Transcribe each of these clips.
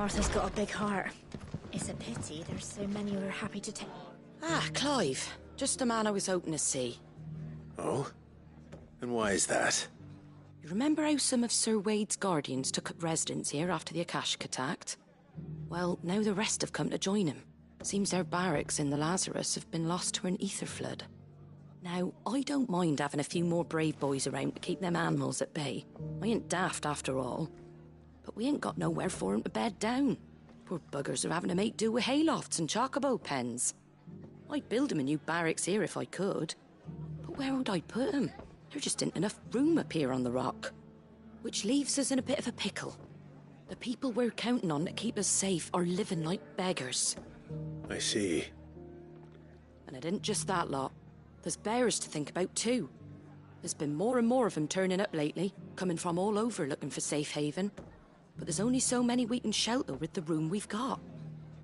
Martha's got a big heart. It's a pity there's so many who are happy to take... Ah, Clive. Just the man I was hoping to see. Oh? And why is that? You remember how some of Sir Wade's guardians took up residence here after the Akashic attacked? Well, now the rest have come to join him. Seems their barracks in the Lazarus have been lost to an ether flood. Now, I don't mind having a few more brave boys around to keep them animals at bay. I ain't daft after all. But we ain't got nowhere for 'em to bed down. Poor buggers are having to make do with haylofts and chocobo pens. I'd build 'em a new barracks here if I could. But where would I put 'em? There just ain't enough room up here on the rock. Which leaves us in a bit of a pickle. The people we're counting on to keep us safe are living like beggars. I see. And it ain't just that lot. There's bears to think about too. There's been more and more of 'em turning up lately, coming from all over looking for safe haven. But there's only so many we can shelter with the room we've got.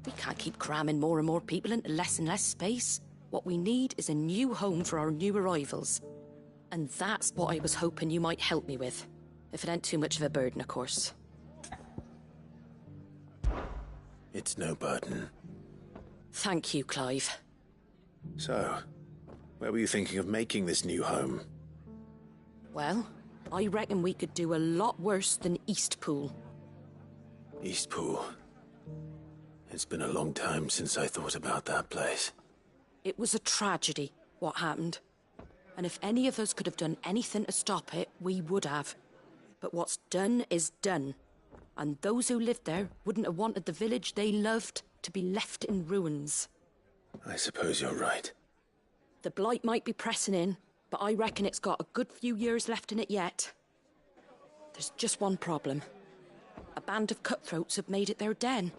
We can't keep cramming more and more people into less and less space. What we need is a new home for our new arrivals. And that's what I was hoping you might help me with. If it ain't too much of a burden, of course. It's no burden. Thank you, Clive. So, where were you thinking of making this new home? Well, I reckon we could do a lot worse than Eastpool. Eastpool. It's been a long time since I thought about that place. It was a tragedy, what happened. And if any of us could have done anything to stop it, we would have. But what's done is done. And those who lived there wouldn't have wanted the village they loved to be left in ruins. I suppose you're right. The blight might be pressing in, but I reckon it's got a good few years left in it yet. There's just one problem. A band of cutthroats have made it their den,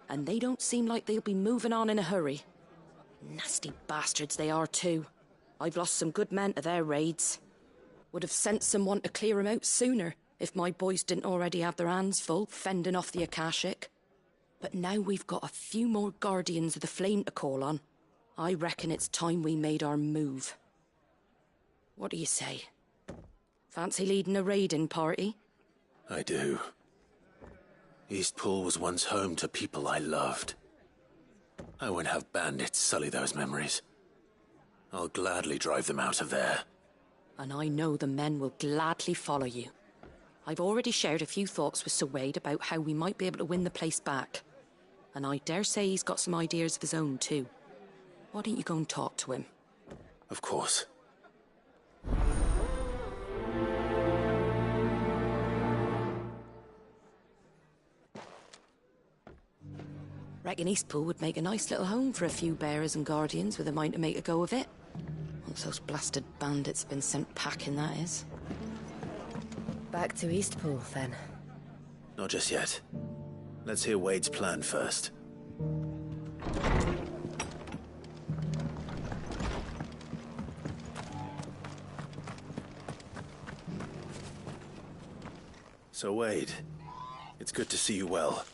and they don't seem like they'll be moving on in a hurry. Nasty bastards they are too. I've lost some good men to their raids. Would have sent someone to clear 'em out sooner, if my boys didn't already have their hands full fending off the Akashic. But now we've got a few more Guardians of the Flame to call on. I reckon it's time we made our move. What do you say? Fancy leading a raiding party? I do. Eastpool was once home to people I loved. I won't have bandits sully those memories. I'll gladly drive them out of there. And I know the men will gladly follow you. I've already shared a few thoughts with Sir Wade about how we might be able to win the place back. And I dare say he's got some ideas of his own too. Why don't you go and talk to him? Of course. Reckon Eastpool would make a nice little home for a few bearers and guardians with a mind to make a go of it. Once those blasted bandits have been sent packing, that is. Back to Eastpool, then. Not just yet. Let's hear Wade's plan first. So Wade, it's good to see you well.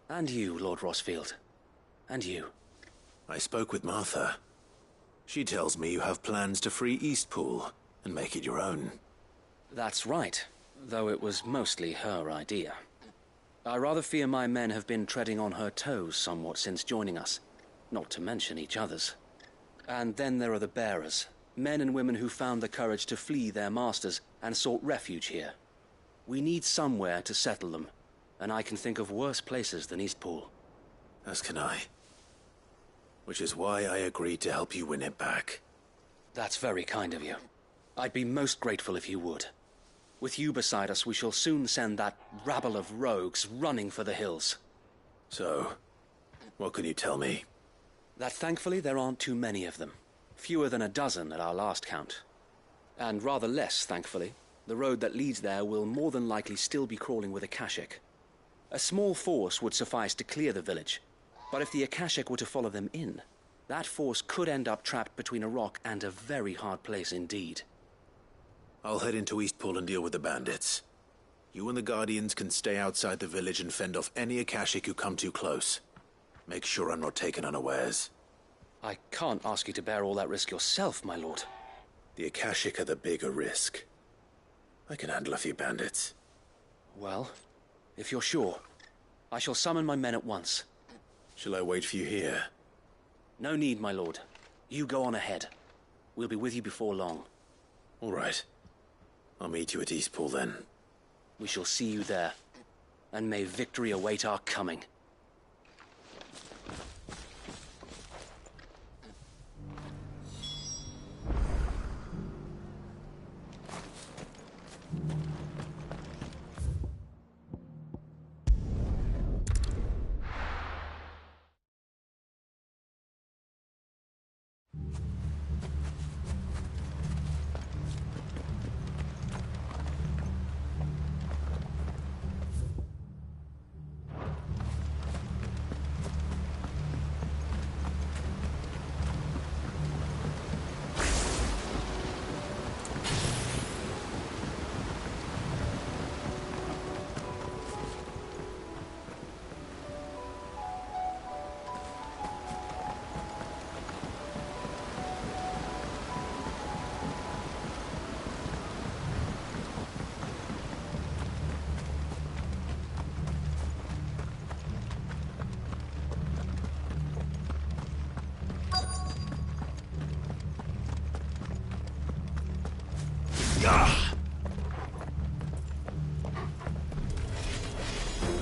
And you, Lord Rosfield. And you. I spoke with Martha. She tells me you have plans to free Eastpool and make it your own. That's right, though it was mostly her idea. I rather fear my men have been treading on her toes somewhat since joining us, not to mention each other's. And then there are the bearers, men and women who found the courage to flee their masters and sought refuge here. We need somewhere to settle them, and I can think of worse places than Eastpool. As can I. Which is why I agreed to help you win it back. That's very kind of you. I'd be most grateful if you would. With you beside us, we shall soon send that rabble of rogues running for the hills. So, what can you tell me? That thankfully there aren't too many of them. Fewer than a dozen at our last count. And rather less, thankfully, the road that leads there will more than likely still be crawling with Akashic. A small force would suffice to clear the village, but if the Akashic were to follow them in, That force could end up trapped between a rock and a very hard place indeed. I'll head into Eastpool and deal with the bandits. You and the Guardians can stay outside the village and fend off any Akashic who come too close. Make sure I'm not taken unawares. I can't ask you to bear all that risk yourself, my lord. The Akashic are the bigger risk. I can handle a few bandits. Well, if you're sure, I shall summon my men at once. Shall I wait for you here? No need, my lord. You go on ahead. We'll be with you before long. All right. I'll meet you at Eastpool then. We shall see you there. And may victory await our coming.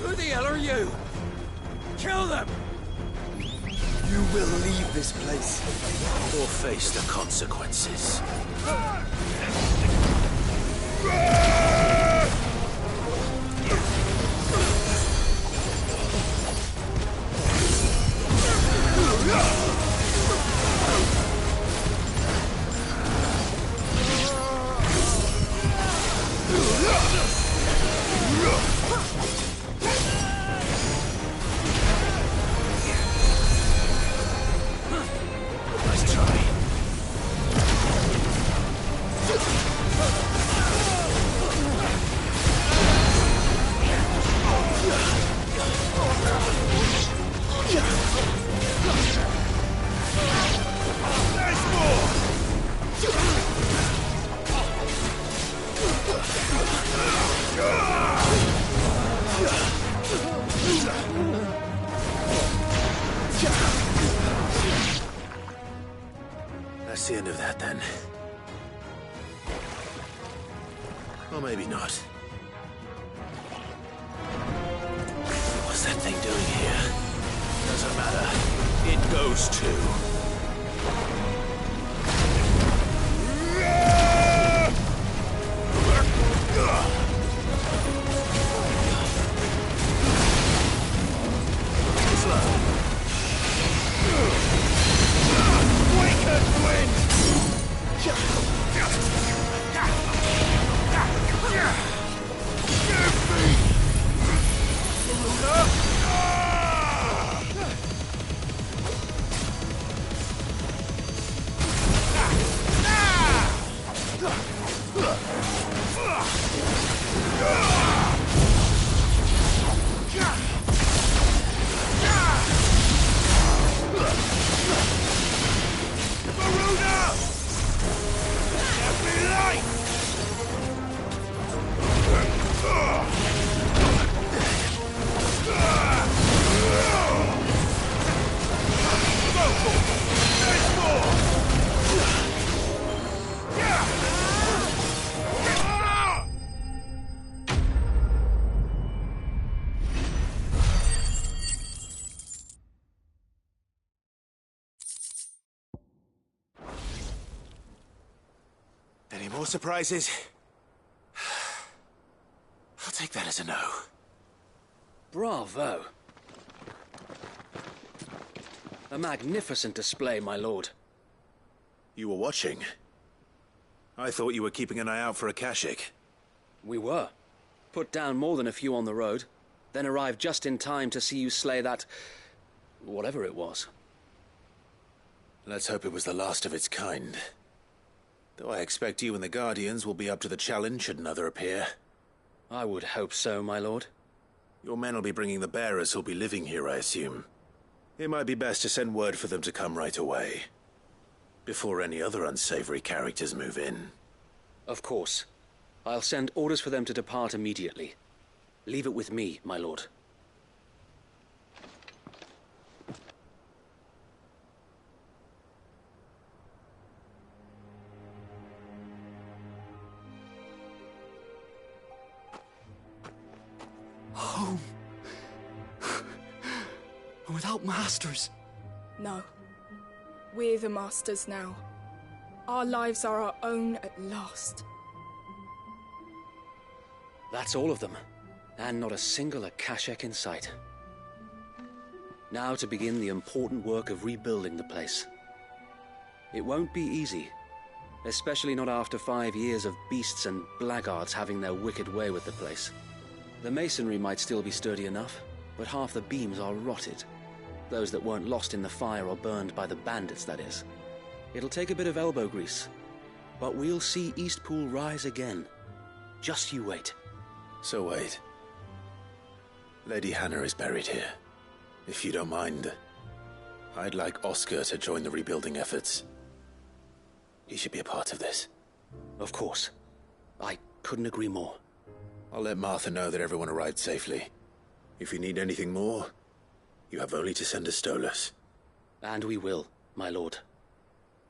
Who the hell are you? Kill them! You will leave this place. Or face the consequences. Nice try. That's the end of that, then. Or maybe not. What's that thing doing here? Doesn't matter. It goes too. Any more surprises? I'll take that as a no. Bravo. A magnificent display, my lord. You were watching. I thought you were keeping an eye out for Akashic. We were. Put down more than a few on the road, then arrived just in time to see you slay that... whatever it was. Let's hope it was the last of its kind. Though I expect you and the Guardians will be up to the challenge should another appear. I would hope so, my lord. Your men will be bringing the bearers who'll be living here, I assume. It might be best to send word for them to come right away, before any other unsavory characters move in. Of course. I'll send orders for them to depart immediately. Leave it with me, my lord. Home. Without masters. No. We're the masters now. Our lives are our own at last. That's all of them. And not a single Akashak in sight. Now to begin the important work of rebuilding the place. It won't be easy. Especially not after 5 years of beasts and blackguards having their wicked way with the place. The masonry might still be sturdy enough, but half the beams are rotted. Those that weren't lost in the fire or burned by the bandits, that is. It'll take a bit of elbow grease, but we'll see Eastpool rise again. Just you wait. So wait. Lady Hannah is buried here. If you don't mind, I'd like Oscar to join the rebuilding efforts. He should be a part of this. Of course. I couldn't agree more. I'll let Martha know that everyone arrived safely. If you need anything more, you have only to send a Stolas. And we will, my lord.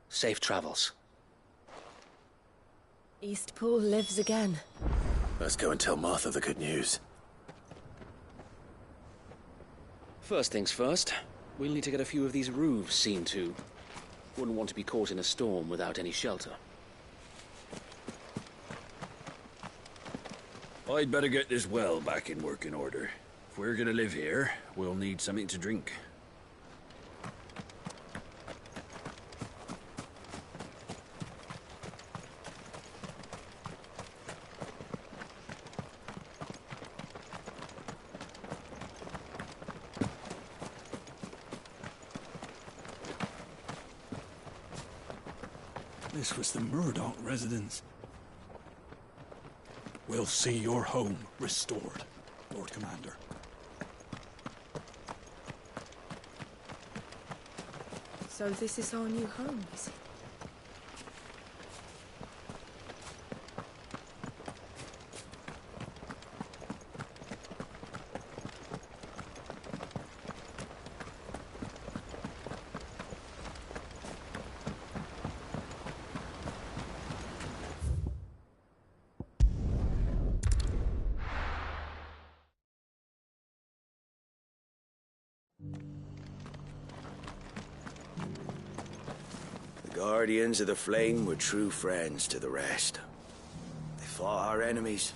Safe travels. Eastpool lives again. Let's go and tell Martha the good news. First things first, we'll need to get a few of these roofs seen to. Wouldn't want to be caught in a storm without any shelter. I'd better get this well back in working order. If we're gonna live here, we'll need something to drink. This was the Murdoch residence. We'll see your home restored, Lord Commander. So this is our new home, is it? Guardians of the Flame were true friends to the rest. They fought our enemies,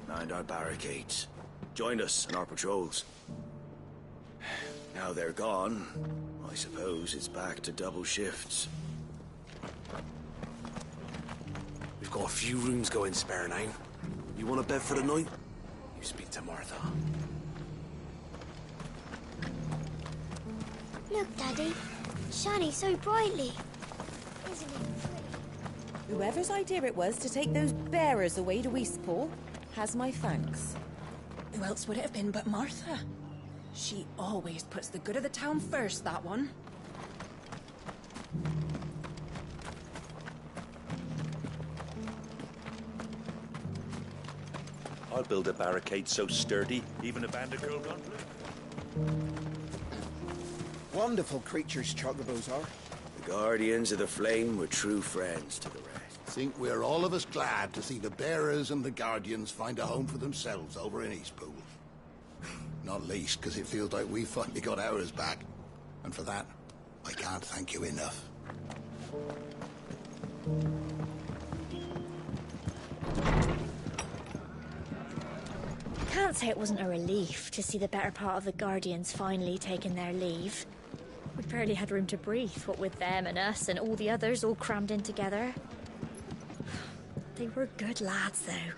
manned our barricades, joined us in our patrols. Now they're gone, I suppose it's back to double shifts. We've got a few rooms going spare now. You want a bed for the night? You speak to Martha. Look, Daddy. Shining so brightly. Isn't it pretty? Whoever's idea it was to take those bearers away to Eastpool has my thanks. Who else would it have been but Martha? She always puts the good of the town first, that one. I'll build a barricade so sturdy, even a bandit girl gone blue. Wonderful creatures chocobos are. The Guardians of the Flame were true friends to the rest. Think we're all of us glad to see the Bearers and the Guardians find a home for themselves over in Eastpool. Not least because it feels like we finally got ours back. And for that, I can't thank you enough. Can't say it wasn't a relief to see the better part of the Guardians finally taking their leave. We barely had room to breathe, what with them and us and all the others all crammed in together. They were good lads, though.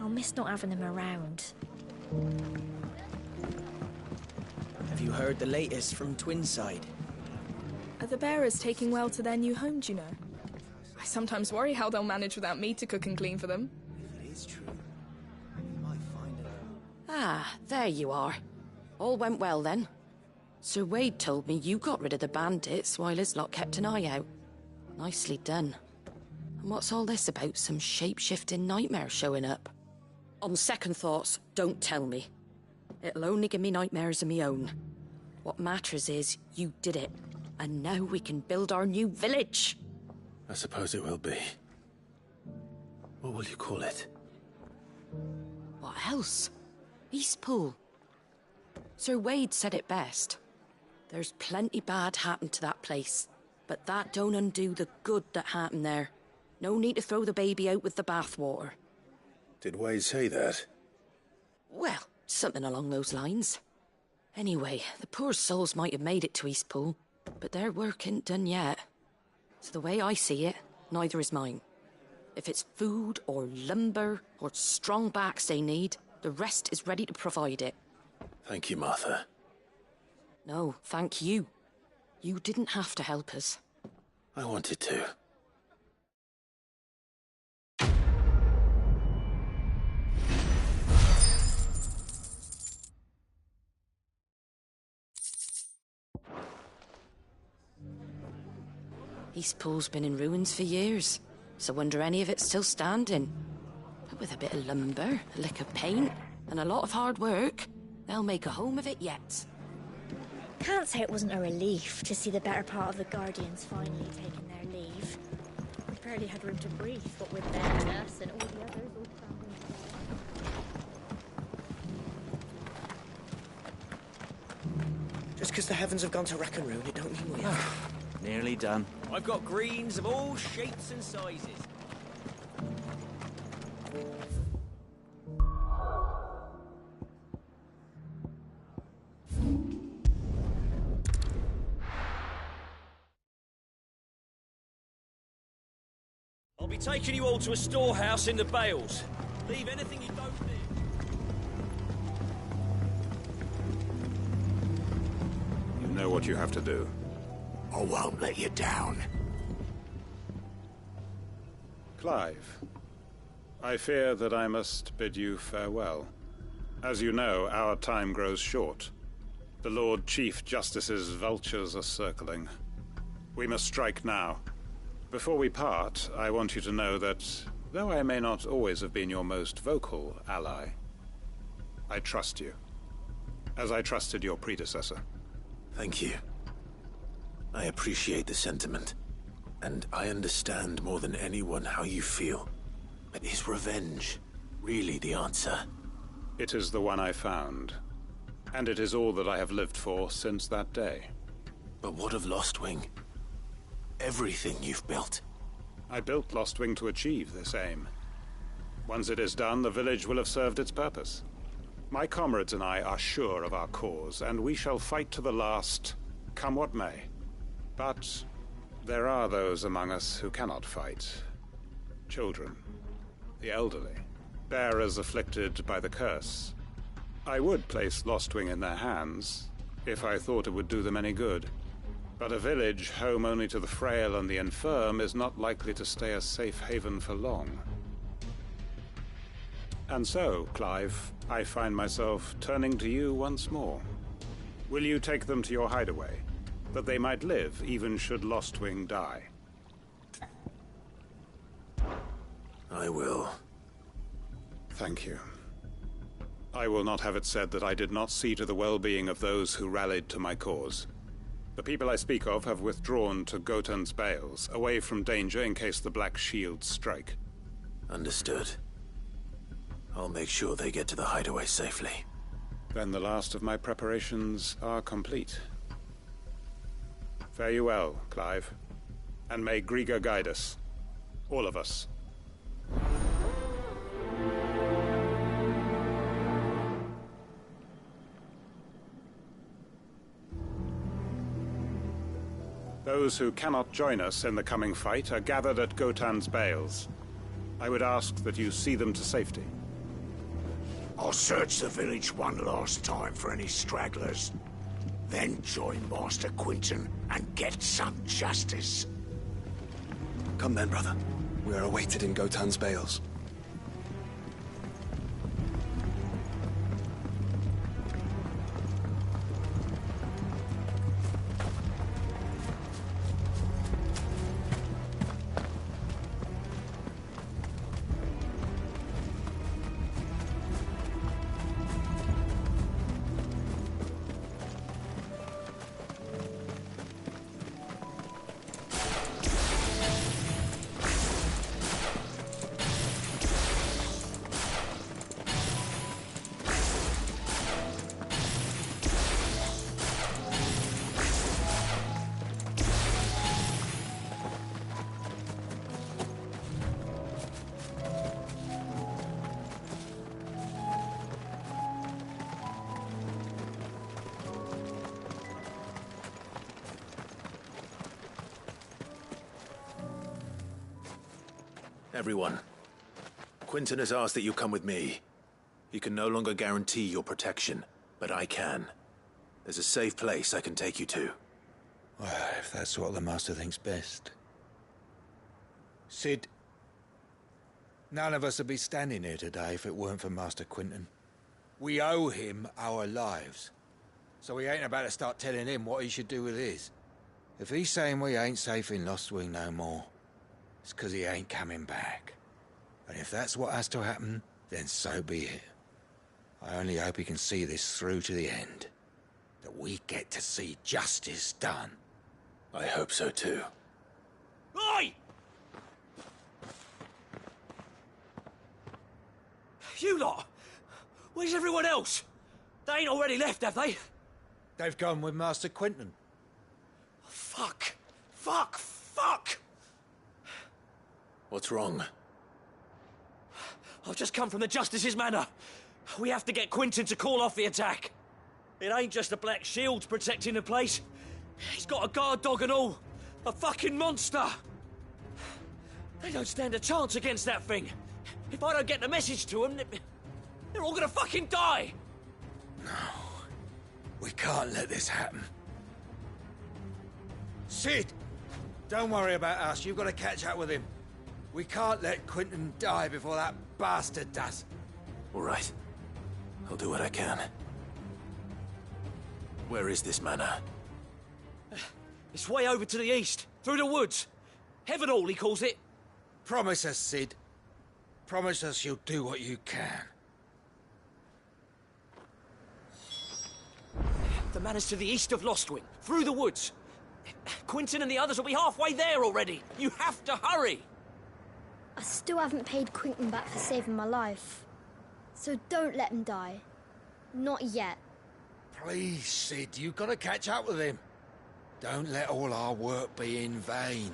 I'll miss not having them around. Have you heard the latest from Twinside? Are the bearers taking well to their new home, do you know? I sometimes worry how they'll manage without me to cook and clean for them. If it is true, we might find it. Ah, there you are. All went well then. Sir Wade told me you got rid of the bandits while his lot kept an eye out. Nicely done. And what's all this about some shape-shifting nightmare showing up? On second thoughts, don't tell me. It'll only give me nightmares of me own. What matters is you did it. And now we can build our new village. I suppose it will be. What will you call it? What else? Eastpool. Sir Wade said it best. There's plenty bad happened to that place, but that don't undo the good that happened there. No need to throw the baby out with the bathwater. Did Wade say that? Well, something along those lines. Anyway, the poor souls might have made it to Eastpool, but their work ain't done yet. So the way I see it, neither is mine. If it's food or lumber or strong backs they need, the rest is ready to provide it. Thank you, Martha. No, thank you. You didn't have to help us. I wanted to. Eastpool's been in ruins for years, so wonder any of it's still standing. But with a bit of lumber, a lick of paint, and a lot of hard work, they'll make a home of it yet. Can't say it wasn't a relief to see the better part of the Guardians finally taking their leave. We barely had room to breathe, what with them and us and all the others all crammed in. Just because the heavens have gone to rack and ruin, it don't mean we have. Nearly done. I've got greens of all shapes and sizes. I'll be taking you all to a storehouse in the Bales. Leave anything you don't need. You know what you have to do. I won't let you down. Clive, I fear that I must bid you farewell. As you know, our time grows short. The Lord Chief Justice's vultures are circling. We must strike now. Before we part, I want you to know that, though I may not always have been your most vocal ally, I trust you, as I trusted your predecessor. Thank you. I appreciate the sentiment, and I understand more than anyone how you feel. But is revenge really the answer? It is the one I found, and it is all that I have lived for since that day. But what of Lostwing? Everything you've built. I built Lostwing to achieve this aim. Once it is done, the village will have served its purpose. My comrades and I are sure of our cause, and we shall fight to the last, come what may. But there are those among us who cannot fight. Children, the elderly, bearers afflicted by the curse. I would place Lostwing in their hands, if I thought it would do them any good. But a village home only to the frail and the infirm is not likely to stay a safe haven for long. And so, Clive, I find myself turning to you once more. Will you take them to your hideaway, that they might live even should Lostwing die? I will. Thank you. I will not have it said that I did not see to the well-being of those who rallied to my cause. The people I speak of have withdrawn to Gotan's Bales, away from danger in case the Black Shields strike. Understood. I'll make sure they get to the hideaway safely. Then the last of my preparations are complete. Fare you well, Clive. And may Griga guide us. All of us. Those who cannot join us in the coming fight are gathered at Gotan's Bales. I would ask that you see them to safety. I'll search the village one last time for any stragglers. Then join Master Quinton and get some justice. Come then, brother. We are awaited in Gotan's bales. Everyone, Quinton has asked that you come with me. He can no longer guarantee your protection, but I can. There's a safe place I can take you to. Well, if that's what the Master thinks best. Cid, none of us would be standing here today if it weren't for Master Quinton. We owe him our lives. So we ain't about to start telling him what he should do with his. If he's saying we ain't safe in Lostwing no more, it's 'cause he ain't coming back. And if that's what has to happen, then so be it. I only hope he can see this through to the end. That we get to see justice done. I hope so too. Oi! You lot! Where's everyone else? They ain't already left, have they? They've gone with Master Quinton. Fuck! Fuck! Fuck! What's wrong? I've just come from the Justice's manor. We have to get Quinton to call off the attack. It ain't just the Black Shields protecting the place. He's got a guard dog and all. A fucking monster. They don't stand a chance against that thing. If I don't get the message to them, they're all gonna fucking die. No. We can't let this happen. Cid! Don't worry about us. You've got to catch up with him. We can't let Quinton die before that bastard does. All right. I'll do what I can. Where is this manor? It's way over to the east, through the woods. Heavenhall, he calls it. Promise us, Cid. Promise us you'll do what you can. The manor's to the east of Lostwing, through the woods. Quinton and the others will be halfway there already. You have to hurry. I still haven't paid Quinton back for saving my life. So don't let him die. Not yet. Please, Cid, you've got to catch up with him. Don't let all our work be in vain.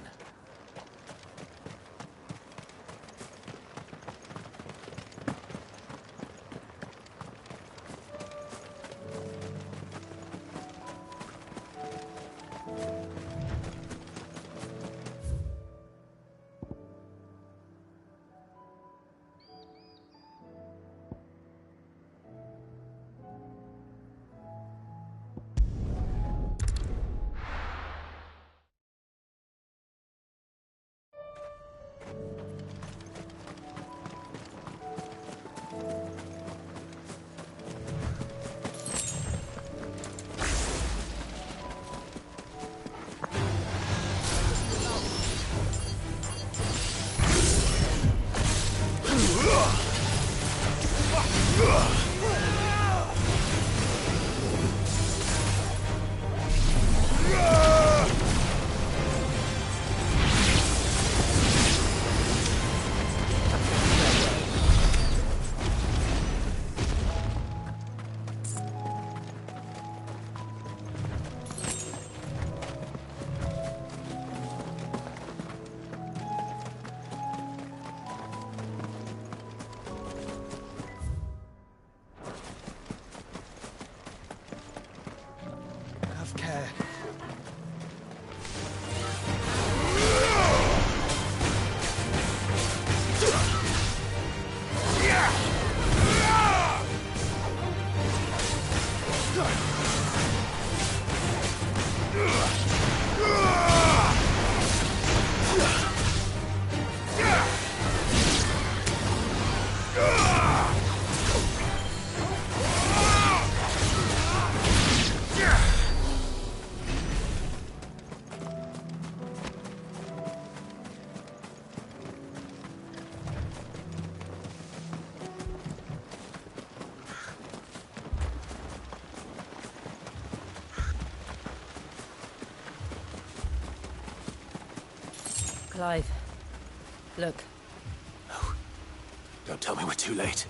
Clive, look. No. Don't tell me we're too late.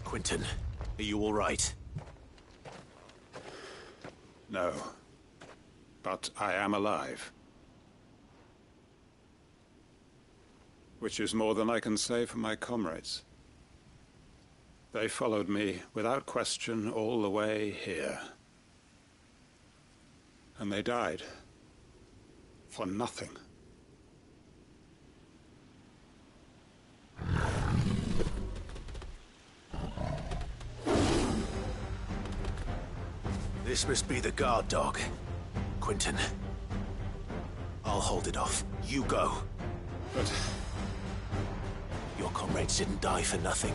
Quentin, are you all right? No. But I am alive. Which is more than I can say for my comrades. They followed me without question all the way here. And they died. For nothing. This must be the guard dog. Quentin. I'll hold it off. You go. But... your comrades didn't die for nothing.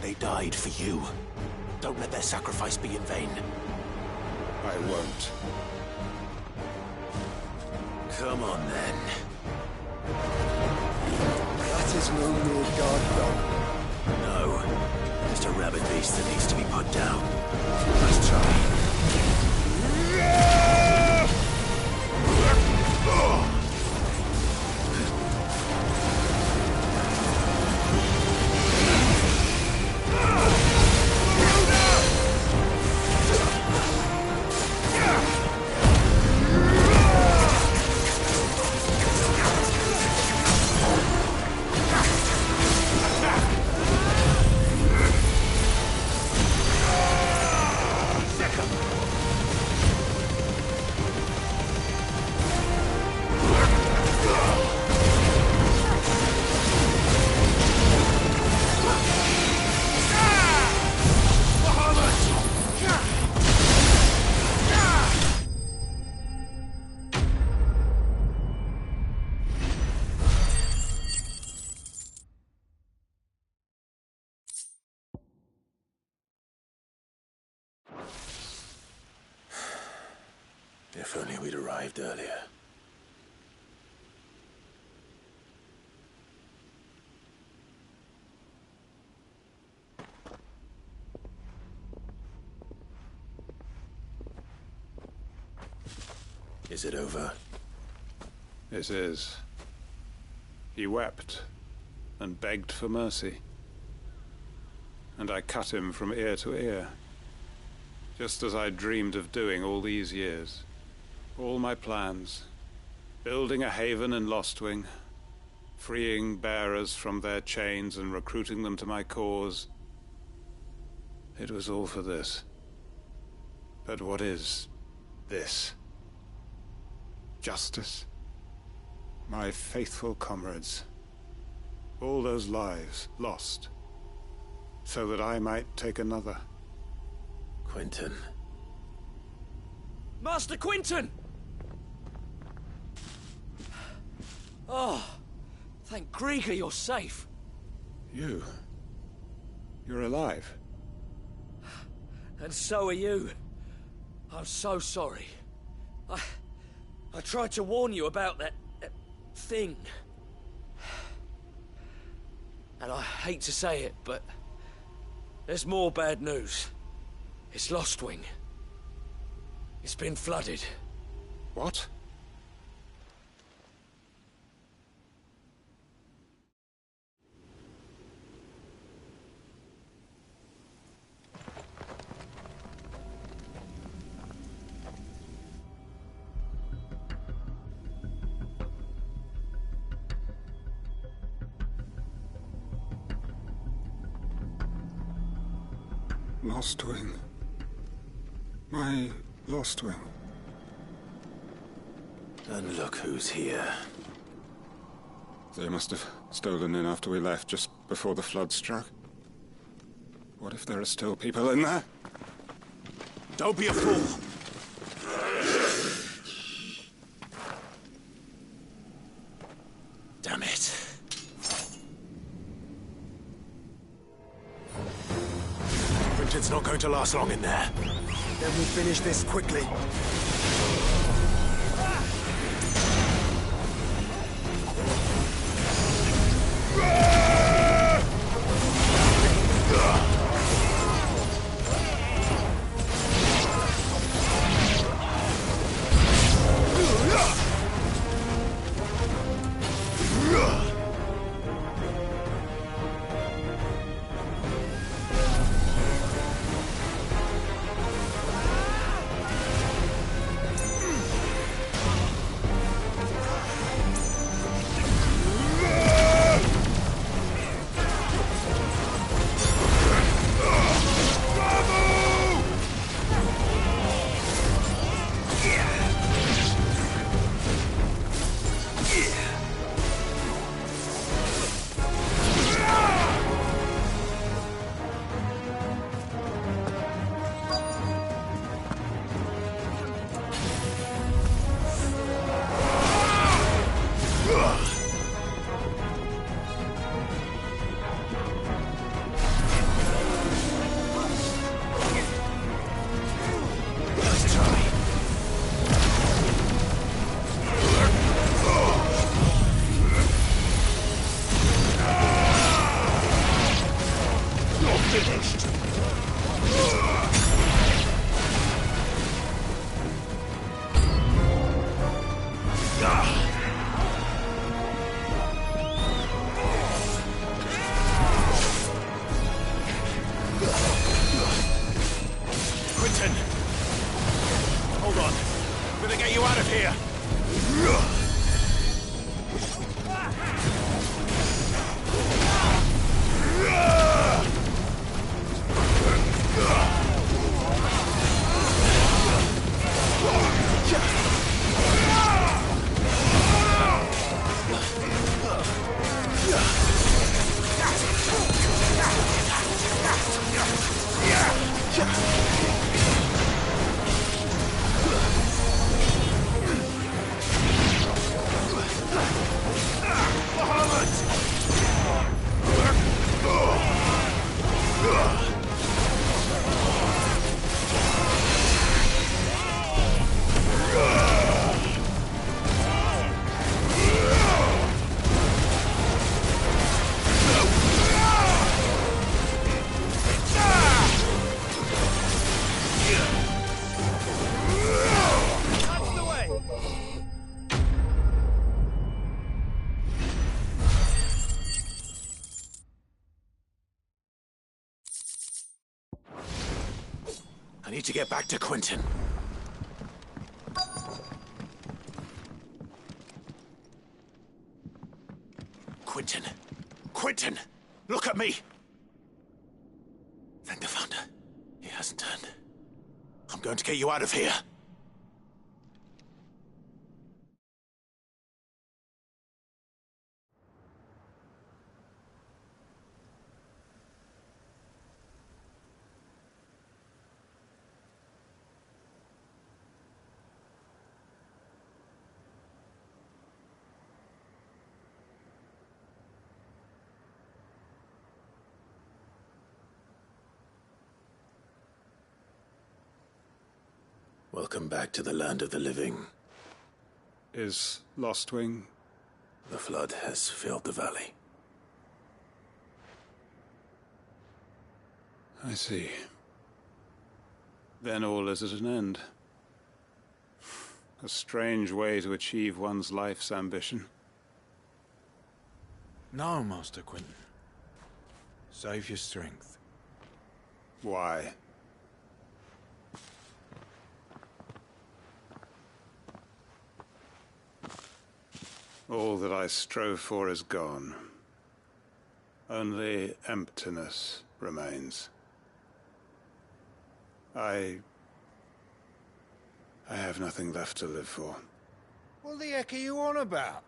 They died for you. Don't let their sacrifice be in vain. I won't. Come on, then. That is no mere guard dog. No. Just a rabid beast that needs to be put down. Let's try. If only we'd arrived earlier. Is it over? It is. He wept and begged for mercy. And I cut him from ear to ear, just as I dreamed of doing all these years. All my plans, building a haven in Lostwing, freeing bearers from their chains and recruiting them to my cause. It was all for this. But what is this? Justice? My faithful comrades. All those lives lost, so that I might take another. Quentin. Master Quentin! Oh, thank Grieger you're safe. You're alive. And so are you. I'm so sorry. I tried to warn you about that thing. And I hate to say it, but there's more bad news. It's Lostwing. It's been flooded. What? Lostwing. My Lostwing. And look who's here. They must have stolen in after we left, just before the flood struck. What if there are still people in there? Don't be a fool! Damn it. Quentin's not going to last long in there. Then we'll finish this quickly. Hold on. I'm gonna get you out of here. I need to get back to Quentin. Quentin! Quentin! Look at me! Thank the Founder. He hasn't turned. I'm going to get you out of here. Welcome back to the land of the living. Is Lostwing? The flood has filled the valley. I see. Then all is at an end. A strange way to achieve one's life's ambition. No, Master Quentin. Save your strength. Why? All that I strove for is gone. Only emptiness remains. I have nothing left to live for. What the heck are you on about?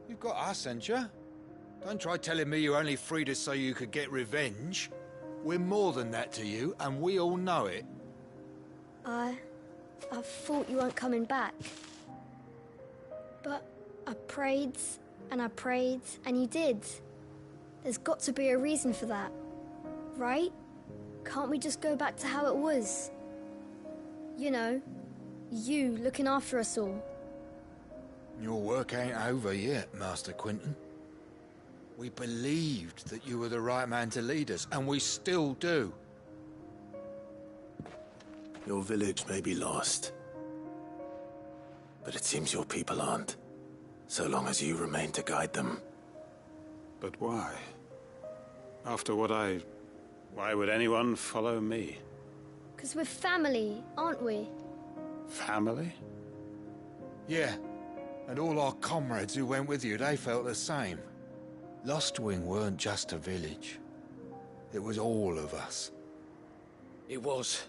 You've got us, ain't you? Don't try telling me you only freed us so you could get revenge. We're more than that to you, and we all know it. I thought you weren't coming back. But I prayed, and you did. There's got to be a reason for that, right? Can't we just go back to how it was? You know, you looking after us all. Your work ain't over yet, Master Quentin. We believed that you were the right man to lead us, and we still do. Your village may be lost, but it seems your people aren't. So long as you remain to guide them. But why? After what why would anyone follow me? 'Cause we're family, aren't we? Family? Yeah. And all our comrades who went with you, they felt the same. Lostwing weren't just a village. It was all of us. It was.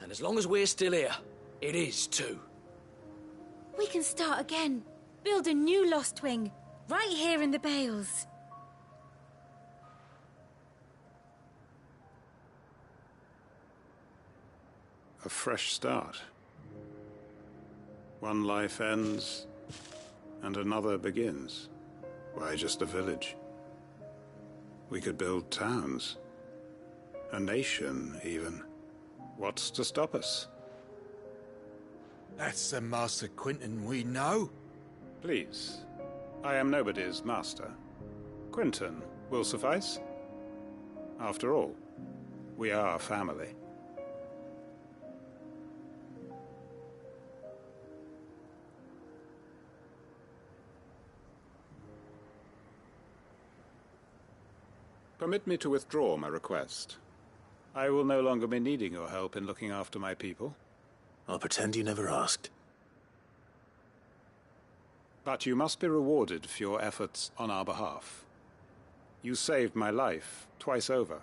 And as long as we're still here, it is too. We can start again. Build a new Lostwing, right here in the Bales. A fresh start. One life ends, and another begins. Why just a village? We could build towns. A nation, even. What's to stop us? That's the Master Quentin we know. Please. I am nobody's master. Quentin will suffice. After all, we are family. Permit me to withdraw my request. I will no longer be needing your help in looking after my people. I'll pretend you never asked. But you must be rewarded for your efforts on our behalf. You saved my life twice over.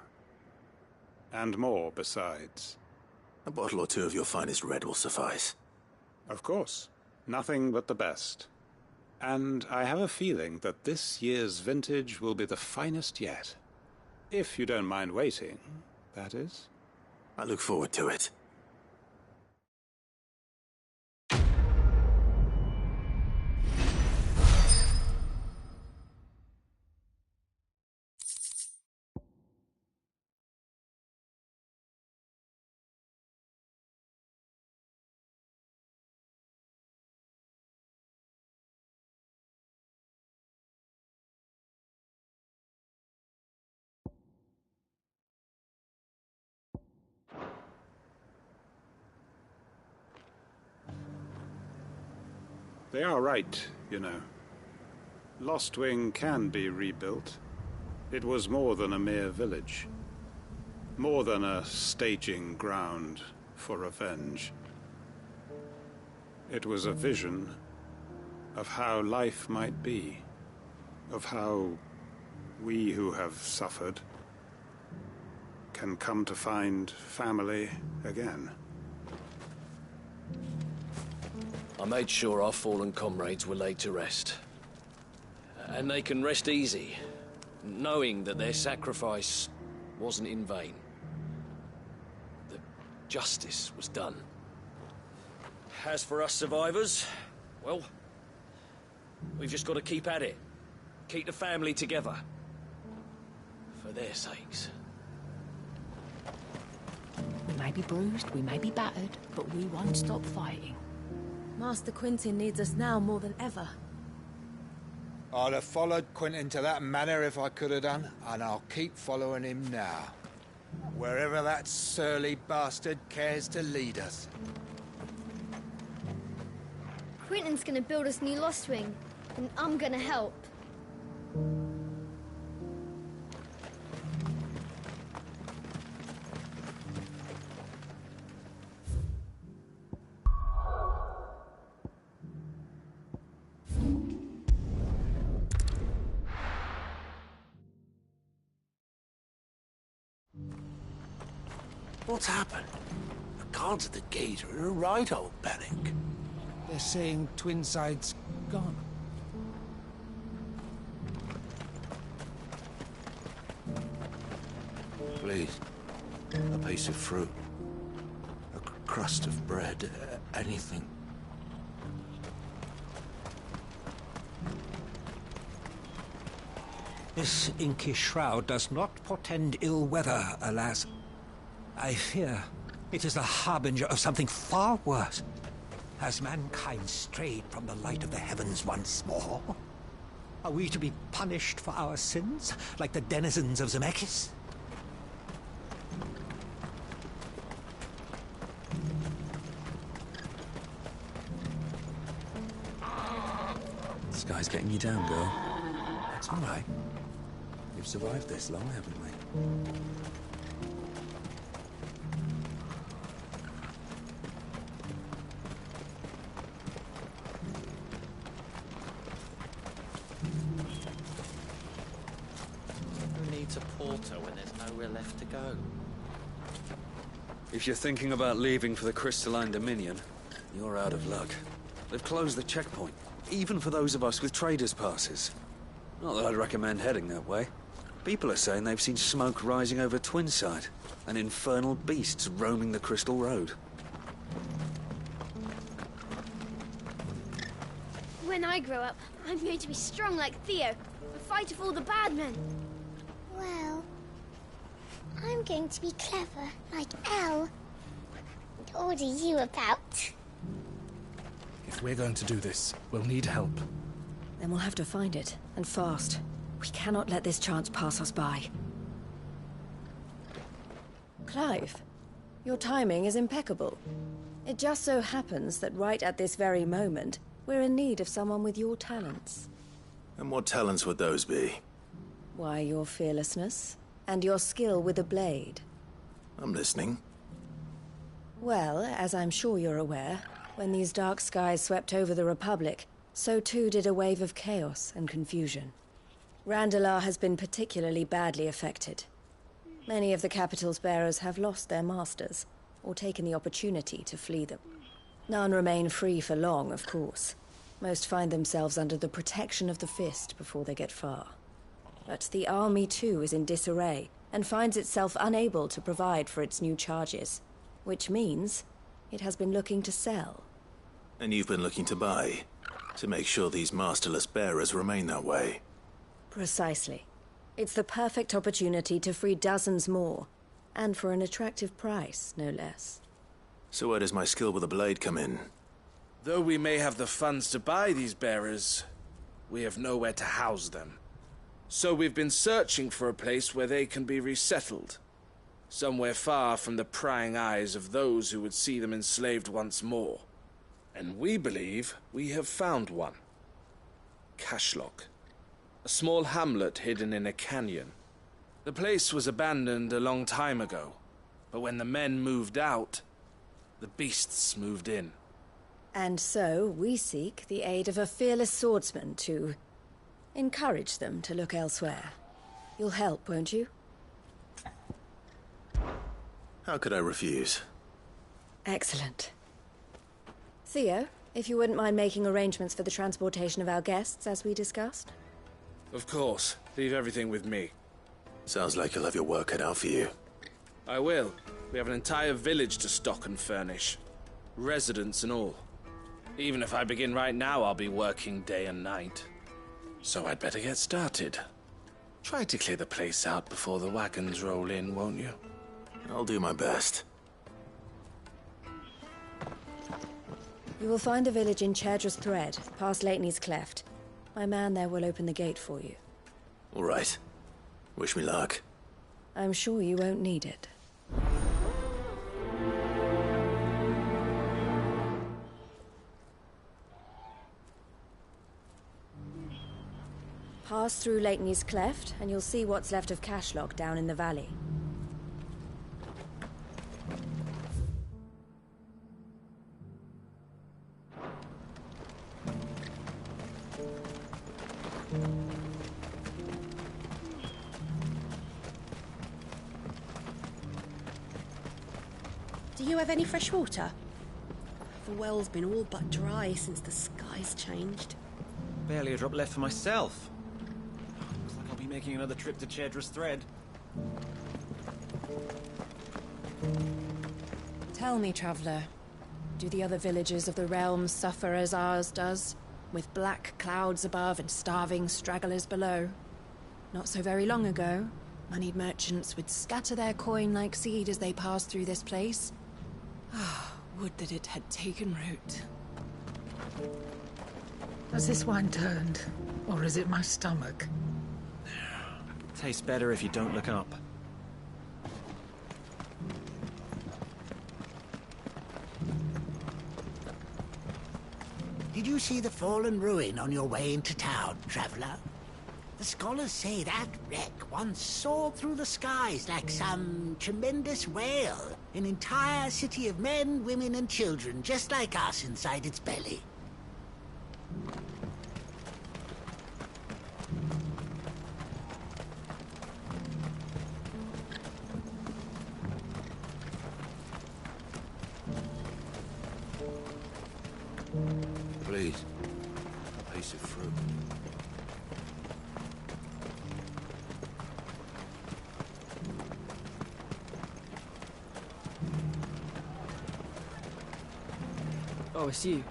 And more besides. A bottle or two of your finest red will suffice. Of course. Nothing but the best. And I have a feeling that this year's vintage will be the finest yet. If you don't mind waiting, that is. I look forward to it. They are right, you know. Lostwing can be rebuilt. It was more than a mere village. More than a staging ground for revenge. It was a vision of how life might be. Of how we who have suffered can come to find family again. I made sure our fallen comrades were laid to rest. And they can rest easy, knowing that their sacrifice wasn't in vain. That justice was done. As for us survivors, well, we've just got to keep at it. Keep the family together. For their sakes. We may be bruised, we may be battered, but we won't stop fighting. Master Quintin needs us now more than ever. I'd have followed Quintin to that manor if I could have done, and I'll keep following him now. Wherever that surly bastard cares to lead us. Quintin's gonna build us new Lostwing, and I'm gonna help. What's happened? The guards at the gate are in a right old panic. They're saying Twinside's gone. Please, a piece of fruit, a crust of bread, anything. This inky shroud does not portend ill weather, alas. I fear it is the harbinger of something far worse. Has mankind strayed from the light of the heavens once more? Are we to be punished for our sins, like the denizens of Zemeckis? The sky's getting you down, girl. It's all right. We've survived this long, haven't we? Who needs a porter when there's nowhere left to go? If you're thinking about leaving for the Crystalline Dominion, you're out of luck. They've closed the checkpoint, even for those of us with traders' passes. Not that I'd recommend heading that way. People are saying they've seen smoke rising over Twinside, and infernal beasts roaming the Crystal Road. When I grow up, I'm going to be strong like Theo and fight off all the bad men. Well, I'm going to be clever like Elle and order you about. If we're going to do this, we'll need help. Then we'll have to find it, and fast. We cannot let this chance pass us by. Clive, your timing is impeccable. It just so happens that right at this very moment, we're in need of someone with your talents. And what talents would those be? Why, your fearlessness, and your skill with a blade. I'm listening. Well, as I'm sure you're aware, when these dark skies swept over the Republic, so too did a wave of chaos and confusion. Randalar has been particularly badly affected. Many of the capital's bearers have lost their masters, or taken the opportunity to flee them. None remain free for long, of course. Most find themselves under the protection of the Fist before they get far. But the army too is in disarray, and finds itself unable to provide for its new charges. Which means it has been looking to sell. And you've been looking to buy, to make sure these masterless bearers remain that way. Precisely. It's the perfect opportunity to free dozens more, and for an attractive price, no less. So where does my skill with a blade come in? Though we may have the funds to buy these bearers, we have nowhere to house them. So we've been searching for a place where they can be resettled. Somewhere far from the prying eyes of those who would see them enslaved once more. And we believe we have found one. Cashlock. A small hamlet hidden in a canyon. The place was abandoned a long time ago, but when the men moved out, the beasts moved in. And so we seek the aid of a fearless swordsman to encourage them to look elsewhere. You'll help, won't you? How could I refuse? Excellent. Theo, if you wouldn't mind making arrangements for the transportation of our guests, as we discussed? Of course. Leave everything with me. Sounds like you'll have your work cut out for you. I will. We have an entire village to stock and furnish. Residents and all. Even if I begin right now, I'll be working day and night. So I'd better get started. Try to clear the place out before the wagons roll in, won't you? I'll do my best. You will find a village in Chaidra's Thread, past Leitney's Cleft. My man there will open the gate for you. All right. Wish me luck. I'm sure you won't need it. Pass through Leitney's Cleft, and you'll see what's left of Cashlock down in the valley. Do you have any fresh water? The well's been all but dry since the skies changed. Barely a drop left for myself. Looks like I'll be making another trip to Chaidra's Thread. Tell me, traveler, do the other villages of the realm suffer as ours does? With black clouds above and starving stragglers below? Not so very long ago, moneyed merchants would scatter their coin like seed as they passed through this place. Ah, would that it had taken root. Has this wine turned? Or is it my stomach? Tastes better if you don't look up. Did you see the fallen ruin on your way into town, traveler? The scholars say that wreck once soared through the skies like some tremendous whale. An entire city of men, women, and children, just like us, inside its belly. Please, a piece of fruit. Oh, it's you.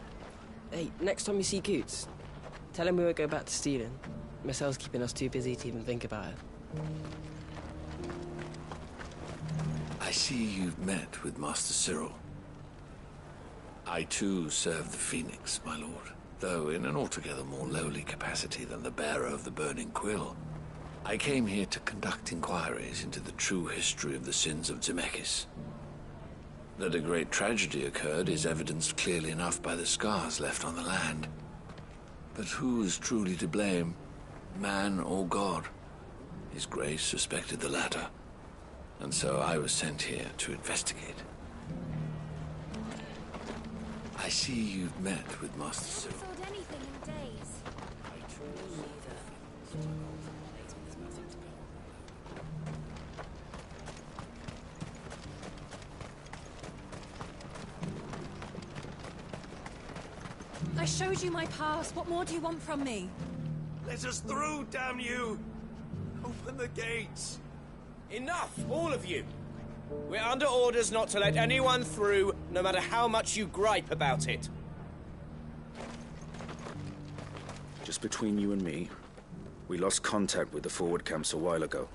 Hey, next time you see Goots, tell him we won't go back to stealing. Marcel's keeping us too busy to even think about it. I see you've met with Master Cyril. I too serve the Phoenix, my lord, though in an altogether more lowly capacity than the bearer of the Burning Quill. I came here to conduct inquiries into the true history of the sins of Zemeckis. That a great tragedy occurred is evidenced clearly enough by the scars left on the land. But who is truly to blame, man or God? His Grace suspected the latter, and so I was sent here to investigate. I see you've met with Master Cyril. Sold anything in days. I showed you my pass. What more do you want from me? Let us through, damn you! Open the gates! Enough, all of you! We're under orders not to let anyone through, no matter how much you gripe about it. Just between you and me, we lost contact with the forward camps a while ago.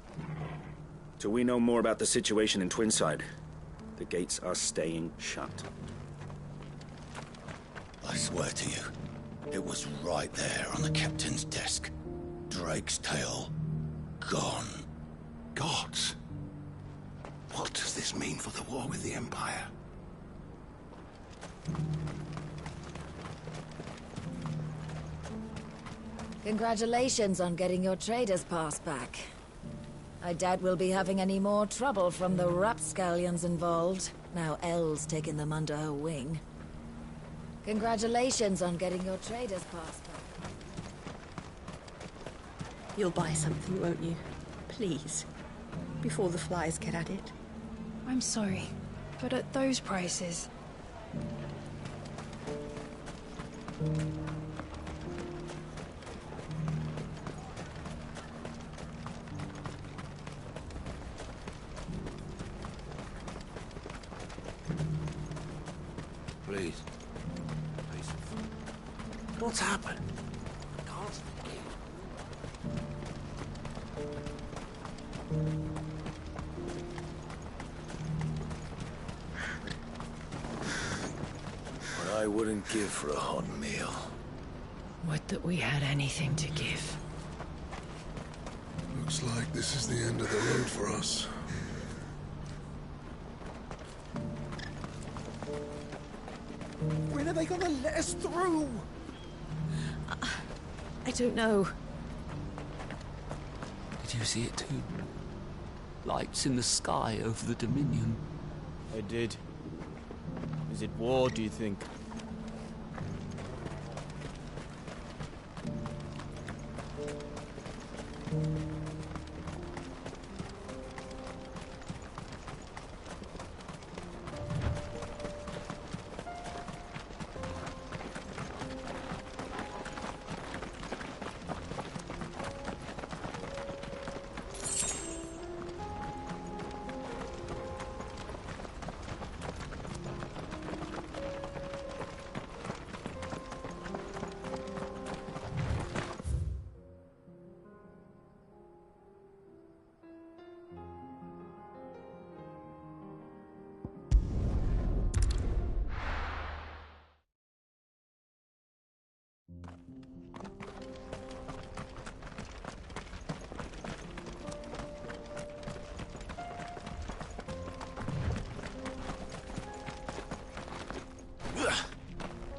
Till we know more about the situation in Twinside, the gates are staying shut. I swear to you, it was right there on the captain's desk. Drake's tail, gone. Gods! What does this mean for the war with the Empire? Congratulations on getting your trader's pass back. I doubt we'll be having any more trouble from the rapscallions involved, now Elle's taken them under her wing. Congratulations on getting your trader's pass back. You'll buy something, won't you? Please. Before the flies get at it. I'm sorry, but at those prices... Please. What's happened? I can't speak. What I wouldn't give for a hot meal. Would that we had anything to give. Looks like this is the end of the road for us. When are they gonna let us through? I don't know. Did you see it too? Lights in the sky over the Dominion. I did. Is it war, do you think?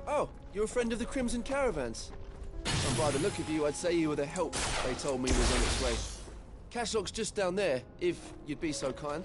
Oh, you're a friend of the Crimson Caravans. And by the look of you, I'd say you were the help they told me was on its way. Cashlock's just down there, if you'd be so kind.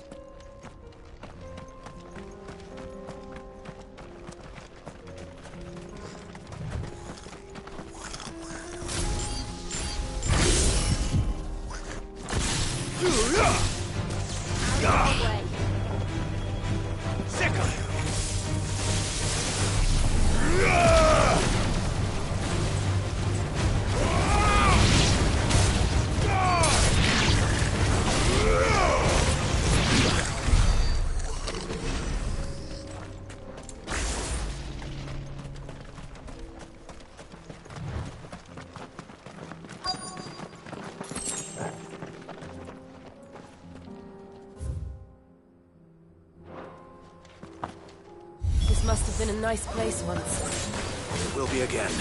Must have been a nice place once. It will be again.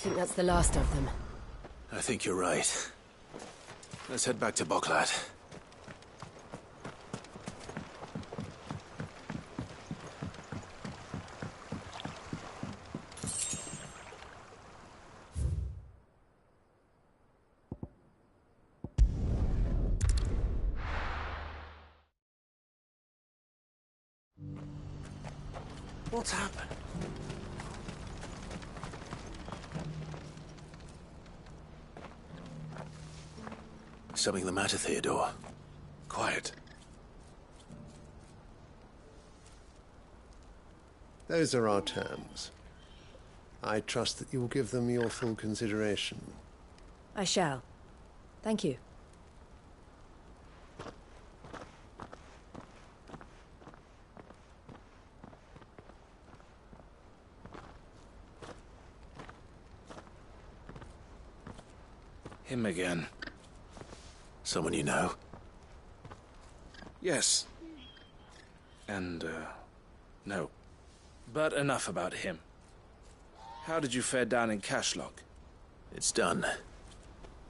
think that's the last of them. I think you're right. Let's head back to Boklat. What's happened? Something the matter, Theodore? Quiet. Those are our terms. I trust that you will give them your full consideration. I shall. Thank you. Him again. Someone you know? Yes. And, no. But enough about him. How did you fare down in Cashlock? It's done.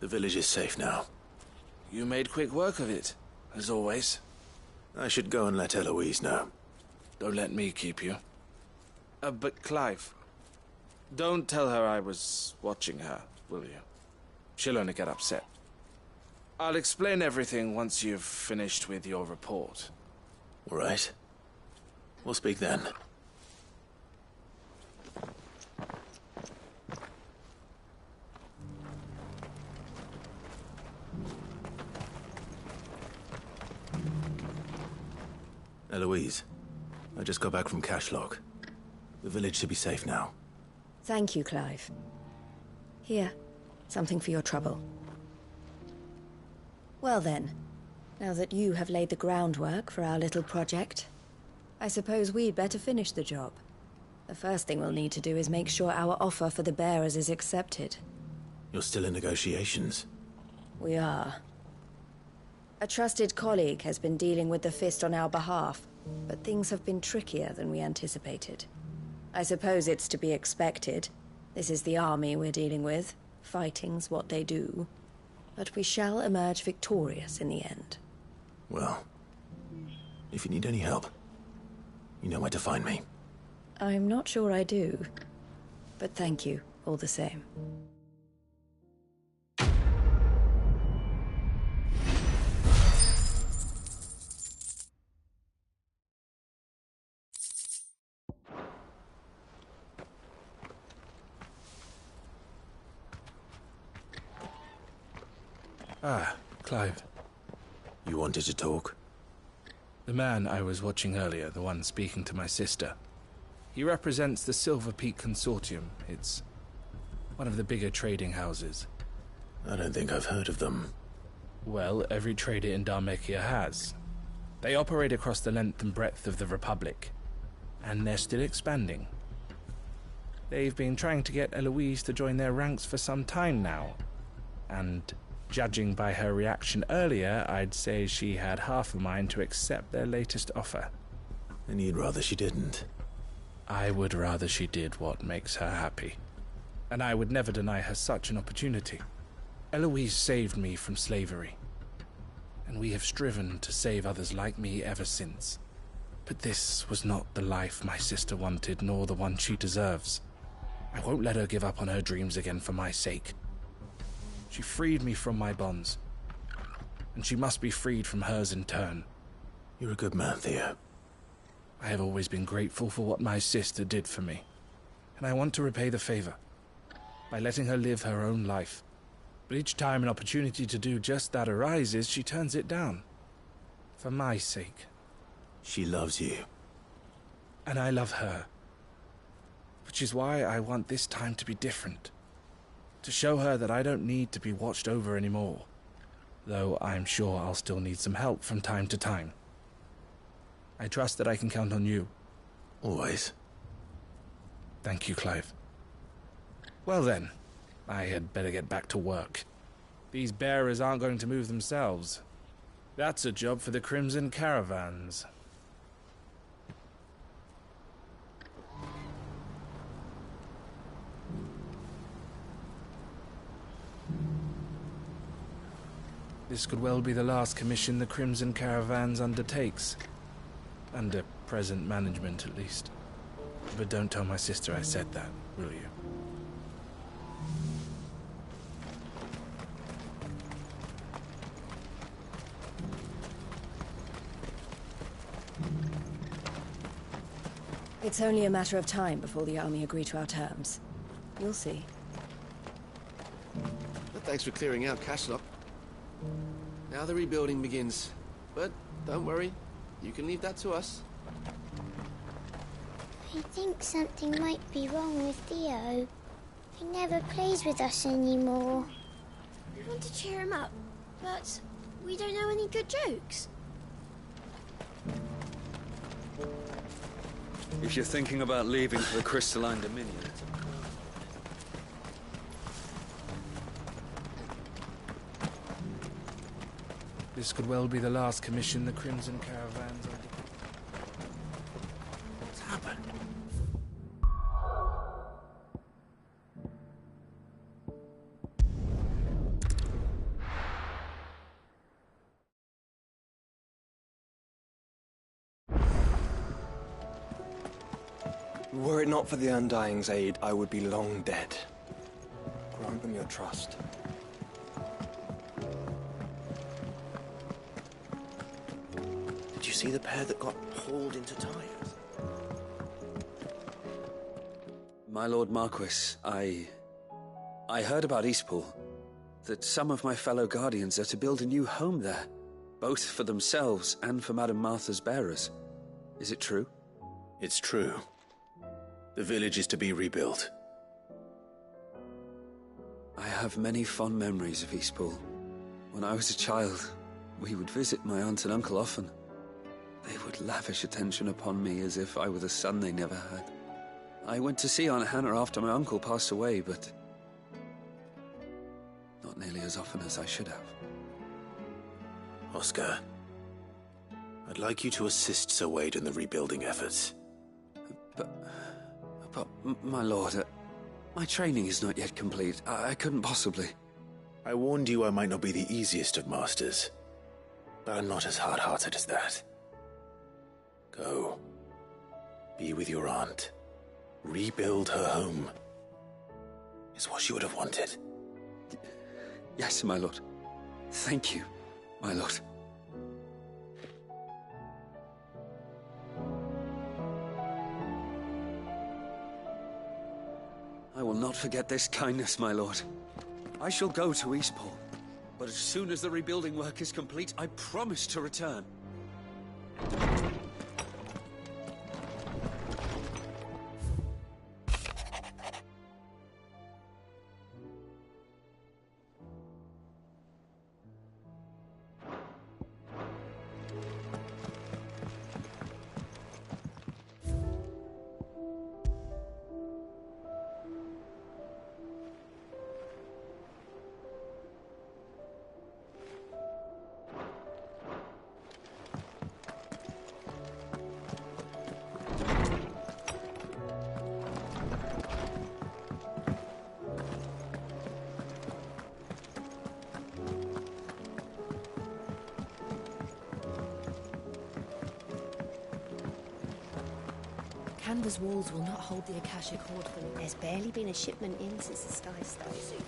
The village is safe now. You made quick work of it, as always. I should go and let Eloise know. Don't let me keep you. But Clive, don't tell her I was watching her, will you? She'll only get upset. I'll explain everything once you've finished with your report. All right. We'll speak then. Eloise, I just got back from Cashlock. The village should be safe now. Thank you, Clive. Here, something for your trouble. Well then, now that you have laid the groundwork for our little project, I suppose we'd better finish the job. The first thing we'll need to do is make sure our offer for the bearers is accepted. You're still in negotiations? We are. A trusted colleague has been dealing with the Fist on our behalf, but things have been trickier than we anticipated. I suppose it's to be expected. This is the army we're dealing with. Fighting's what they do. But we shall emerge victorious in the end. Well, if you need any help, you know where to find me. I'm not sure I do. But thank you, all the same. Ah, Clive. You wanted to talk? The man I was watching earlier, the one speaking to my sister. He represents the Silver Peak Consortium. It's one of the bigger trading houses. I don't think I've heard of them. Well, every trader in Dharmekia has. They operate across the length and breadth of the Republic, and they're still expanding. They've been trying to get Eloise to join their ranks for some time now, and judging by her reaction earlier, I'd say she had half a mind to accept their latest offer. And you'd rather she didn't? I would rather she did what makes her happy. And I would never deny her such an opportunity. Eloise saved me from slavery. And we have striven to save others like me ever since. But this was not the life my sister wanted, nor the one she deserves. I won't let her give up on her dreams again for my sake. She freed me from my bonds, and she must be freed from hers in turn. You're a good man, Theo. I have always been grateful for what my sister did for me, and I want to repay the favor by letting her live her own life. But each time an opportunity to do just that arises, she turns it down. For my sake. She loves you. And I love her. Which is why I want this time to be different. To show her that I don't need to be watched over anymore. Though I'm sure I'll still need some help from time to time. I trust that I can count on you. Always. Thank you, Clive. Well then, I had better get back to work. These bearers aren't going to move themselves. That's a job for the Crimson Caravans. This could well be the last commission the Crimson Caravans undertakes. Under present management, at least. But don't tell my sister I said that, will you? It's only a matter of time before the army agree to our terms. You'll see. But thanks for clearing out Cashlock. Now the rebuilding begins. But don't worry, you can leave that to us. I think something might be wrong with Theo. He never plays with us anymore. We want to cheer him up, but we don't know any good jokes. If you're thinking about leaving for the Crystalline Dominion... This could well be the last commission the Crimson Caravans undertake. What's happened? Were it not for the Undying's aid, I would be long dead. Grant them your trust. Did you see the pair that got hauled into tires? My Lord Marquis, I heard about Eastpool. That some of my fellow Guardians are to build a new home there. Both for themselves and for Madame Martha's bearers. Is it true? It's true. The village is to be rebuilt. I have many fond memories of Eastpool. When I was a child, we would visit my aunt and uncle often. They would lavish attention upon me as if I were the son they never had. I went to see Aunt Hannah after my uncle passed away, but not nearly as often as I should have. Oscar, I'd like you to assist Sir Wade in the rebuilding efforts. But, my lord, my training is not yet complete. I couldn't possibly. I warned you I might not be the easiest of masters, but I'm not as hard-hearted as that. Go. Be with your aunt. Rebuild her home. Is what she would have wanted. Yes, my lord. Thank you, my lord. I will not forget this kindness, my lord. I shall go to Eastpool, but as soon as the rebuilding work is complete, I promise to return. Canva's walls will not hold the Akashic Horde for long. There's barely been a shipment in since the sky started.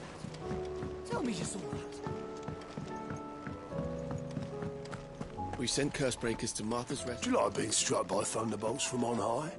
Tell me you saw that. We sent Cursebreakers to Martha's Rest. Do you like being struck by thunderbolts from on high?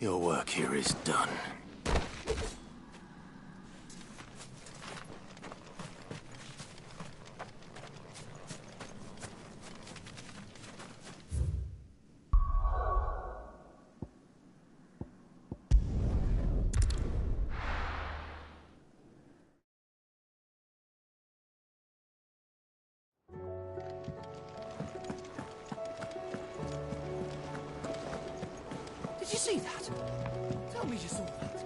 Your work here is done. Did you see that? Tell me you saw that.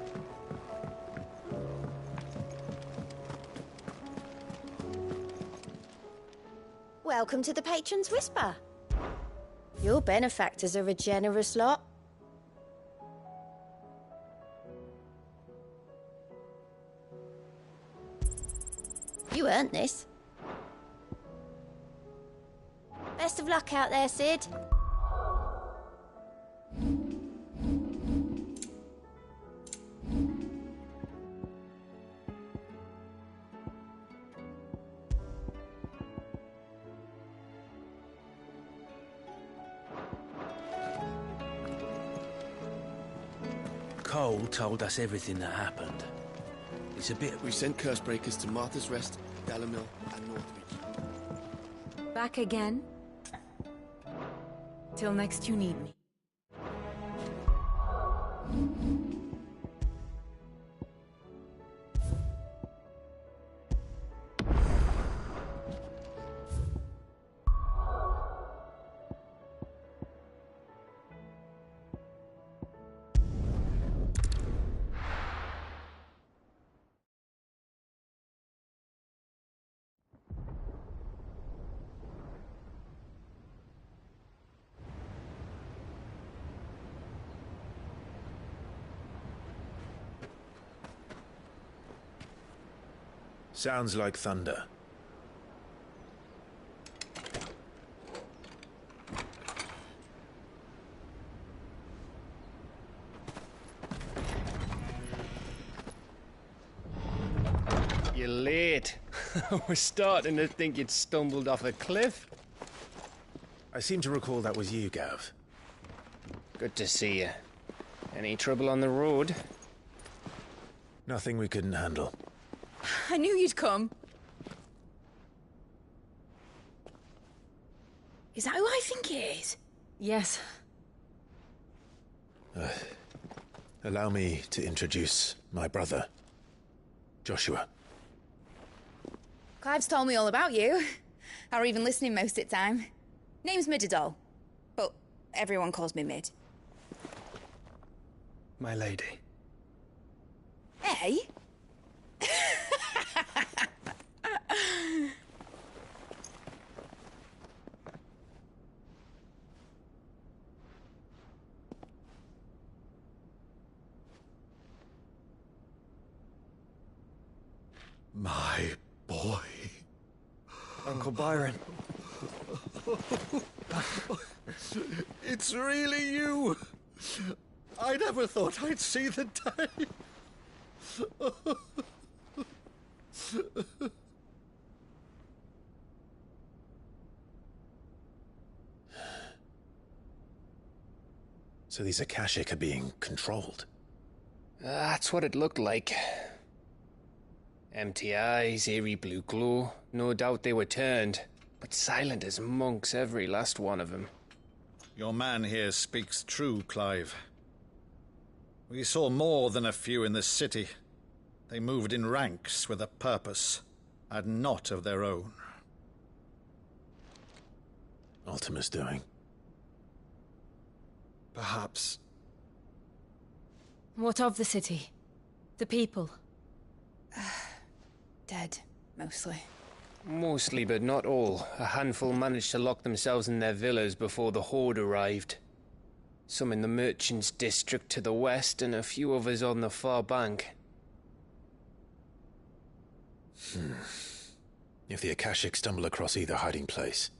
Welcome to the Patron's Whisper. Your benefactors are a generous lot. You earned this. Best of luck out there, Sid. Cole told us everything that happened. It's a bit... We sent Cursebreakers to Martha's Rest, Dalamil, and Northridge. Back again? Till next you need me. Sounds like thunder. You're late. I was starting to think you'd stumbled off a cliff. I seem to recall that was you, Gav. Good to see you. Any trouble on the road? Nothing we couldn't handle. I knew you'd come. Is that who I think it is? Yes. Allow me to introduce my brother, Joshua. Clive's told me all about you. Or even listening most of the time. Name's Mididol, but everyone calls me Mid. My lady. Hey? My boy. Uncle Byron. It's really you. I never thought I'd see the day. So these Akashic are being controlled? That's what it looked like. Empty eyes, eerie blue glow. No doubt they were turned, but silent as monks, every last one of them. Your man here speaks true, Clive. We saw more than a few in the city. They moved in ranks with a purpose, and not of their own. Ultima's doing. Perhaps. What of the city? The people? Dead, mostly. Mostly, but not all. A handful managed to lock themselves in their villas before the Horde arrived. Some in the Merchants' District to the west, and a few others on the far bank. If the Akashic stumble across either hiding place,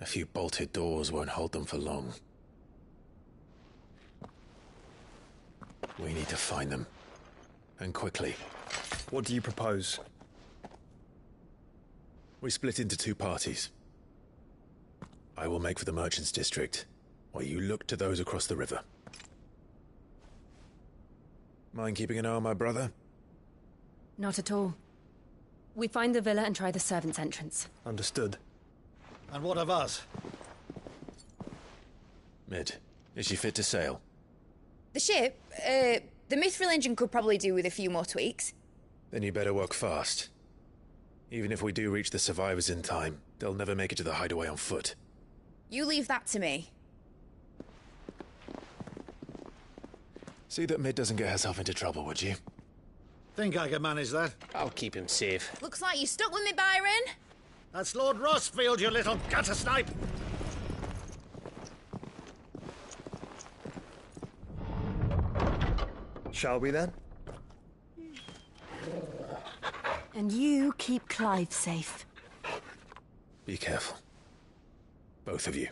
a few bolted doors won't hold them for long. We need to find them. And quickly. What do you propose? We split into two parties. I will make for the Merchants' District, while you look to those across the river. Mind keeping an eye on my brother? Not at all. We find the villa and try the servants' entrance. Understood. And what of us? Mid, is she fit to sail? The ship, the Mithril engine could probably do with a few more tweaks. Then you better work fast. Even if we do reach the survivors in time, they'll never make it to the hideaway on foot. You leave that to me. See that Mid doesn't get herself into trouble, would you? Think I can manage that? I'll keep him safe. Looks like you stuck with me, Byron. That's Lord Rossfield, you little gutter snipe! Shall we then? And you keep Clive safe. Be careful. Both of you.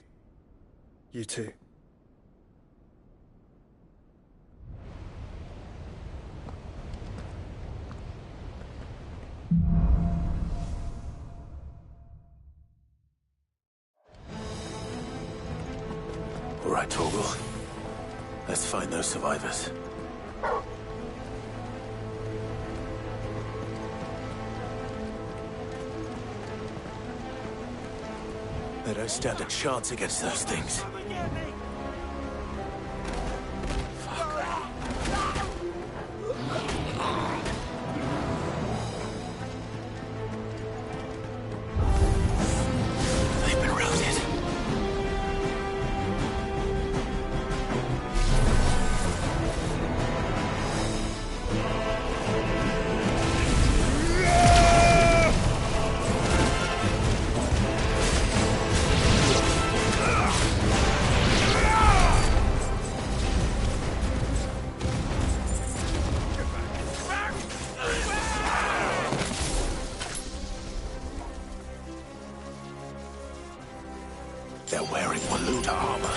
You too. All right, Torgal. Let's find those survivors. They don't stand a chance against those things. They've been routed. They're wearing Waluda armor.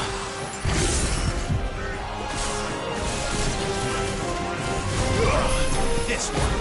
This one.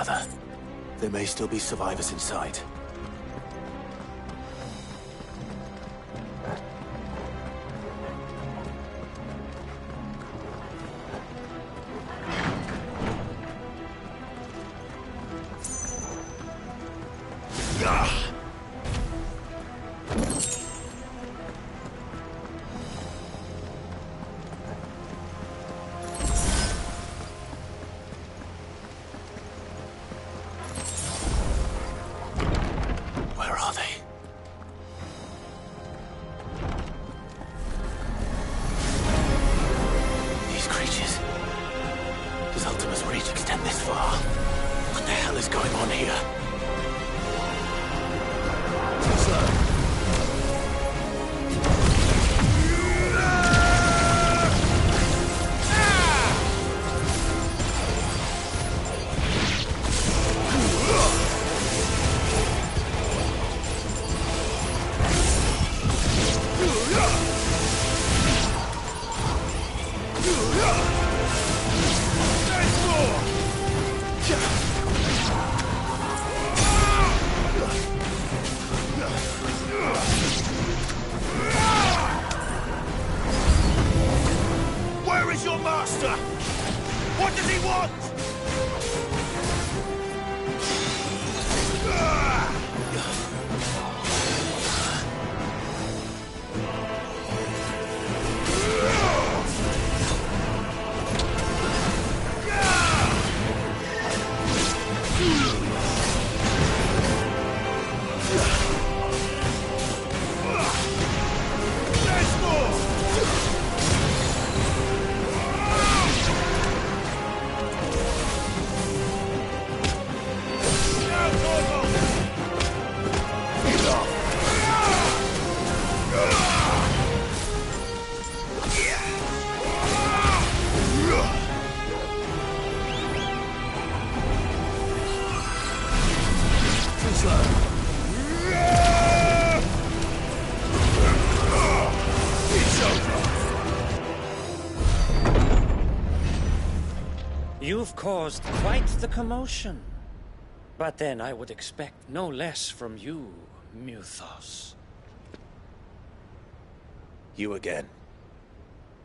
another. There may still be survivors inside. Where are they? These creatures. Does Ultima's reach extend this far? What the hell is going on here? Where is your master? What does he want? You've caused quite the commotion. But then I would expect no less from you, Muthos. You again.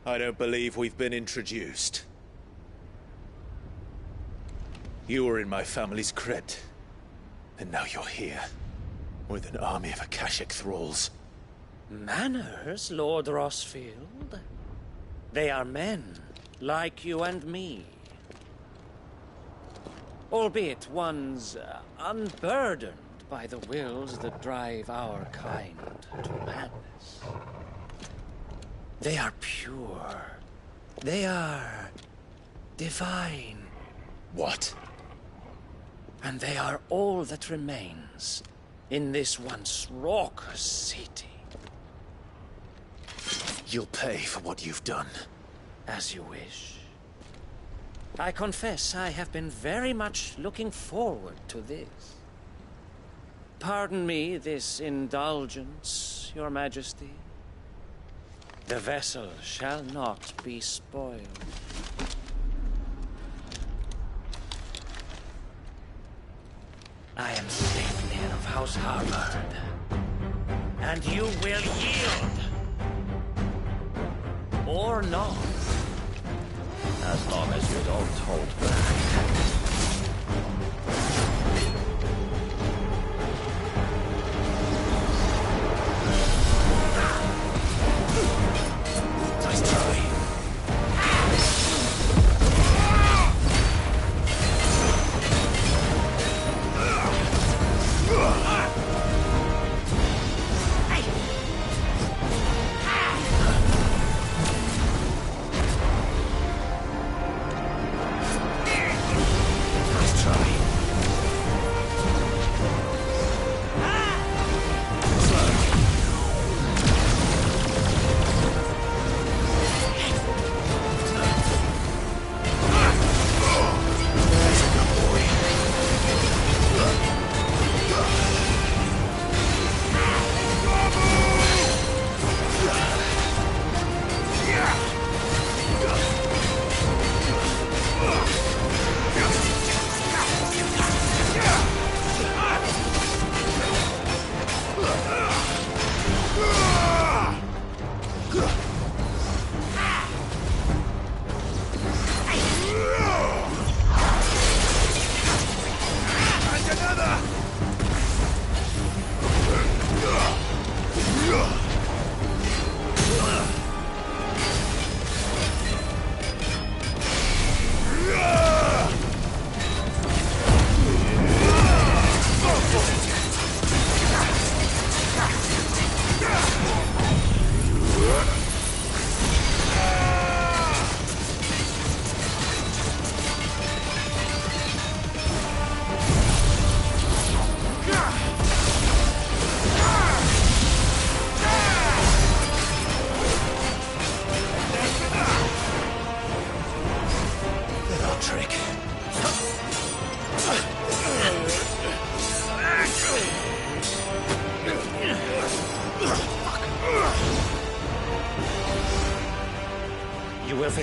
I don't believe we've been introduced. You were in my family's crypt. And now you're here. With an army of Akashic thralls. Manners, Lord Rossfield? They are men, like you and me. Albeit ones unburdened by the wills that drive our kind to madness. They are pure. They are divine. What? And they are all that remains in this once raucous city. You'll pay for what you've done. As you wish. I confess I have been very much looking forward to this. Pardon me this indulgence, Your Majesty. The vessel shall not be spoiled. I am Sleipnir of House Harvard, and you will yield. Or not. As long as you don't hold back. Nice try.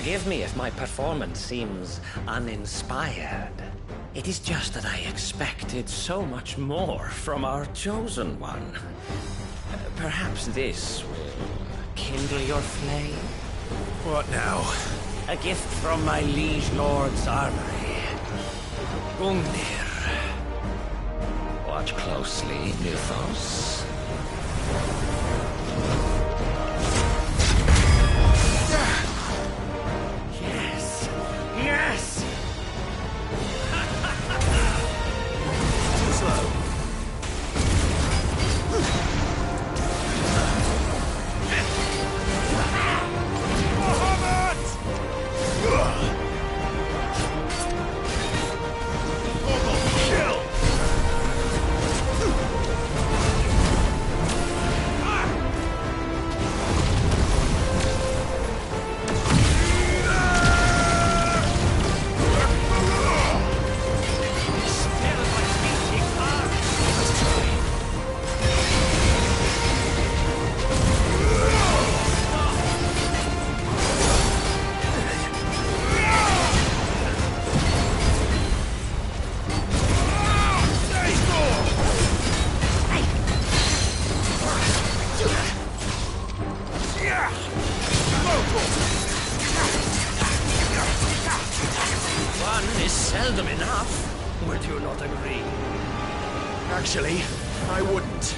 Forgive me if my performance seems uninspired. It is just that I expected so much more from our chosen one. Perhaps this will kindle your flame? What now? A gift from my liege lord's armory. Gungnir. Watch closely, Mythos. Yes! Yes! Too slow. One is seldom enough. Would you not agree? Actually, I wouldn't.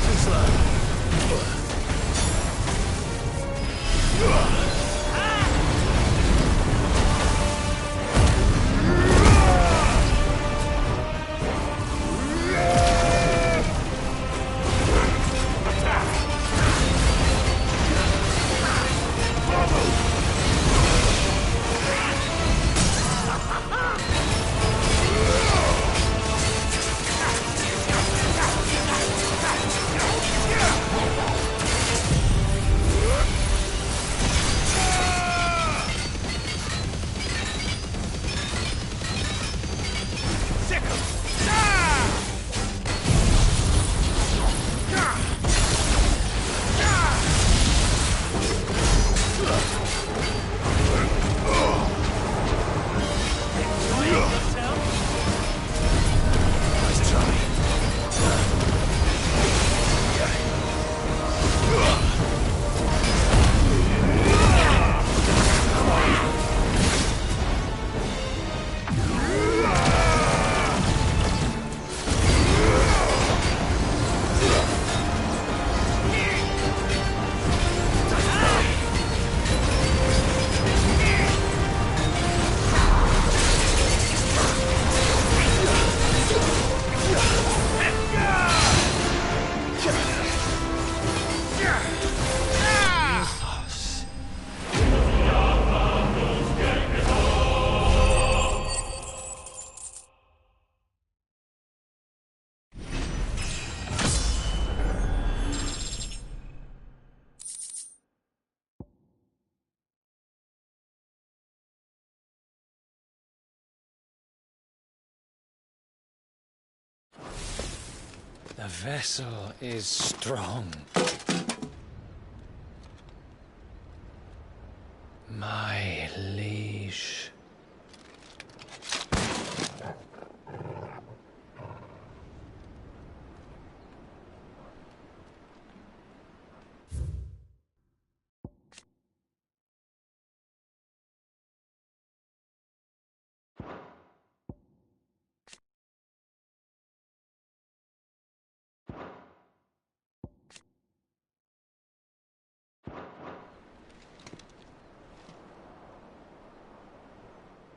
Too slow. The vessel is strong. My liege.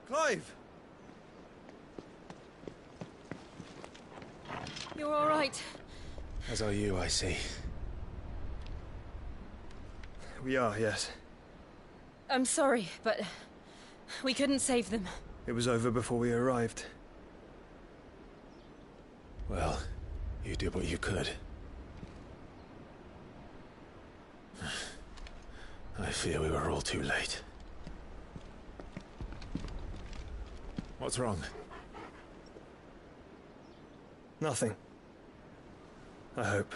Clive! You're all right. As are you, I see. We are, yes. I'm sorry, but we couldn't save them. It was over before we arrived. Well, you did what you could. I fear we were all too late. What's wrong? Nothing. I hope.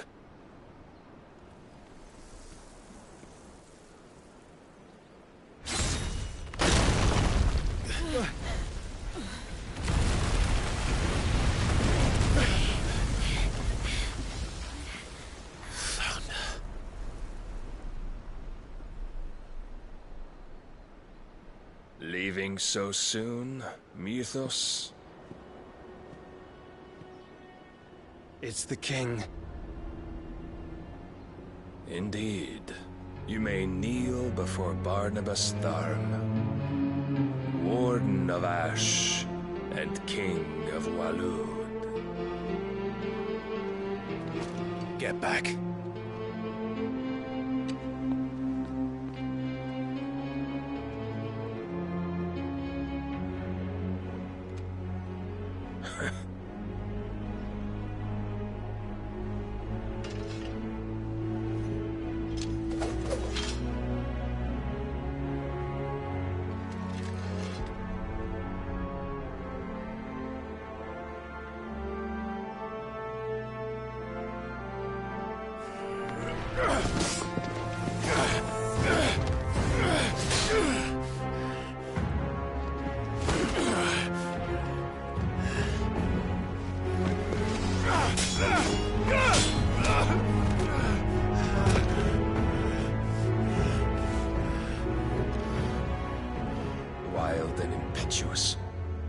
Leaving so soon, Mythos? It's the king. Indeed. You may kneel before Barnabas Tharm, Warden of Ash and King of Waloed. Get back. Wild and impetuous.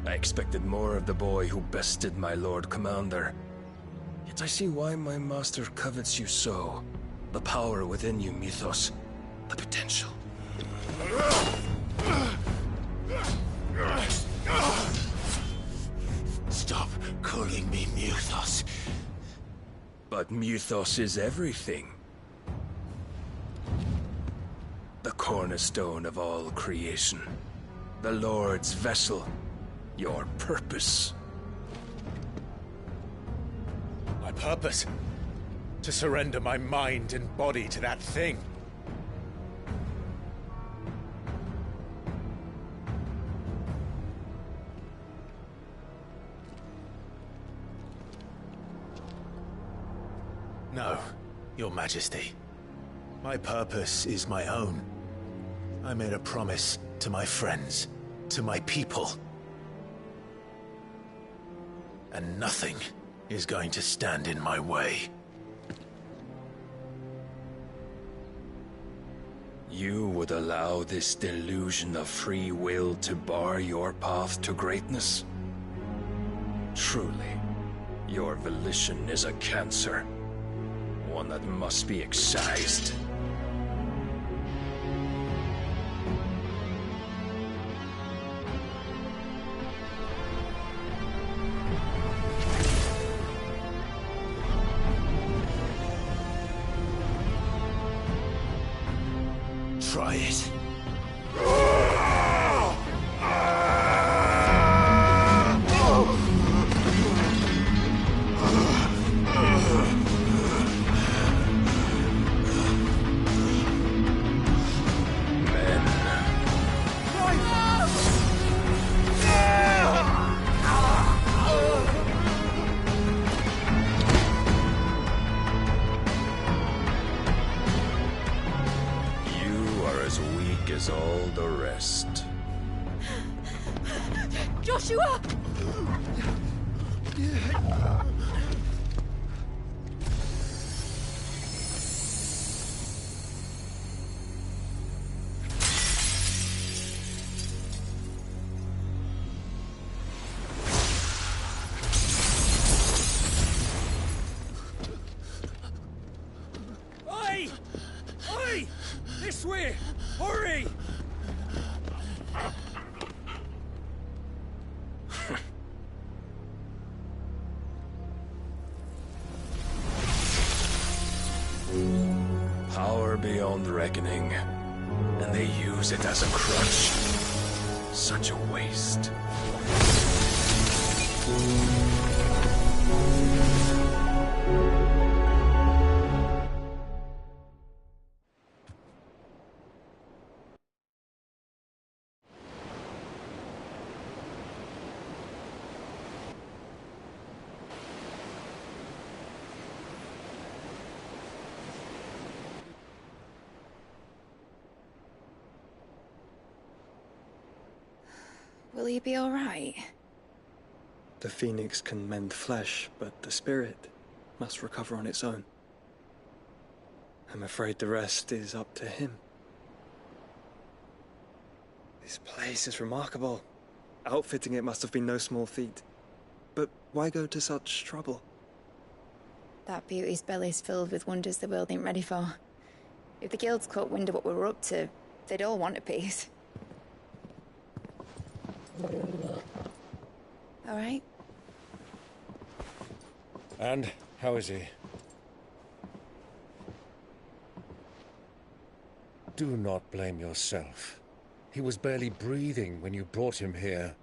I expected more of the boy who bested my Lord Commander. Yet I see why my master covets you so. The power within you, Mythos. The potential. Stop calling me Mythos. But Mythos is everything. The cornerstone of all creation. The Lord's vessel. Your purpose. My purpose? To surrender my mind and body to that thing. No, Your Majesty. My purpose is my own. I made a promise to my friends, to my people. And nothing is going to stand in my way. You would allow this delusion of free will to bar your path to greatness? Truly, your volition is a cancer. One that must be excised. Try it. As all the rest. Joshua! Oi! Oi! This way! Hurry! Power beyond reckoning, and they use it as a crutch. Such a waste. Will he be all right? The phoenix can mend flesh, but the spirit must recover on its own. I'm afraid the rest is up to him. This place is remarkable. Outfitting it must have been no small feat. But why go to such trouble? That beauty's belly's filled with wonders the world ain't ready for. If the guilds caught wind of what we were up to, they'd all want a piece. All right? And how is he? Do not blame yourself. He was barely breathing when you brought him here.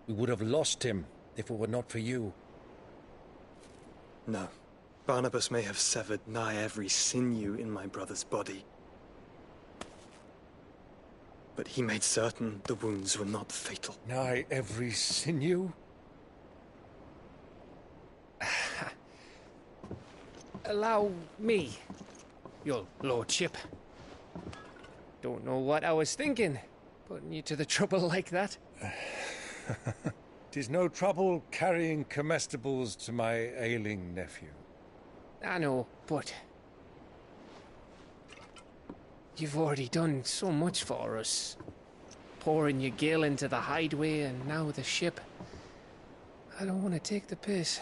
We would have lost him if it were not for you. No. Barnabas may have severed nigh every sinew in my brother's body. But he made certain the wounds were not fatal. Nigh every sinew? Allow me, your lordship. Don't know what I was thinking, putting you to the trouble like that. 'Tis no trouble carrying comestibles to my ailing nephew. I know, but you've already done so much for us. Pouring your gil into the hideaway and now the ship. I don't want to take the piss.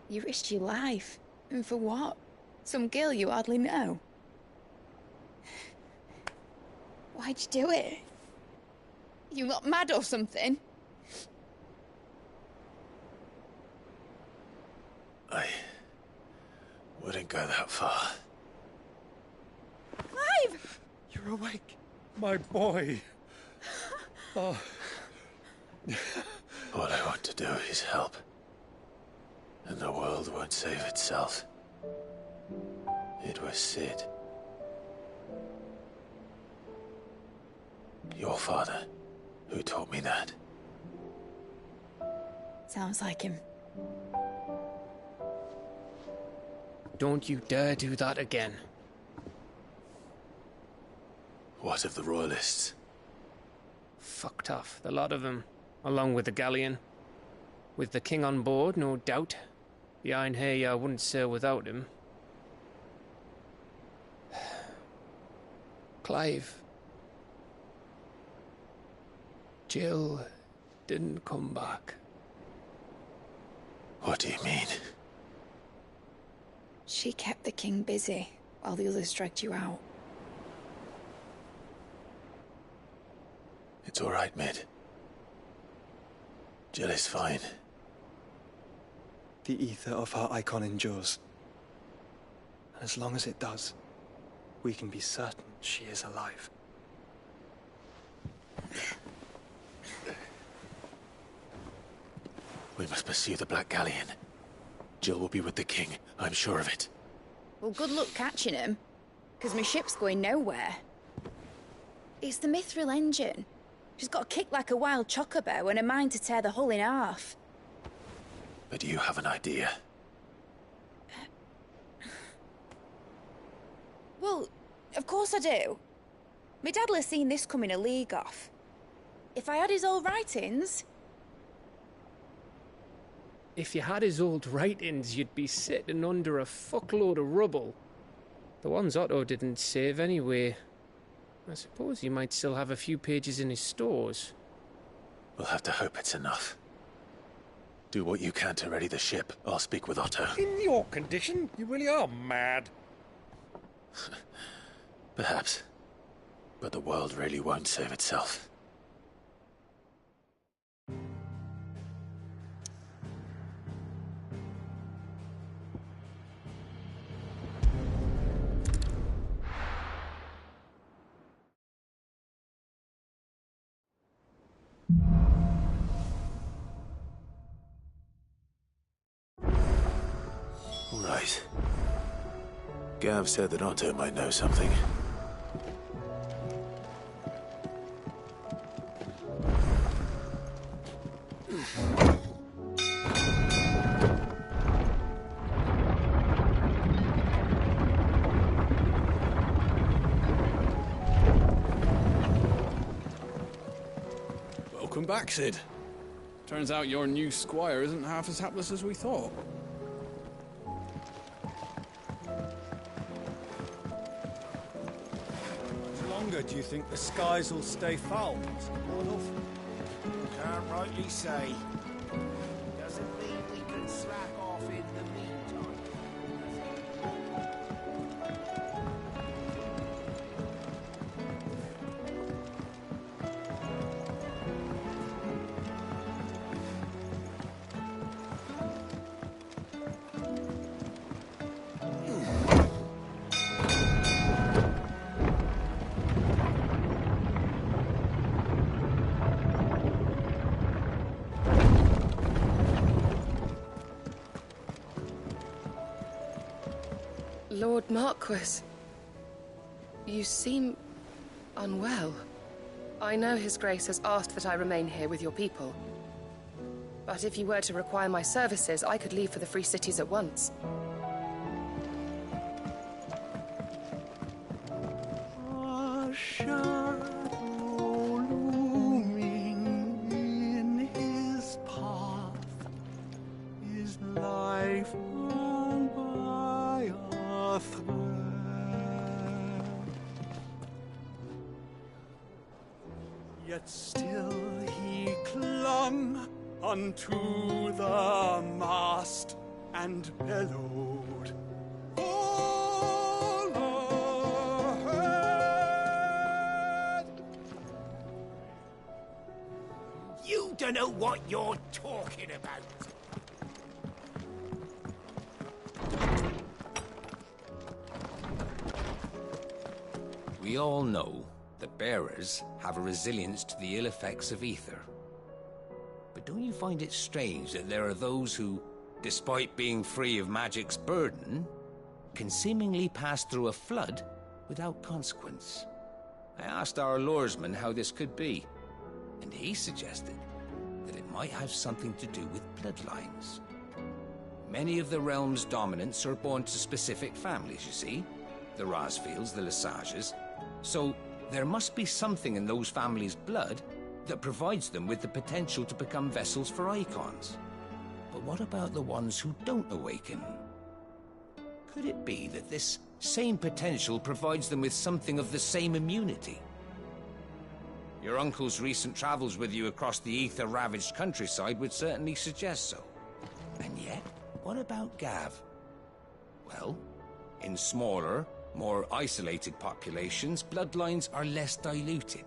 You risked your life. And for what? Some girl you hardly know. Why'd you do it? You not mad or something? I wouldn't go that far. Clive! You're awake. My boy. Oh. All I want to do is help. And the world won't save itself. It was Cid. Your father, who taught me that. Sounds like him. Don't you dare do that again. What of the Royalists? Fucked off, the lot of them, along with the galleon. With the king on board, no doubt. The Iron Hair wouldn't sail without him. Clive. Jill didn't come back. What do you mean? She kept the king busy while the others dragged you out. It's all right, Mid. Jill is fine. The ether of her icon endures. And as long as it does, we can be certain she is alive. We must pursue the Black Galleon. Jill will be with the king, I'm sure of it. Well, good luck catching him, because my ship's going nowhere. It's the Mithril engine. She's got a kick like a wild chocobo and a mind to tear the hull in half. But you have an idea. Well, of course I do. My dad'll have seen this coming a league off. If I had his old writings... If you had his old writings, you'd be sitting under a fuckload of rubble. The ones Otto didn't save anyway. I suppose he might still have a few pages in his stores. We'll have to hope it's enough. Do what you can to ready the ship. I'll speak with Otto. In your condition, you really are mad. Perhaps. But the world really won't save itself. Right. Gav said that Otto might know something. back, Cid. Turns out your new squire isn't half as hapless as we thought. How much longer do you think the skies will stay foul, Master Orloff? Can't rightly say. Doesn't mean we can slack off in the meantime. Lord Marquis, you seem unwell. I know His Grace has asked that I remain here with your people. But if you were to require my services, I could leave for the Free Cities at once. A shadow looming in his path is life hung by a thread. Yet still he clung unto the mast and bellowed. All ahead! You don't know what you're talking about. We all know that bearers have a resilience to the ill effects of ether. But don't you find it strange that there are those who, despite being free of magic's burden, can seemingly pass through a flood without consequence? I asked our lordesman how this could be, and he suggested that it might have something to do with bloodlines. Many of the realm's dominants are born to specific families, you see. The Rasfields, the Lesages. So there must be something in those families' blood that provides them with the potential to become vessels for icons. But what about the ones who don't awaken? Could it be that this same potential provides them with something of the same immunity? Your uncle's recent travels with you across the ether-ravaged countryside would certainly suggest so. And yet, what about Gav? Well, in smaller, more isolated populations, bloodlines are less diluted.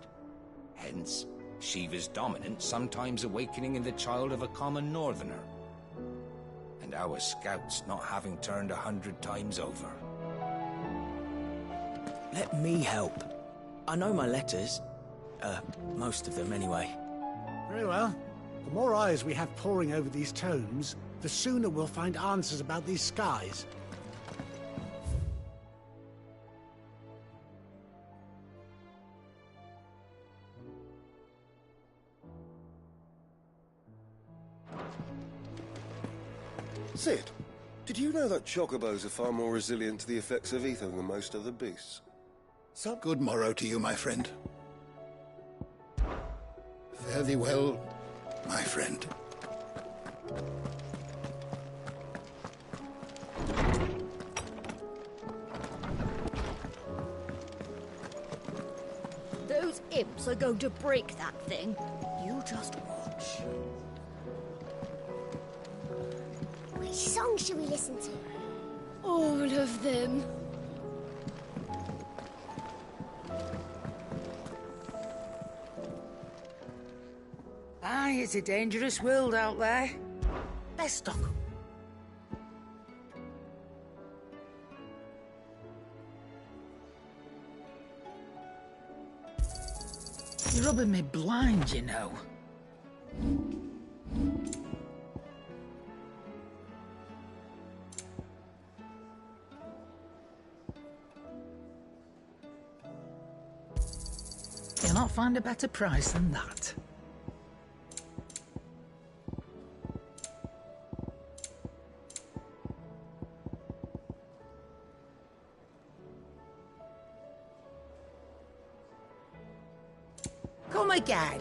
Hence, Shiva's dominant sometimes awakening in the child of a common northerner. And our scouts not having turned 100 times over. Let me help. I know my letters. Most of them anyway. Very well. The more eyes we have poring over these tomes, the sooner we'll find answers about these skies. Cid, did you know that chocobos are far more resilient to the effects of ether than most other beasts? Some good morrow to you, my friend. Fare thee well, my friend. Those imps are going to break that thing. You just watch. Which song should we listen to? All of them. Aye, it's a dangerous world out there. Let's stop. You're rubbing me blind, you know. You'll not find a better price than that. Come again.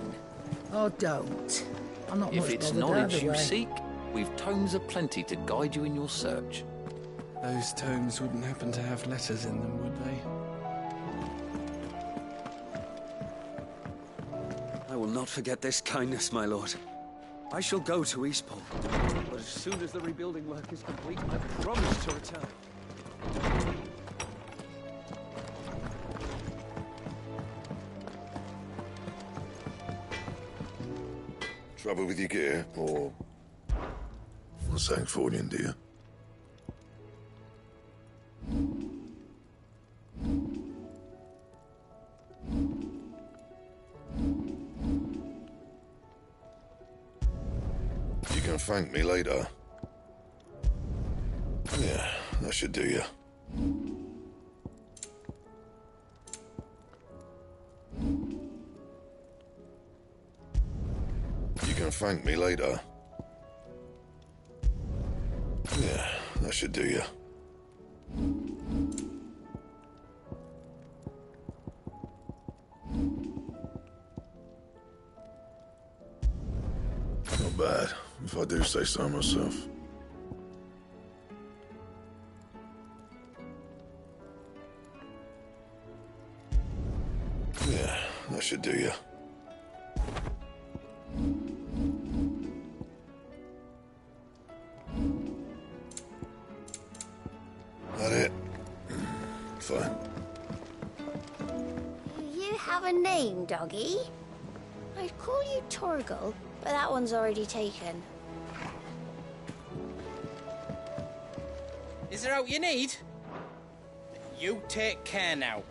Oh, don't. I'm not If much it's bothered knowledge either you way. seek, we've tomes aplenty to guide you in your search. Those tomes wouldn't happen to have letters in them, would they? I will not forget this kindness, my lord. I shall go to Eastport, but as soon as the rebuilding work is complete, I promise to return. Trouble with your gear, or Sancthornian, do you? You can thank me later. Yeah, that should do you. You can thank me later. Yeah, that should do you. Not bad, if I do say so myself. Yeah, that should do you. That it? Fine. You have a name, doggy? I'd call you Torgal, but that one's already taken. Is there out you need? You take care now.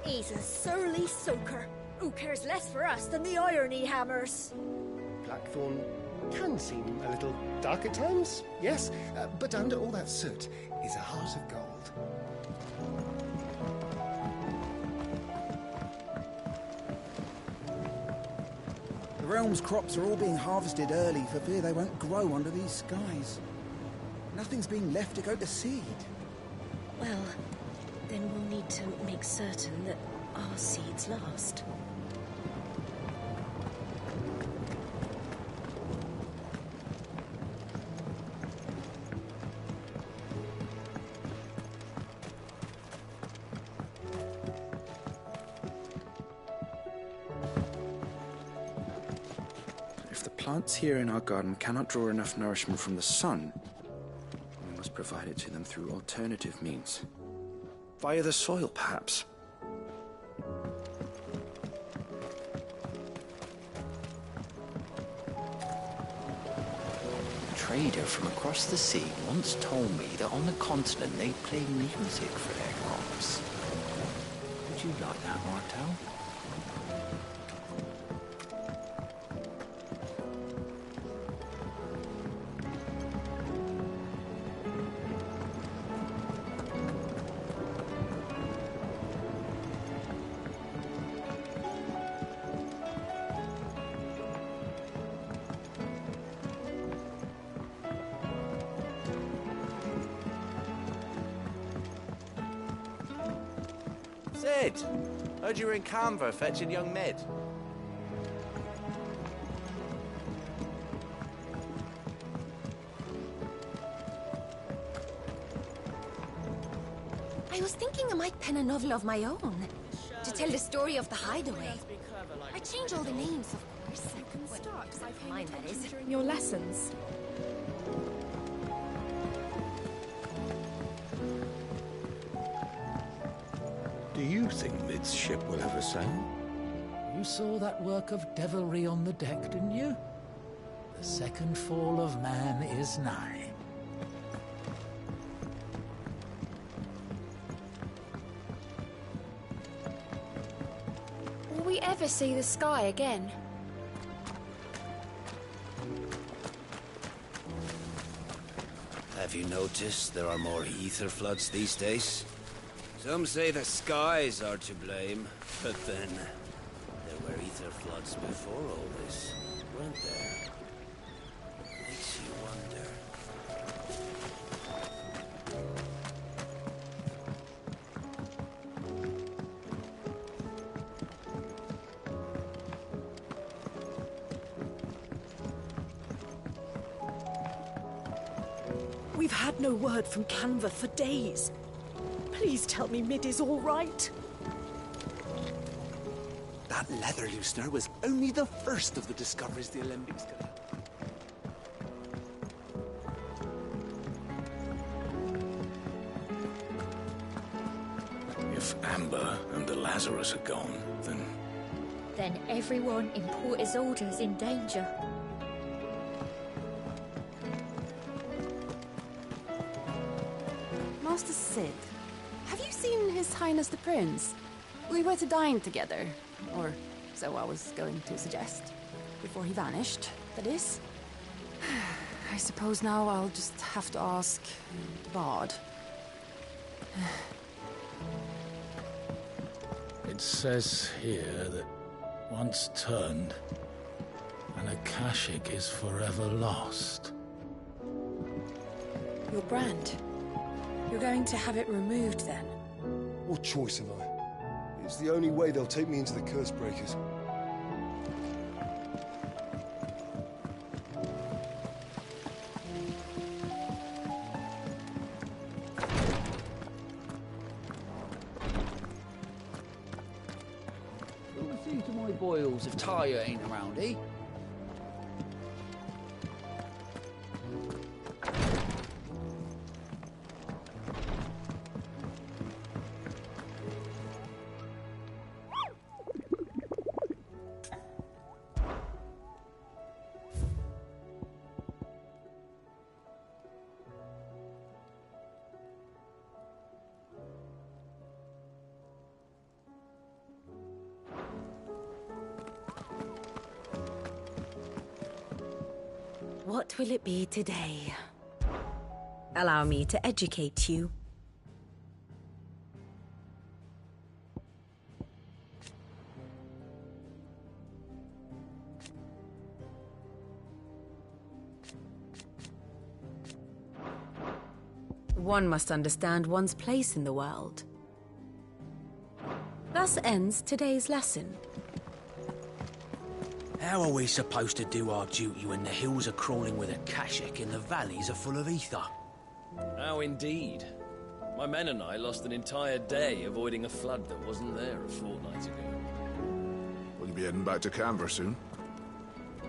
He's a surly soaker. Who cares less for us than the irony hammers? Blackthorn can seem a little dark at times, yes, but under all that soot is a heart of gold. The realm's crops are all being harvested early for fear they won't grow under these skies. Nothing's being left to go to seed. Well, then we'll need to make certain that our seeds last. If the plants here in our garden cannot draw enough nourishment from the sun, we must provide it to them through alternative means. Via the soil, perhaps. A trader from across the sea once told me that on the continent they play music for their crops. Would you like that, Martel? Sid! Heard you were in Canva fetching young Mid. I was thinking I might pen a novel of my own, to tell the story of the hideaway. I change all the names, of course. You can start mine, that is. Your lessons. Do you think Mid's ship will ever sail? You saw that work of devilry on the deck, didn't you? The second fall of man is nigh. Will we ever see the sky again? Have you noticed there are more ether floods these days? Some say the skies are to blame, but then there were ether floods before all this, weren't there? Makes you wonder. We've had no word from Canva for days. Please tell me Mid is all right. That leather loosener was only the first of the discoveries the Olympics did. If Amber and the Lazarus are gone, then... Then everyone in Port Isolde's in danger. Master Cid, have you seen His Highness the Prince? We were to dine together, or so I was going to suggest. Before he vanished, that is. I suppose now I'll just have to ask the Bard. It says here that once turned, an Akashic is forever lost. Your brand. You're going to have it removed then? What choice have I? It's the only way they'll take me into the Curse Breakers. See to my boils if Tyre ain't around, eh? What will it be today? Allow me to educate you. One must understand one's place in the world. Thus ends today's lesson. How are we supposed to do our duty when the hills are crawling with Akashic and the valleys are full of ether? How indeed. My men and I lost an entire day avoiding a flood that wasn't there a fortnight ago. Will you be heading back to Canberra soon?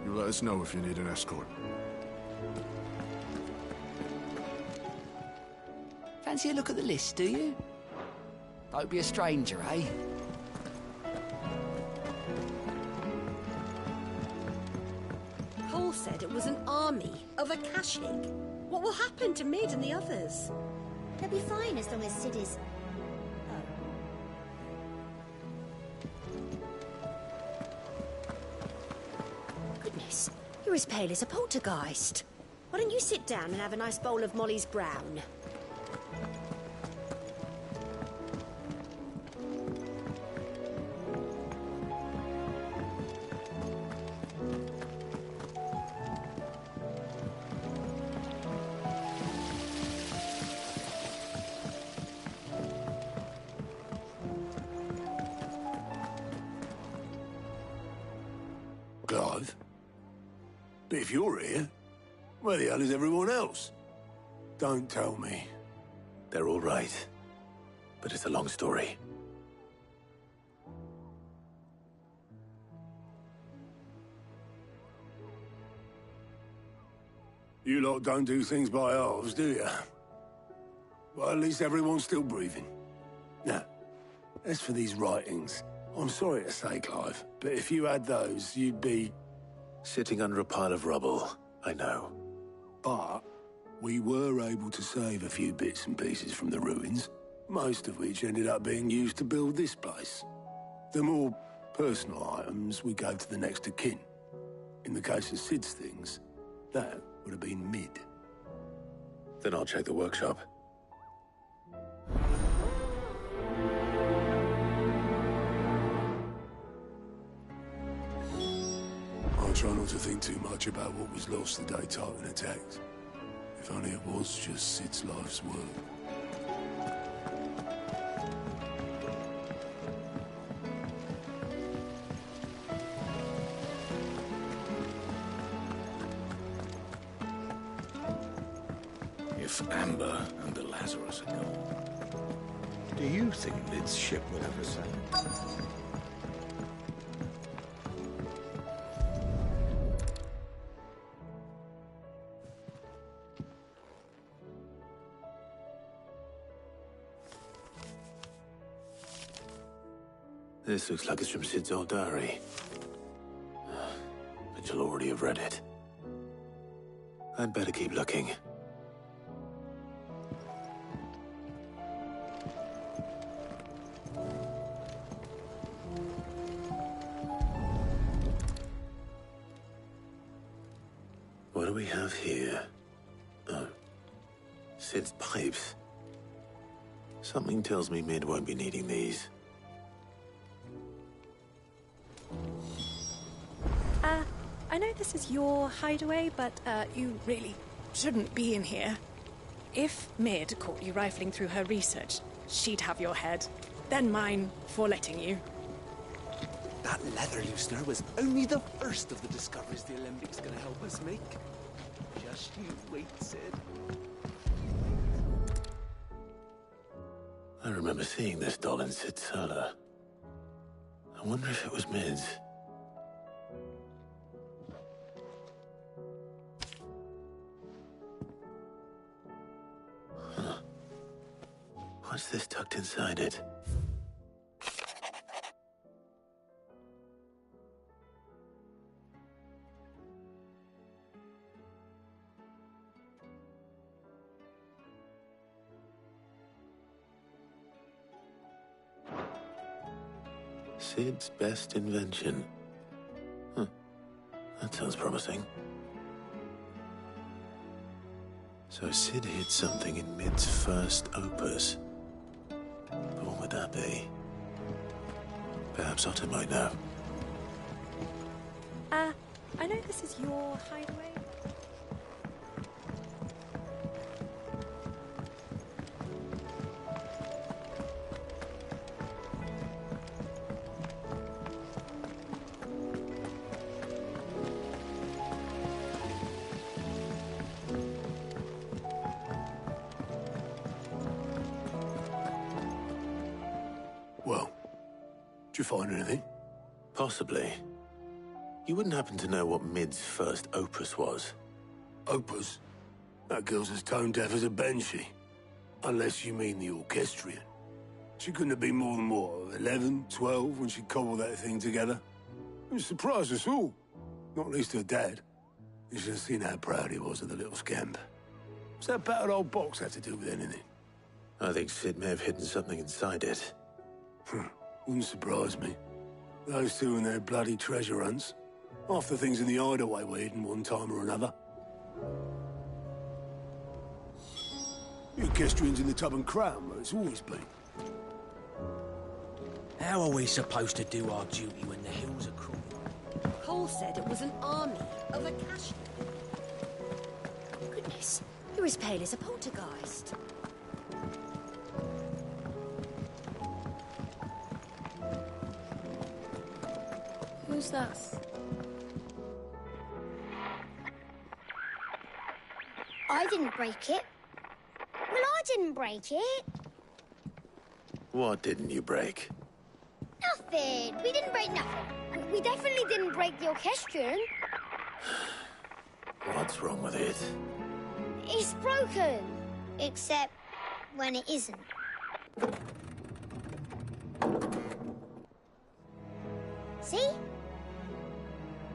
You let us know if you need an escort. Fancy a look at the list, do you? Don't be a stranger, eh? Cole said it was an army of Akashic. What will happen to Mid and the others? They'll be fine as long as Cid is... Goodness, you're as pale as a poltergeist. Why don't you sit down and have a nice bowl of Molly's Brown? Clive? But if you're here, where the hell is everyone else? Don't tell me. They're all right. But it's a long story. You lot don't do things by halves, do you? Well, at least everyone's still breathing. Now, as for these writings, I'm sorry to say, Clive, but if you had those, you'd be... Sitting under a pile of rubble, I know. But we were able to save a few bits and pieces from the ruins, most of which ended up being used to build this place. The more personal items we gave to the next of kin. In the case of Cid's things, that would have been Mid. Then I'll check the workshop. I'll try not to think too much about what was lost the day Tarkin attacked. If only it was just Cid's life's work. If Ursula and the Lazarus are gone. Do you think Mid's ship will ever sail? This looks like it's from Sid's old diary. But you'll already have read it. I'd better keep looking. What do we have here? Oh. Sid's pipes. Something tells me Mid won't be needing these. I know this is your hideaway, but you really shouldn't be in here. If Mid caught you rifling through her research, she'd have your head, then mine for letting you. That leather loosener was only the first of the discoveries the Alembic's gonna help us make. Just you wait, Sid. I remember seeing this doll in Sid's cellar. I wonder if it was Mid's. What's this tucked inside it? Sid's best invention. Huh. That sounds promising. So Sid hid something in Mid's first opus. But what would that be? Perhaps Otter might know. I know this is your hideaway. Well, did you find anything? Possibly. You wouldn't happen to know what Mid's first opus was? Opus? That girl's as tone deaf as a banshee. Unless you mean the orchestrion. She couldn't have been more than, what, 11, 12 when she cobbled that thing together? It surprised us all. Not least her dad. You should have seen how proud he was of the little scamp. What's that battered old box have to do with anything? I think Sid may have hidden something inside it. Wouldn't surprise me. Those two and their bloody treasure hunts. Half the things in the hideaway were hidden one time or another. The orchestrion's in the Tub and Crown, where it's always been. How are we supposed to do our duty when the hills are crumbling? Cole said it was an army of Akashians. Goodness, you're as pale as a poltergeist. Who's that? I didn't break it. Well, I didn't break it. What didn't you break? Nothing. We didn't break nothing. We definitely didn't break the orchestrion. What's wrong with it? It's broken. Except when it isn't. See?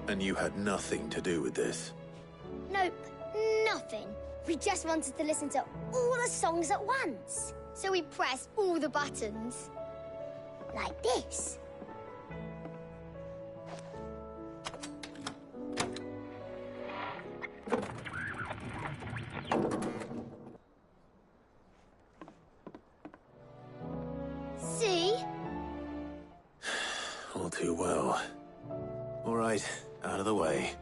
And you had nothing to do with this? Nope, nothing. We just wanted to listen to all the songs at once. So we pressed all the buttons. Like this. See? All too well. All right, out of the way.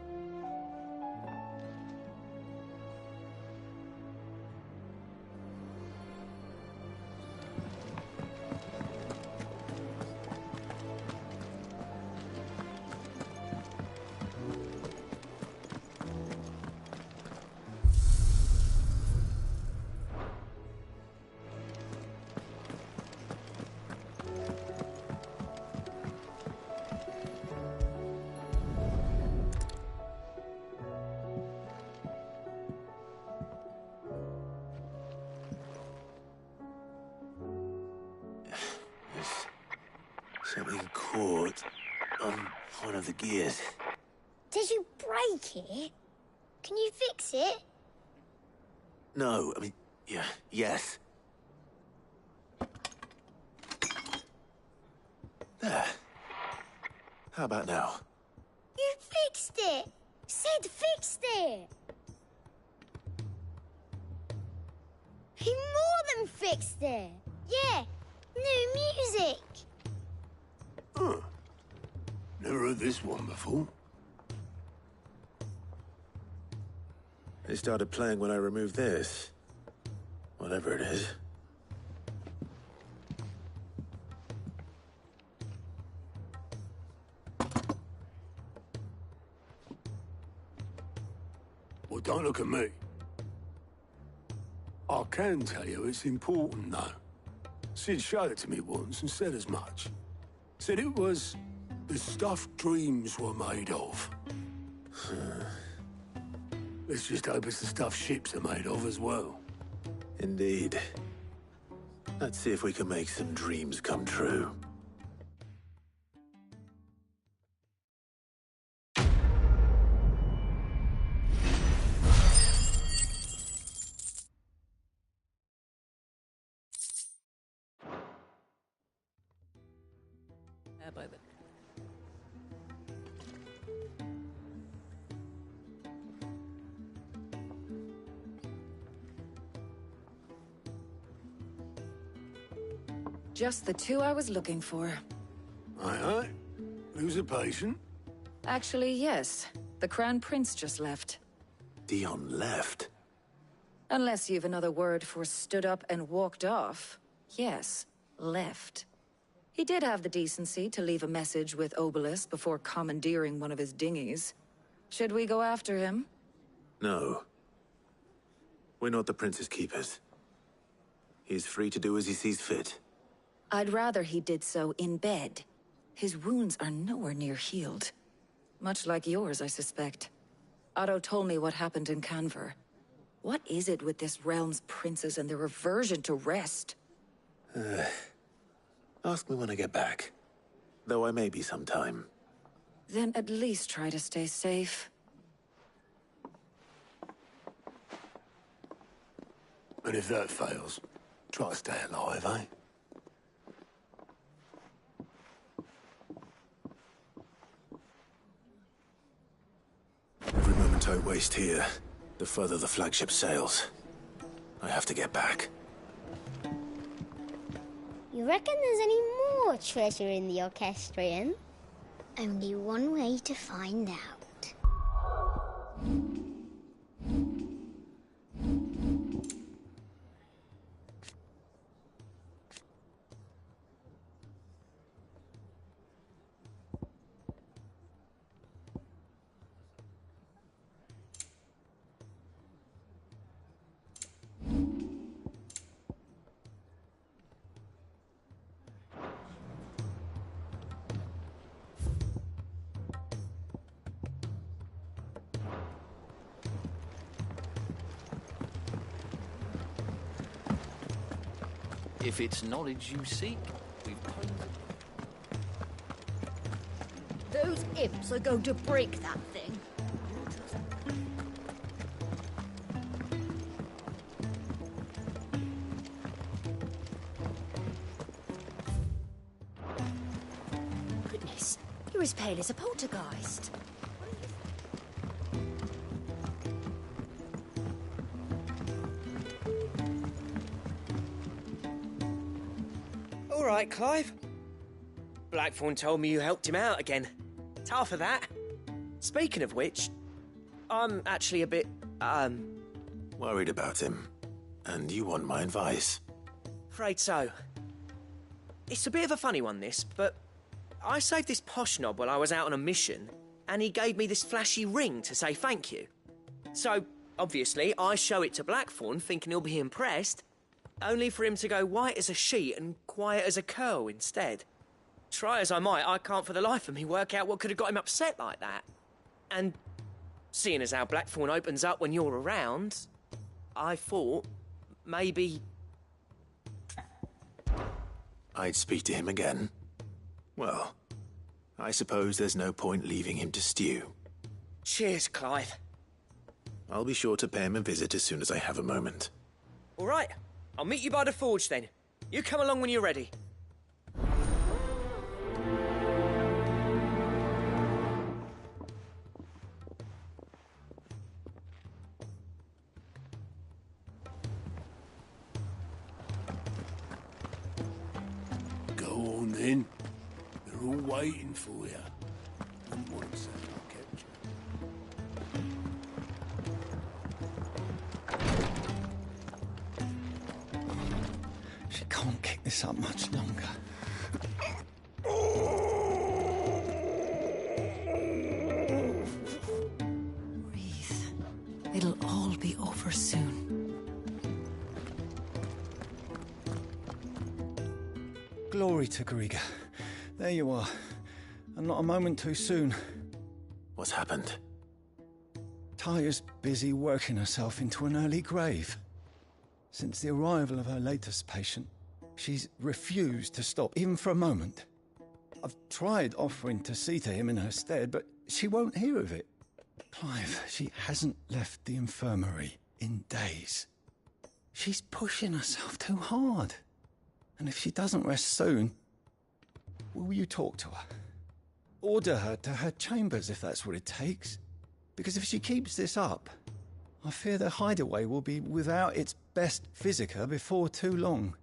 Something caught on one of the gears. Did you break it? Can you fix it? No, I mean, yes. There. How about now? You fixed it! Sid fixed it! He more than fixed it! Yeah, new music! Huh. Never heard this one before. It started playing when I removed this. Whatever it is. Well, don't look at me. I can tell you it's important, though. Sid showed it to me once and said as much. Said it was the stuff dreams were made of. Let's just hope it's the stuff ships are made of as well. Indeed. Let's see if we can make some dreams come true. By the... Just the two I was looking for. Aye. Who's a patient? Actually, yes. The Crown Prince just left. Dion left? Unless you've another word for stood up and walked off. Yes, left. He did have the decency to leave a message with Obelisk before commandeering one of his dinghies. Should we go after him? No. We're not the Prince's keepers. He's free to do as he sees fit. I'd rather he did so in bed. His wounds are nowhere near healed. Much like yours, I suspect. Otto told me what happened in Canver. What is it with this realm's princes and their aversion to rest? Ask me when I get back. Though I may be sometime. Then at least try to stay safe. And if that fails, try to stay alive, eh? Every moment I waste here, the further the flagship sails. I have to get back. You reckon there's any more treasure in the Orchestrion? Only one way to find out. If it's knowledge you seek, we've claimed it. Those imps are going to break that thing. Goodness, you're as pale as a poltergeist. All right, Clive. Blackthorn told me you helped him out again. Tough for that. Speaking of which, I'm actually a bit, Worried about him. And you want my advice? afraid so. It's a bit of a funny one, this, but I saved this posh knob while I was out on a mission, and he gave me this flashy ring to say thank you. So, obviously, I show it to Blackthorn, thinking he'll be impressed, only for him to go white as a sheet and quiet as a curl instead. Try as I might, I can't for the life of me work out what could have got him upset like that. And seeing as how Blackthorn opens up when you're around, I thought maybe... I'd speak to him again. Well, I suppose there's no point leaving him to stew. Cheers, Clive. I'll be sure to pay him a visit as soon as I have a moment. All right, I'll meet you by the forge then. You come along when you're ready. Go on then. They're all waiting for you. Wouldn't want to say I kept you. She can't keep this up much longer. Breathe. It'll all be over soon. Glory to Griga. There you are. And not a moment too soon. What's happened? Taya's busy working herself into an early grave. Since the arrival of her latest patient, she's refused to stop, even for a moment. I've tried offering to see to him in her stead, but she won't hear of it. Clive, she hasn't left the infirmary in days. She's pushing herself too hard. And if she doesn't rest soon, will you talk to her? Order her to her chambers if that's what it takes. Because if she keeps this up, I fear the hideaway will be without its best physica before too long.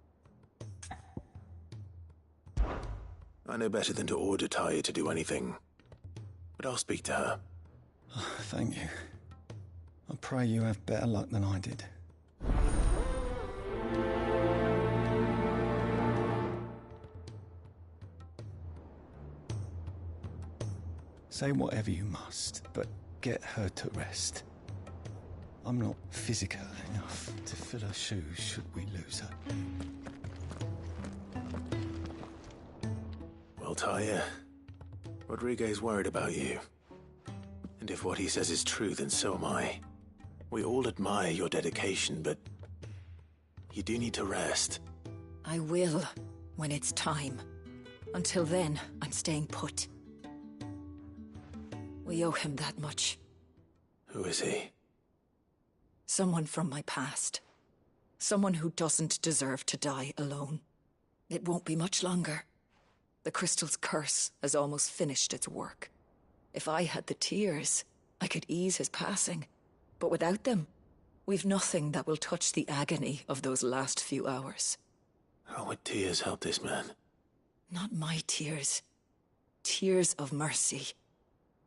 I know better than to order Taya to do anything. But I'll speak to her. Oh, thank you. I pray you have better luck than I did. Say whatever you must, but get her to rest. I'm not physical enough to fill her shoes should we lose her. Well, Taya, Rodriguez worried about you. And if what he says is true, then so am I. We all admire your dedication, but you do need to rest. I will, when it's time. Until then, I'm staying put. We owe him that much. Who is he? Someone from my past. Someone who doesn't deserve to die alone. It won't be much longer. The crystal's curse has almost finished its work. If I had the tears, I could ease his passing. But without them, we've nothing that will touch the agony of those last few hours. How would tears help this man? Not my tears. Tears of mercy.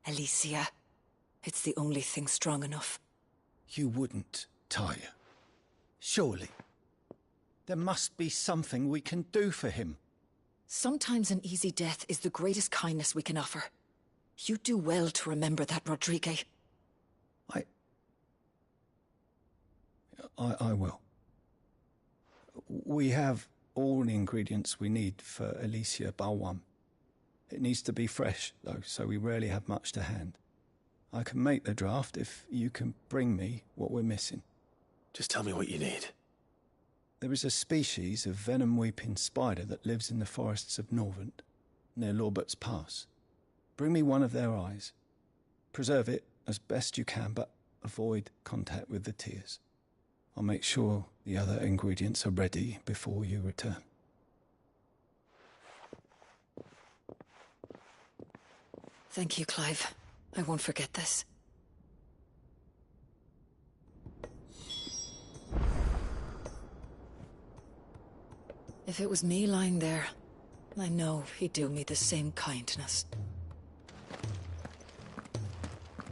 Alicia, it's the only thing strong enough. You wouldn't, Taya. Surely. There must be something we can do for him. Sometimes an easy death is the greatest kindness we can offer. You do well to remember that, Rodrigue. I will. We have all the ingredients we need for Alicia Balwam. It needs to be fresh, though, so we rarely have much to hand. I can make the draft if you can bring me what we're missing. Just tell me what you need. There is a species of venom-weeping spider that lives in the forests of Norvent, near Lorbert's Pass. Bring me one of their eyes. Preserve it as best you can, but avoid contact with the tears. I'll make sure the other ingredients are ready before you return. Thank you, Clive. I won't forget this. If it was me lying there, I know he'd do me the same kindness.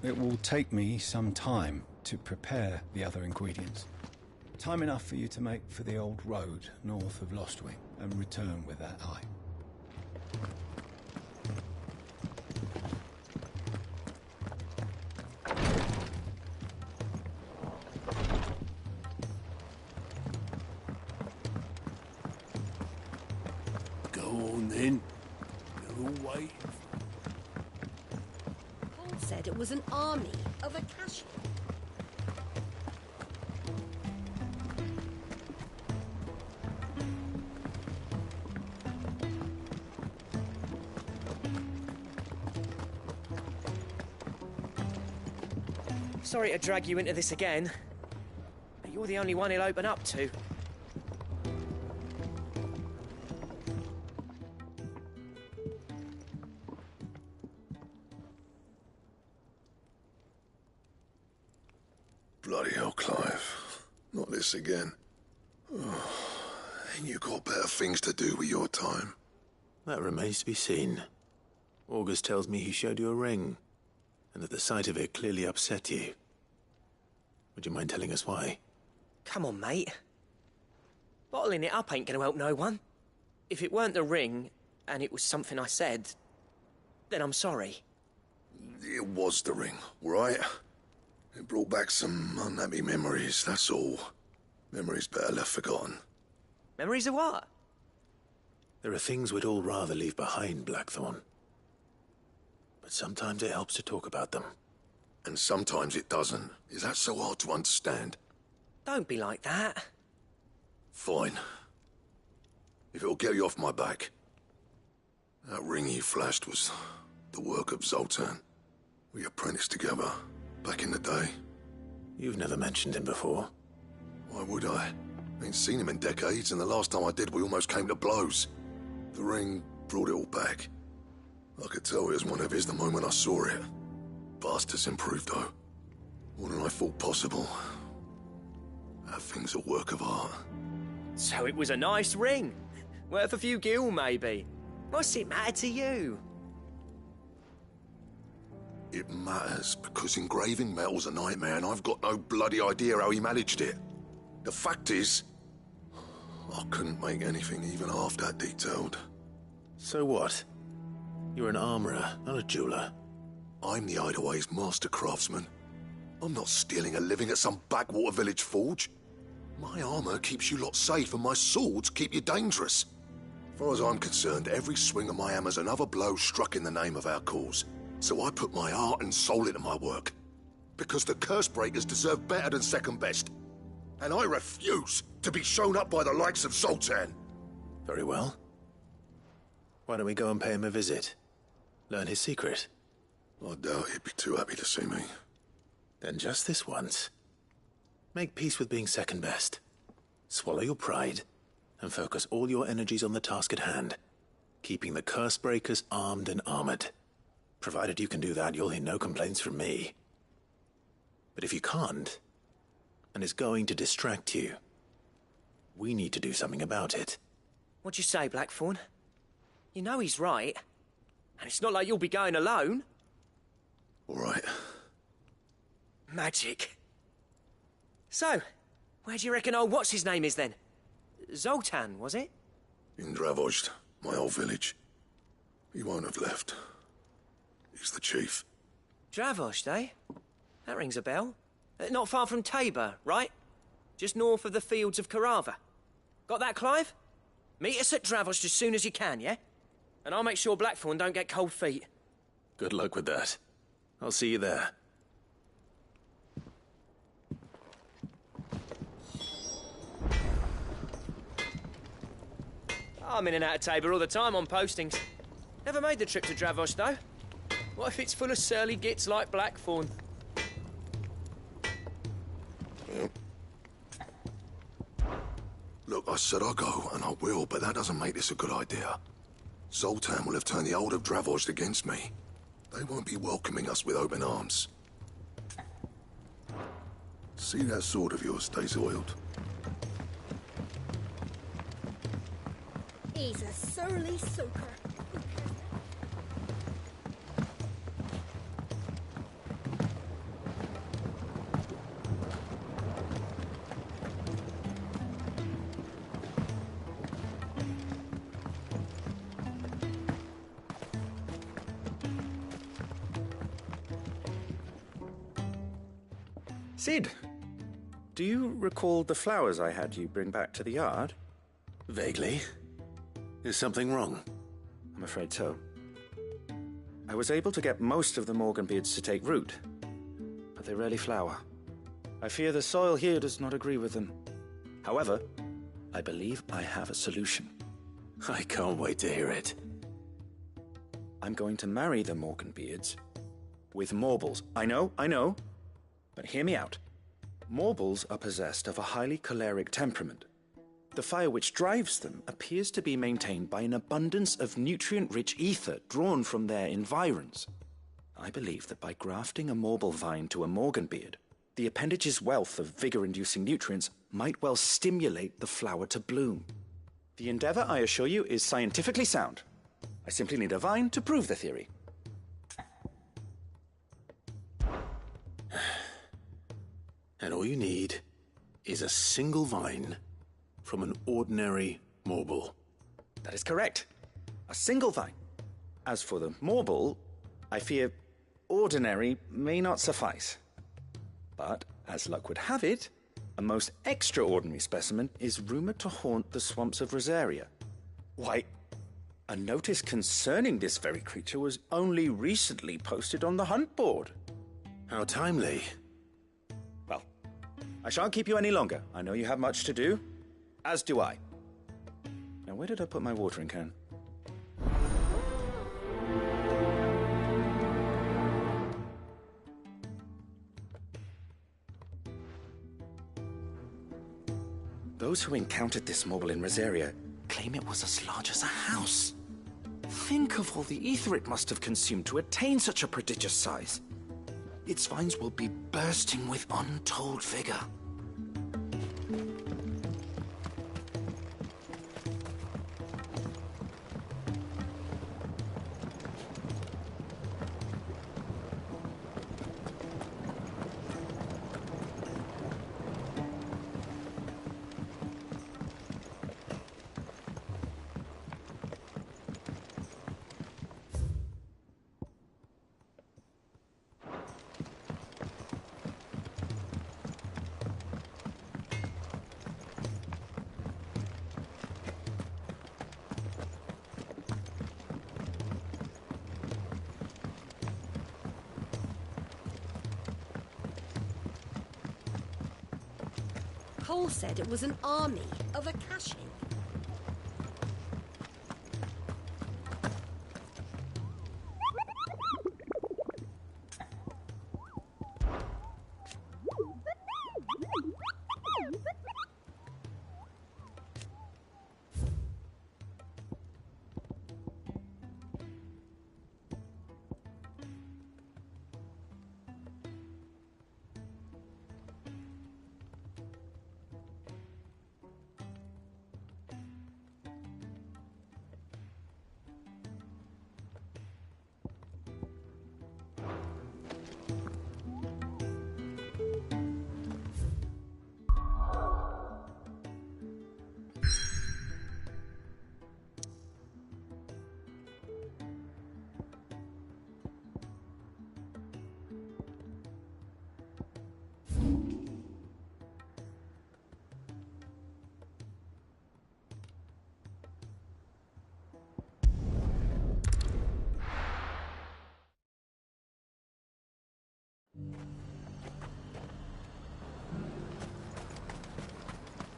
It will take me some time to prepare the other ingredients. Time enough for you to make for the old road north of Lostwing and return with that eye. Go on then. They're all waiting. Paul said it was an army of Acacia. Sorry to drag you into this again, but you're the only one he'll open up to. Bloody hell, Clive. Not this again. Oh, ain't you got better things to do with your time? That remains to be seen. August tells me he showed you a ring, and that the sight of it clearly upset you. Would you mind telling us why? Come on, mate. Bottling it up ain't gonna help no one. If it weren't the ring, and it was something I said, then I'm sorry. It was the ring, right? It brought back some unhappy memories, that's all. Memories better left forgotten. Memories of what? There are things we'd all rather leave behind, Blackthorn. But sometimes it helps to talk about them. And sometimes it doesn't. Is that so hard to understand? Don't be like that. Fine. If it'll get you off my back. That ring you flashed was the work of Zoltan. We apprenticed together, back in the day. You've never mentioned him before. Why would I? Ain't seen him in decades, and the last time I did, we almost came to blows. The ring brought it all back. I could tell it was one of his the moment I saw it. Bastard's improved, though. More than I thought possible. That thing's a work of art. So it was a nice ring. Worth a few gil, maybe. What's it matter to you? It matters, because engraving metal's a nightmare, and I've got no bloody idea how he managed it. The fact is, I couldn't make anything even half that detailed. So what? You're an armorer, not a jeweler. I'm the Hideaway's master craftsman. I'm not stealing a living at some backwater village forge. My armor keeps you lot safe, and my swords keep you dangerous. As far as I'm concerned, every swing of my hammer's another blow struck in the name of our cause. So I put my heart and soul into my work. Because the Cursebreakers deserve better than second best. And I refuse to be shown up by the likes of Zoltan. Very well. Why don't we go and pay him a visit? Learn his secret. I doubt he'd be too happy to see me. Then just this once. Make peace with being second best. Swallow your pride, and focus all your energies on the task at hand. Keeping the Cursebreakers armed and armored. Provided you can do that, you'll hear no complaints from me. But if you can't, and it's going to distract you, we need to do something about it. What'd you say, Blackthorn? You know he's right. And it's not like you'll be going alone. All right. Magic. So, where do you reckon old what's-his-name is then? Zoltan, was it? In Dravozd, my old village. He won't have left. He's the chief. Dravozd, eh? That rings a bell. Not far from Tabor, right? Just north of the fields of Carava. Got that, Clive? Meet us at Dravozd as soon as you can, yeah? And I'll make sure Blackthorn don't get cold feet. Good luck with that. I'll see you there. I'm in and out of Tabor all the time on postings. Never made the trip to Dravozd, though. What if it's full of surly gits like Blackthorn? Look, I said I'll go, and I will, but that doesn't make this a good idea. Zoltan will have turned the old of Dravozd against me. They won't be welcoming us with open arms. See that sword of yours stays oiled. He's a surly soaker. Cid, do you recall the flowers I had you bring back to the yard? Vaguely. Is something wrong? I'm afraid so. I was able to get most of the Morganbeards to take root, but they rarely flower. I fear the soil here does not agree with them. However, I believe I have a solution. I can't wait to hear it. I'm going to marry the Morganbeards with Morbles. I know. But hear me out. Morbles are possessed of a highly choleric temperament. The fire which drives them appears to be maintained by an abundance of nutrient-rich ether drawn from their environs. I believe that by grafting a Morble vine to a Morganbeard, the appendage's wealth of vigor-inducing nutrients might well stimulate the flower to bloom. The endeavor, I assure you, is scientifically sound. I simply need a vine to prove the theory. And all you need is a single vine from an ordinary Morble. That is correct. A single vine. As for the Morble, I fear ordinary may not suffice. But, as luck would have it, a most extraordinary specimen is rumored to haunt the swamps of Rosaria. Why, a notice concerning this very creature was only recently posted on the hunt board. How timely. Well, I shan't keep you any longer. I know you have much to do, as do I. Now, where did I put my watering can? Those who encountered this Morble in Rosaria claim it was as large as a house. Think of all the ether it must have consumed to attain such a prodigious size. Its vines will be bursting with untold vigor. Cole said it was an army of Akashi.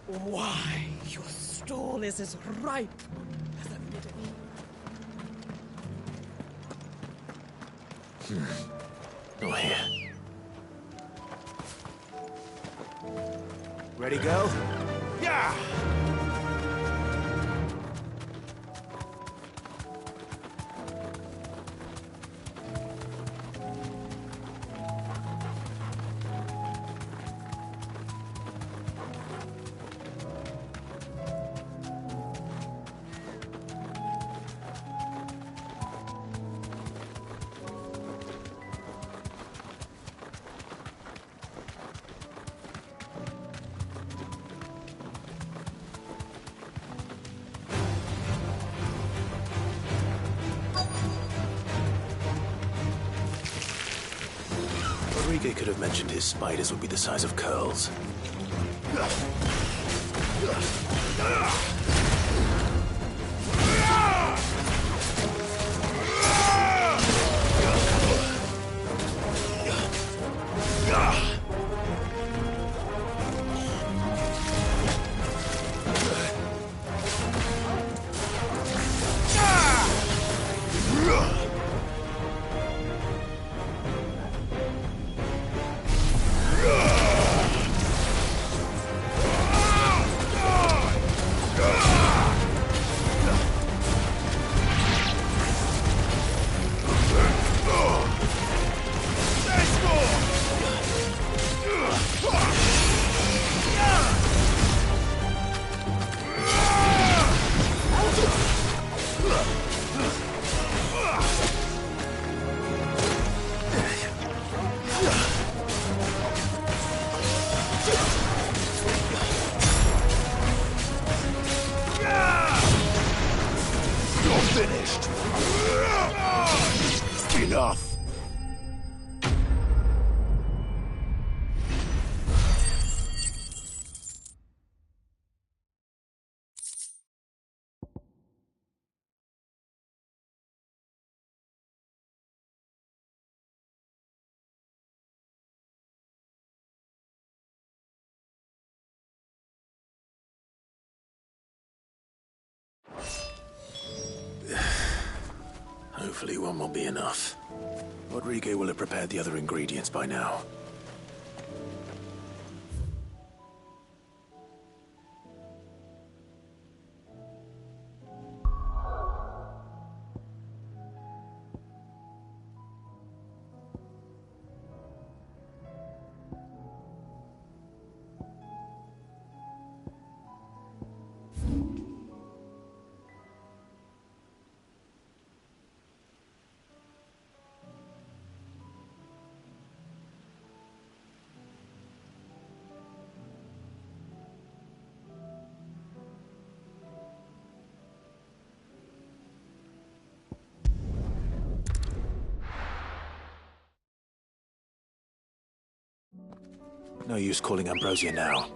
Why, your stall is as ripe as a midden. Oh, here. Ready, go? Yeah! Rodrigue could have mentioned his spiders would be the size of curls. finished. Enough. Hopefully one will be enough. Rodrigo will have prepared the other ingredients by now. No use calling Ambrosia now.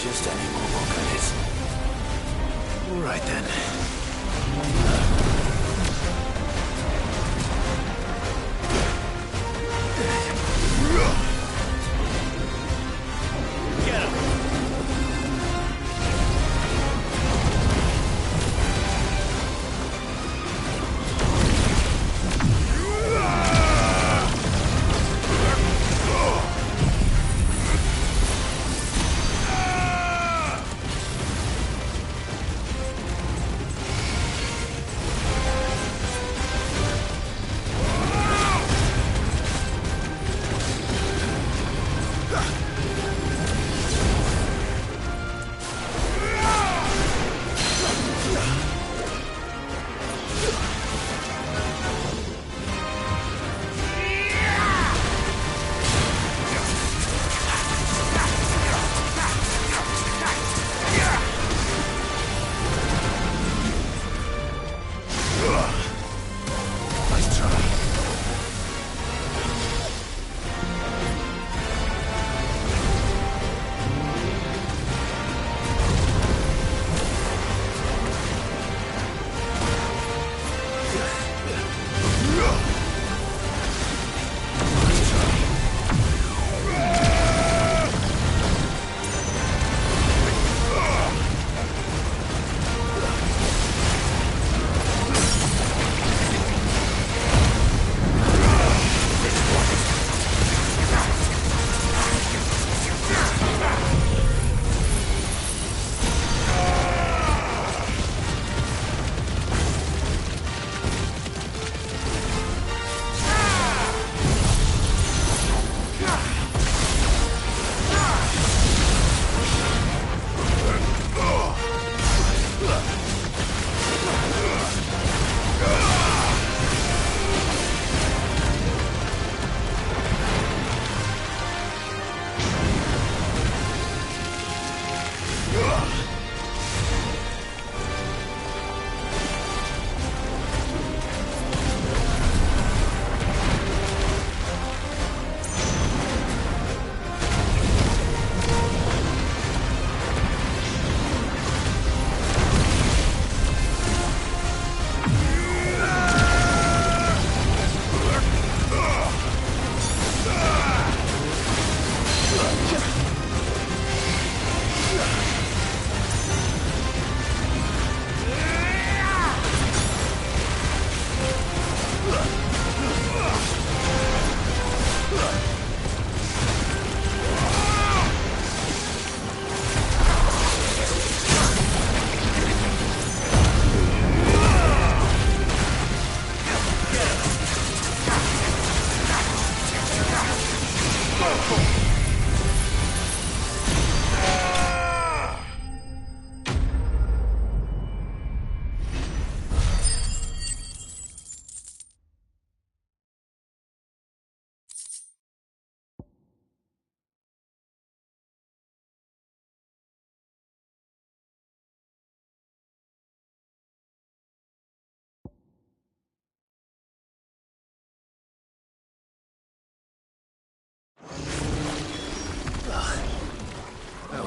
Just any more volcanoes. All right then. Get him!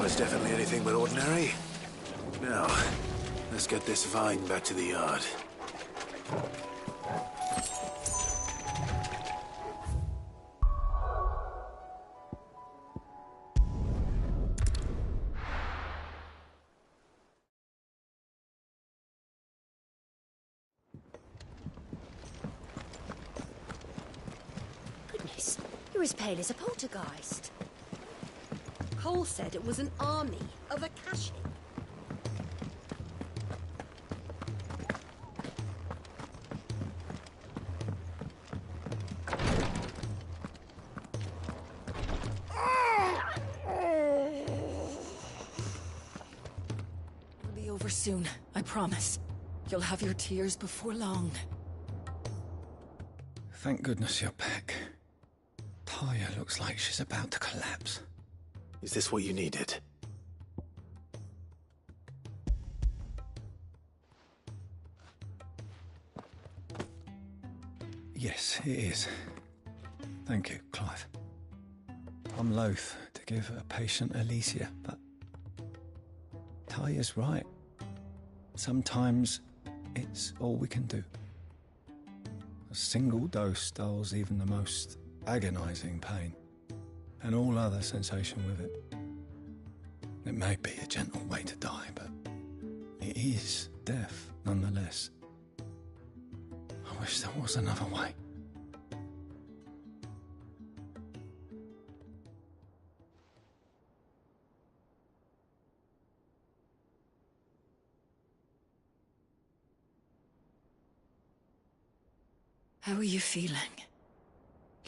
was definitely anything but ordinary. Now, let's get this vine back to the yard. Goodness, you're as pale as a poltergeist. Cole said it was an army of Akashi. It'll be over soon, I promise. You'll have your tears before long. Thank goodness you're back. Taya looks like she's about to collapse. Is this what you needed? Yes, it is. Thank you, Clive. I'm loath to give a patient Alicia, but Taya's right. Sometimes it's all we can do. A single dose dulls even the most agonizing pain, and all other sensation with it. It may be a gentle way to die, but it is death nonetheless. I wish there was another way. How are you feeling?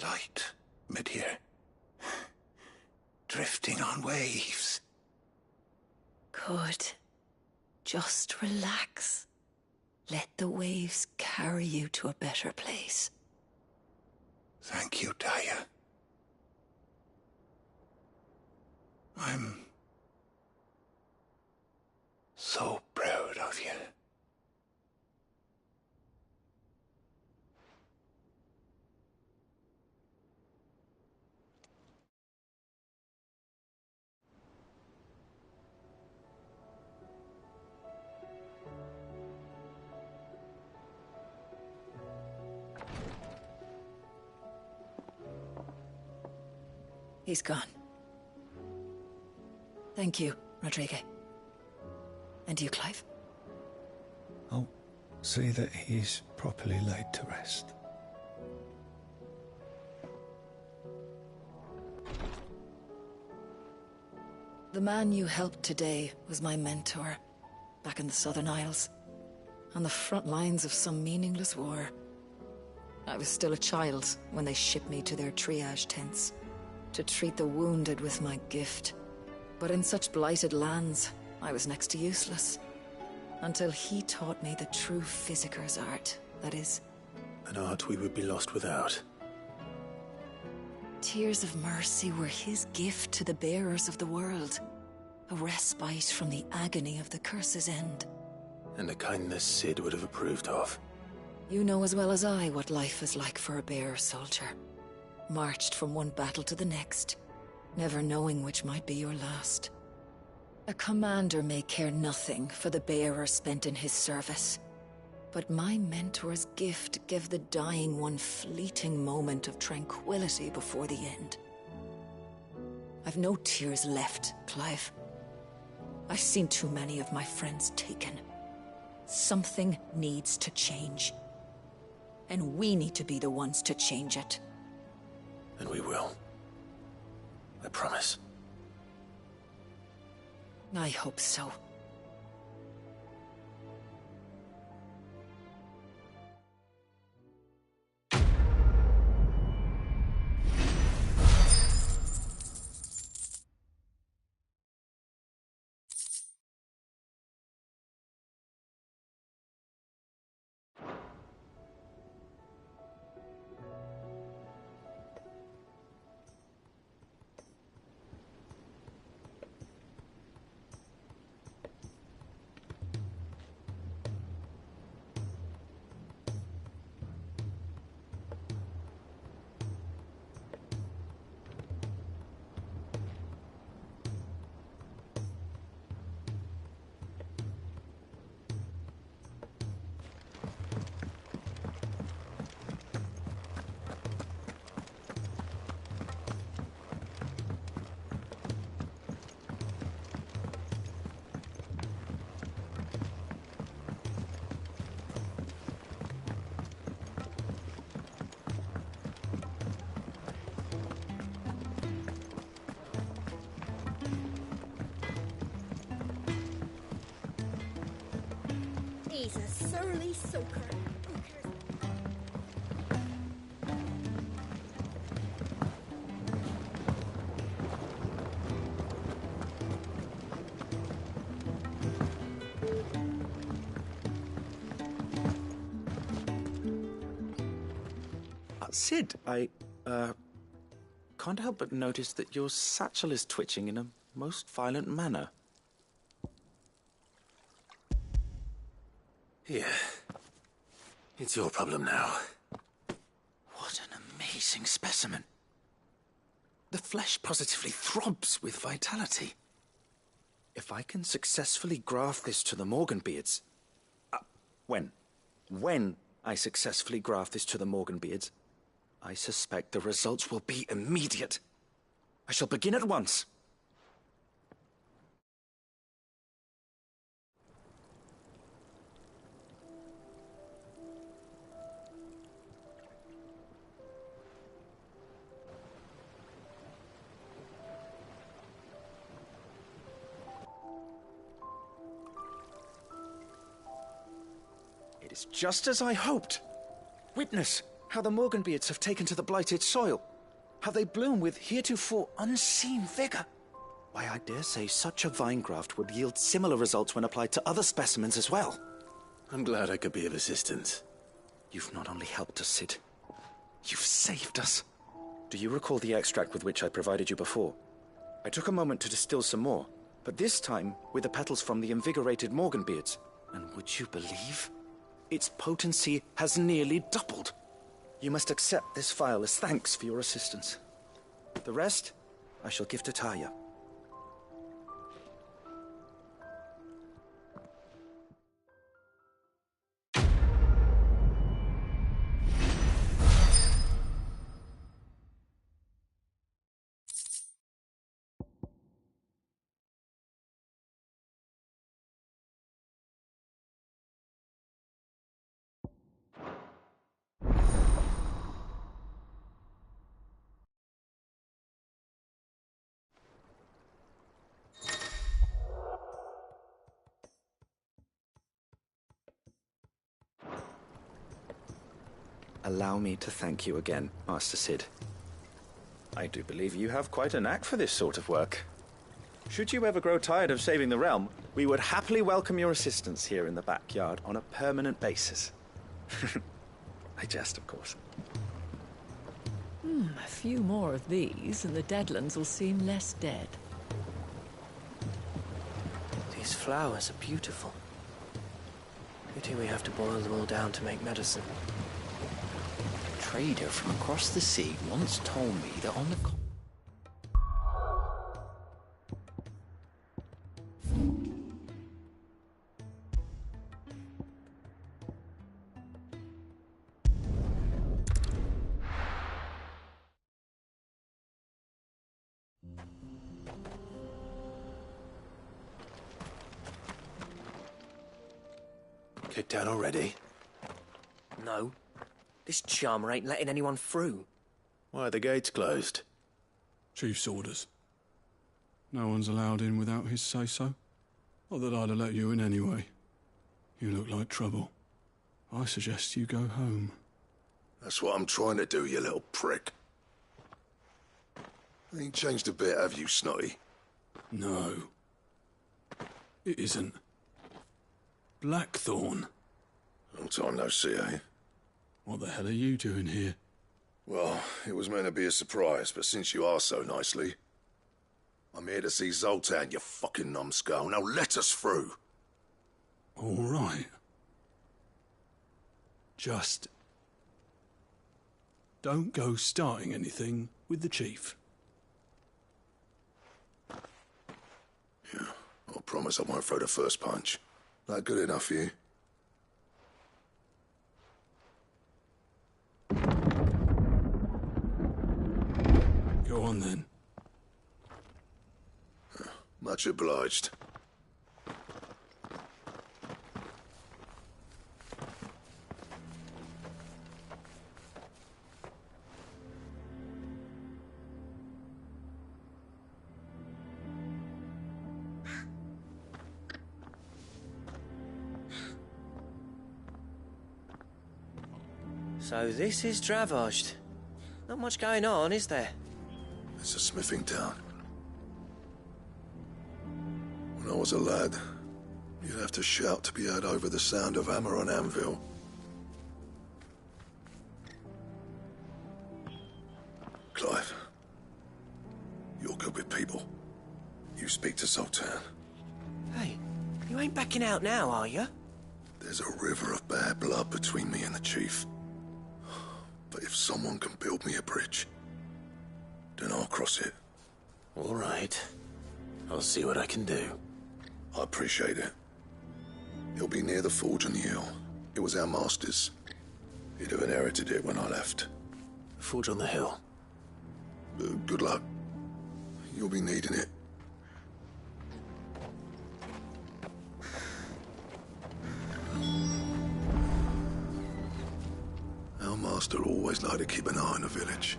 Light, mid-here. Drifting on waves. Good. Just relax. Let the waves carry you to a better place. Thank you, Taya. I'm so proud of you. He's gone. Thank you, Rodrigo. And you, Clive? I'll see that he's properly laid to rest. The man you helped today was my mentor, back in the Southern Isles, on the front lines of some meaningless war. I was still a child when they shipped me to their triage tents, to treat the wounded with my gift. But in such blighted lands, I was next to useless. Until he taught me the true physicker's art, that is. An art we would be lost without. Tears of mercy were his gift to the bearers of the world. A respite from the agony of the curse's end. And a kindness Sid would have approved of. You know as well as I what life is like for a bearer soldier. Marched from one battle to the next, never knowing which might be your last. A commander may care nothing for the bearer spent in his service, but my mentor's gift gave the dying one fleeting moment of tranquility before the end. I've no tears left, Clive. I've seen too many of my friends taken. Something needs to change. And we need to be the ones to change it. And we will. I promise. I hope so. He's a surly soaker. Cid, I can't help but notice that your satchel is twitching in a most violent manner. Here. It's your problem now. What an amazing specimen. The flesh positively throbs with vitality. If I can successfully graft this to the Morganbeards... When I successfully graft this to the Morganbeards, I suspect the results will be immediate. I shall begin at once. It is just as I hoped. Witness how the Morganbeards have taken to the blighted soil. How they bloom with heretofore unseen vigor. Why, I dare say such a vine graft would yield similar results when applied to other specimens as well. I'm glad I could be of assistance. You've not only helped us, Cid. You've saved us. Do you recall the extract with which I provided you before? I took a moment to distill some more, but this time with the petals from the invigorated Morganbeards. And would you believe? Its potency has nearly doubled. You must accept this vial as thanks for your assistance. The rest, I shall give to Taya. Allow me to thank you again, Master Cid. I do believe you have quite a knack for this sort of work. Should you ever grow tired of saving the realm, we would happily welcome your assistance here in the backyard on a permanent basis. I jest, of course. A few more of these, and the Deadlands will seem less dead. These flowers are beautiful. Pity we have to boil them all down to make medicine. A trader from across the sea once told me that on the... Kicked down already? No. This charmer ain't letting anyone through. Why are the gates closed? Chief's orders. No one's allowed in without his say-so. Not that I'd have let you in anyway. You look like trouble. I suggest you go home. That's what I'm trying to do, you little prick. Ain't changed a bit, have you, Snotty? No. It isn't. Blackthorn. Long time no see, eh? What the hell are you doing here? Well, it was meant to be a surprise, but since you are so nicely, I'm here to see Zoltan, you fucking numbskull. Now let us through. All right. Just don't go starting anything with the chief. Yeah, I promise I won't throw the first punch. That good enough for you? Go on then. Much obliged. So this is Dravozd. Not much going on, is there? It's a smithing town. When I was a lad, you'd have to shout to be heard over the sound of hammer on anvil. Clive, you're good with people. You speak to Zoltan. Hey, you ain't backing out now, are you? There's a river of bad blood between me and the chief. But if someone can build me a bridge, then I'll cross it. All right. I'll see what I can do. I appreciate it. It'll be near the forge on the hill. It was our master's. He'd have inherited it when I left. The forge on the hill? Good luck. You'll be needing it. Our master always liked to keep an eye on the village.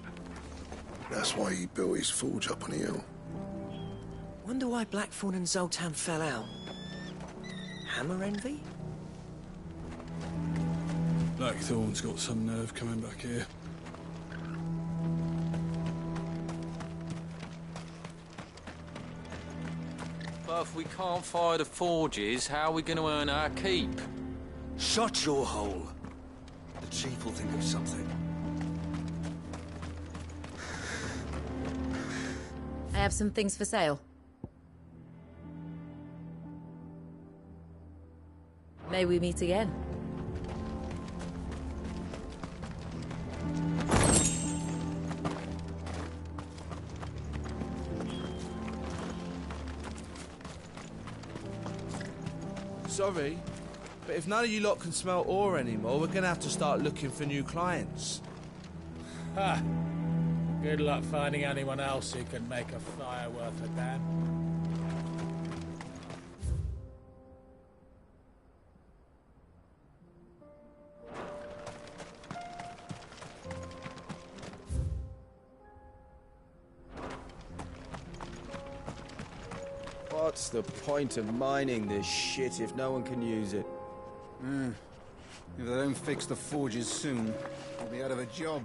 That's why he built his forge up on the hill. Wonder why Blackthorn and Zoltan fell out. Hammer envy? Blackthorn's got some nerve coming back here. But if we can't fire the forges, how are we going to earn our keep? Shut your hole. The chief will think of something. I have some things for sale. May we meet again? Sorry, but if none of you lot can smell ore anymore, we're gonna have to start looking for new clients. Ha! Good luck finding anyone else who can make a fire worth a damn. What's the point of mining this shit if no one can use it? If they don't fix the forges soon, we'll be out of a job.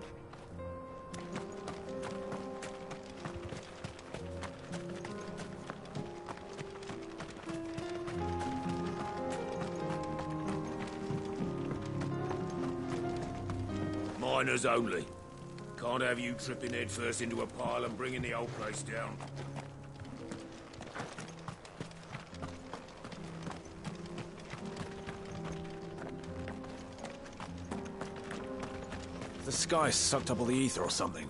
Miners only. Can't have you tripping headfirst into a pile and bringing the whole place down. The sky sucked up all the ether or something.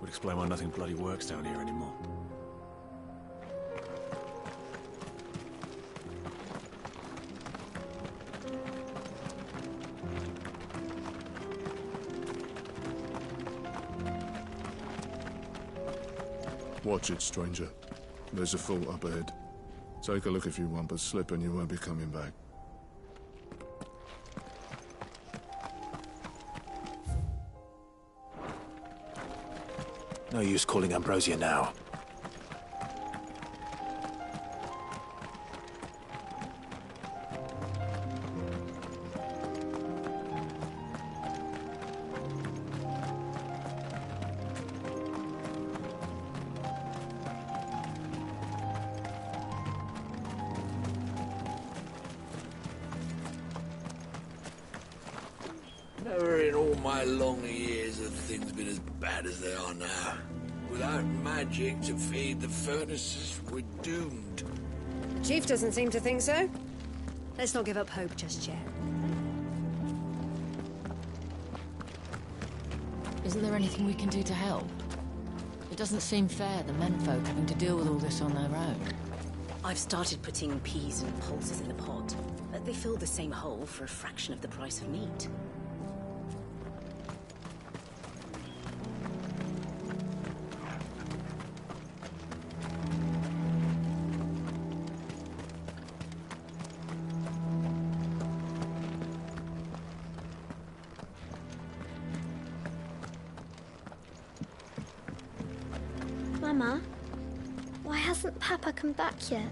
Would explain why nothing bloody works down here anymore. Watch it, stranger. There's a fort up ahead. Take a look if you want, but slip and you won't be coming back. No use calling Ambrosia now. Never in all my long years have things been as bad as they are now. Without magic to feed the furnaces, we're doomed. Chief doesn't seem to think so. Let's not give up hope just yet. Isn't there anything we can do to help? It doesn't seem fair, the menfolk having to deal with all this on their own. I've started putting peas and pulses in the pot, but they fill the same hole for a fraction of the price of meat. Mama, why hasn't Papa come back yet?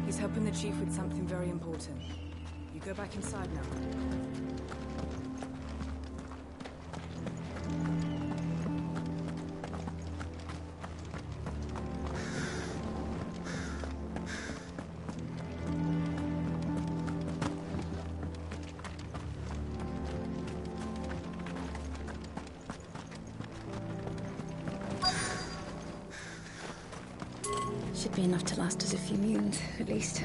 He's helping the chief with something very important. You go back inside now. Be enough to last us a few moons, at least.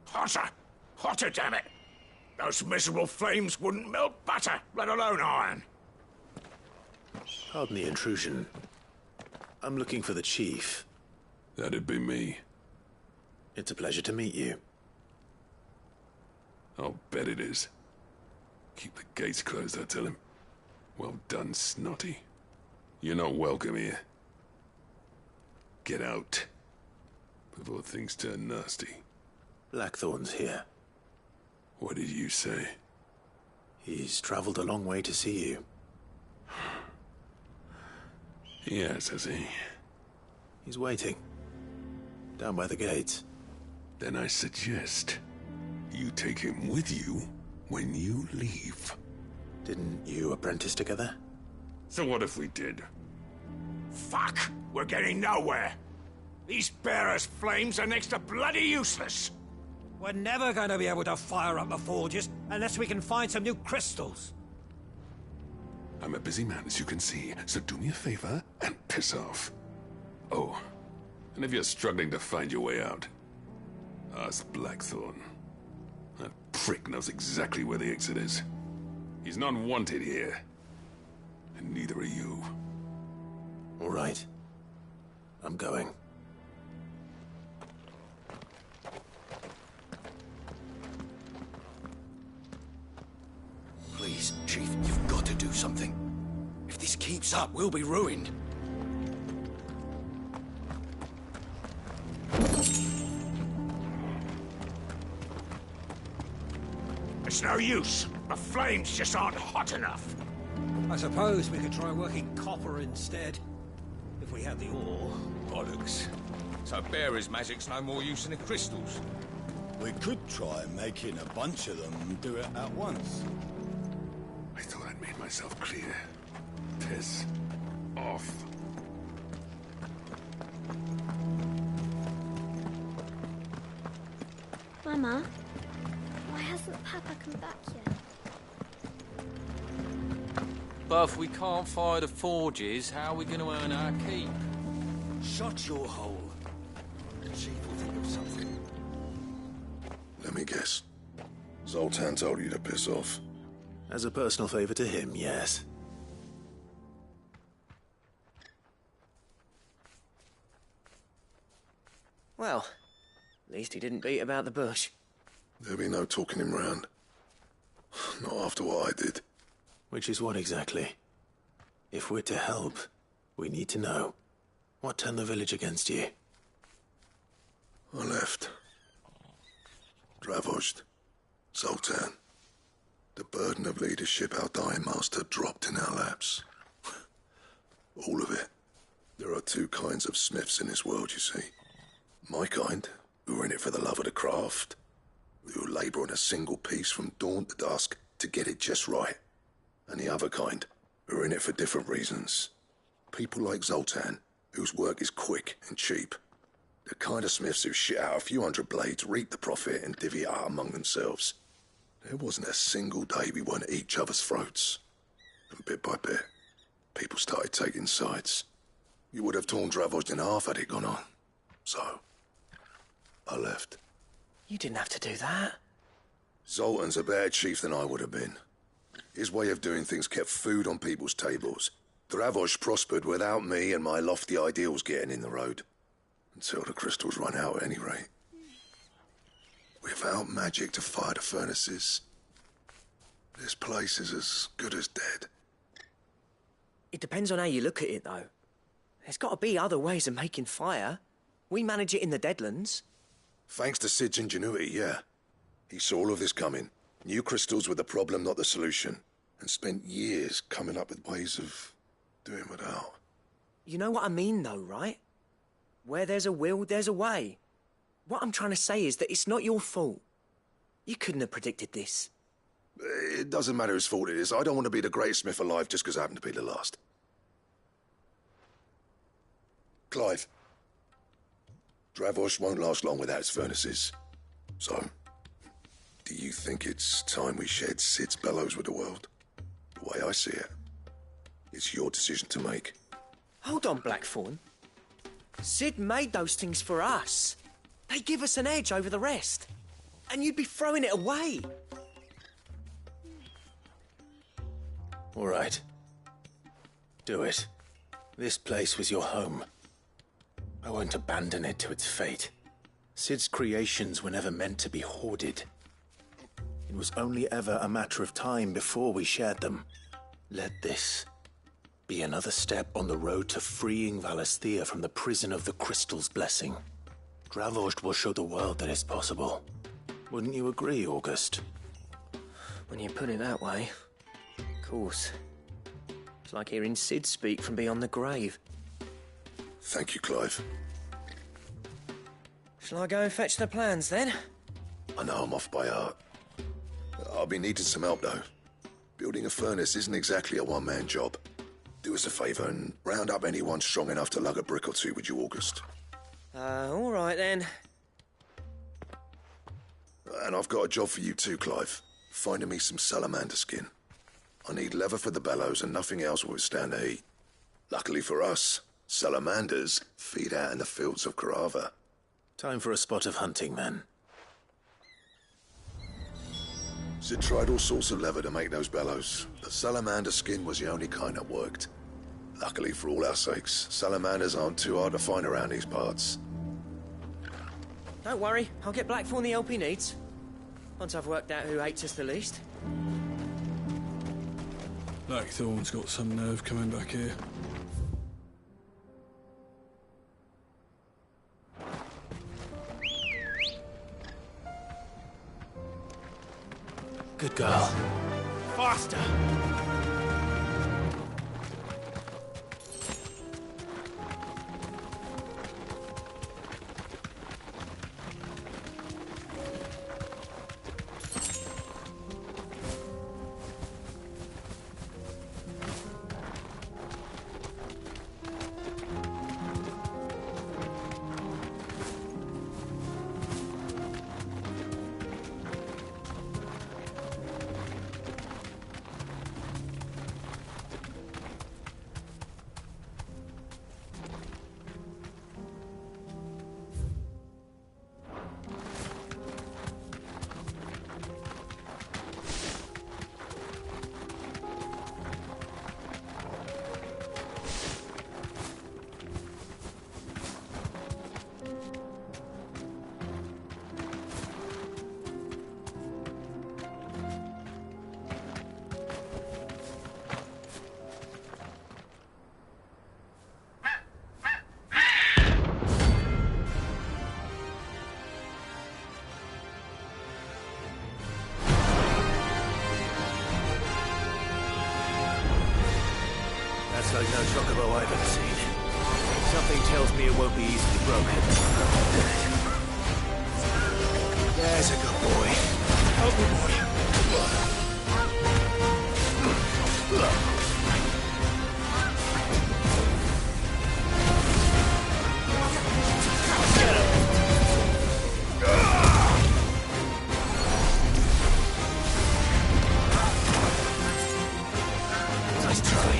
Hotter! Hotter, damn it! Those miserable flames wouldn't melt butter, let alone iron. Pardon the intrusion. I'm looking for the chief. That'd be me. It's a pleasure to meet you. I'll bet it is. Keep the gates closed, I tell him. Well done, Snotty. You're not welcome here. Get out. Before things turn nasty. Blackthorn's here. What did you say? He's traveled a long way to see you. Yes, has he? He's waiting. Down by the gates. Then I suggest you take him with you when you leave. Didn't you apprentice together? So what if we did? Fuck! We're getting nowhere. These bearers' flames are next to bloody useless. We're never going to be able to fire up the forges unless we can find some new crystals. I'm a busy man, as you can see, so do me a favor and piss off. Oh, and if you're struggling to find your way out, ask Blackthorn. That prick knows exactly where the exit is. He's not wanted here. And neither are you. All right. I'm going. Please, Chief, you've got to do something. If this keeps up, we'll be ruined. It's no use. The flames just aren't hot enough. I suppose we could try working copper instead. If we had the ore. Bollocks. So bearer's magic's no more use than the crystals. We could try making a bunch of them and do it at once. I thought I'd made myself clear. Piss off. Mama, why hasn't Papa come back yet? But if we can't fire the forges, how are we going to earn our keep? Shut your hole. The Chief will think of something. Let me guess. Zoltan told you to piss off. As a personal favor to him, yes. Well, at least he didn't beat about the bush. There'll be no talking him round. Not after what I did. Which is what exactly? If we're to help, we need to know. What turned the village against you? I left. Dravojd. Zoltan. The burden of leadership our dying master dropped in our laps. All of it. There are two kinds of smiths in this world, you see. My kind, who are in it for the love of the craft, who labour on a single piece from dawn to dusk to get it just right. And the other kind, who are in it for different reasons. People like Zoltan, whose work is quick and cheap. The kind of smiths who shit out a few hundred blades, reap the profit, and divvy it out among themselves. There wasn't a single day we weren't at each other's throats. And bit by bit, people started taking sides. You would have torn Dravojd in half had it gone on. So, I left. You didn't have to do that. Zoltan's a better chief than I would have been. His way of doing things kept food on people's tables. Dravojd prospered without me and my lofty ideals getting in the road. Until the crystals run out at any rate. Without magic to fire the furnaces, this place is as good as dead. It depends on how you look at it, though. There's got to be other ways of making fire. We manage it in the Deadlands. Thanks to Sid's ingenuity, yeah. He saw all of this coming. Knew crystals were the problem, not the solution. And spent years coming up with ways of doing without. You know what I mean, though, right? Where there's a will, there's a way. What I'm trying to say is that it's not your fault. You couldn't have predicted this. It doesn't matter whose fault it is. I don't want to be the greatest smith alive just because I happen to be the last. Clive. Dravojd won't last long without its furnaces. So, Do you think it's time we shared Sid's bellows with the world? The way I see it, it's your decision to make. Hold on, Blackthorn. Sid made those things for us. They give us an edge over the rest. And you'd be throwing it away. All right. Do it. This place was your home. I won't abandon it to its fate. Sid's creations were never meant to be hoarded. It was only ever a matter of time before we shared them. Let this be another step on the road to freeing Valisthea from the prison of the Crystal's blessing. Dravost will show the world that it's possible. Wouldn't you agree, August? When you put it that way, of course. It's like hearing Sid speak from beyond the grave. Thank you, Clive. Shall I go and fetch the plans, then? I know I'm off by heart. I'll be needing some help, though. Building a furnace isn't exactly a one-man job. Do us a favour and round up anyone strong enough to lug a brick or two, would you, August? All right, then. And I've got a job for you too, Clive. Finding me some salamander skin. I need leather for the bellows and nothing else will withstand the heat. Luckily for us, salamanders feed out in the fields of Carava. Time for a spot of hunting, then. Sid tried all sorts of leather to make those bellows, but salamander skin was the only kind that worked. Luckily for all our sakes, salamanders aren't too hard to find around these parts. Don't worry, I'll get Blackthorn the help he needs. Once I've worked out who hates us the least. Blackthorn's got some nerve coming back here. Good girl. Faster! That's like no chocobo I've ever seen. Something tells me it won't be easily broken. There's a good boy. Oh, good boy. Get him! Nice try.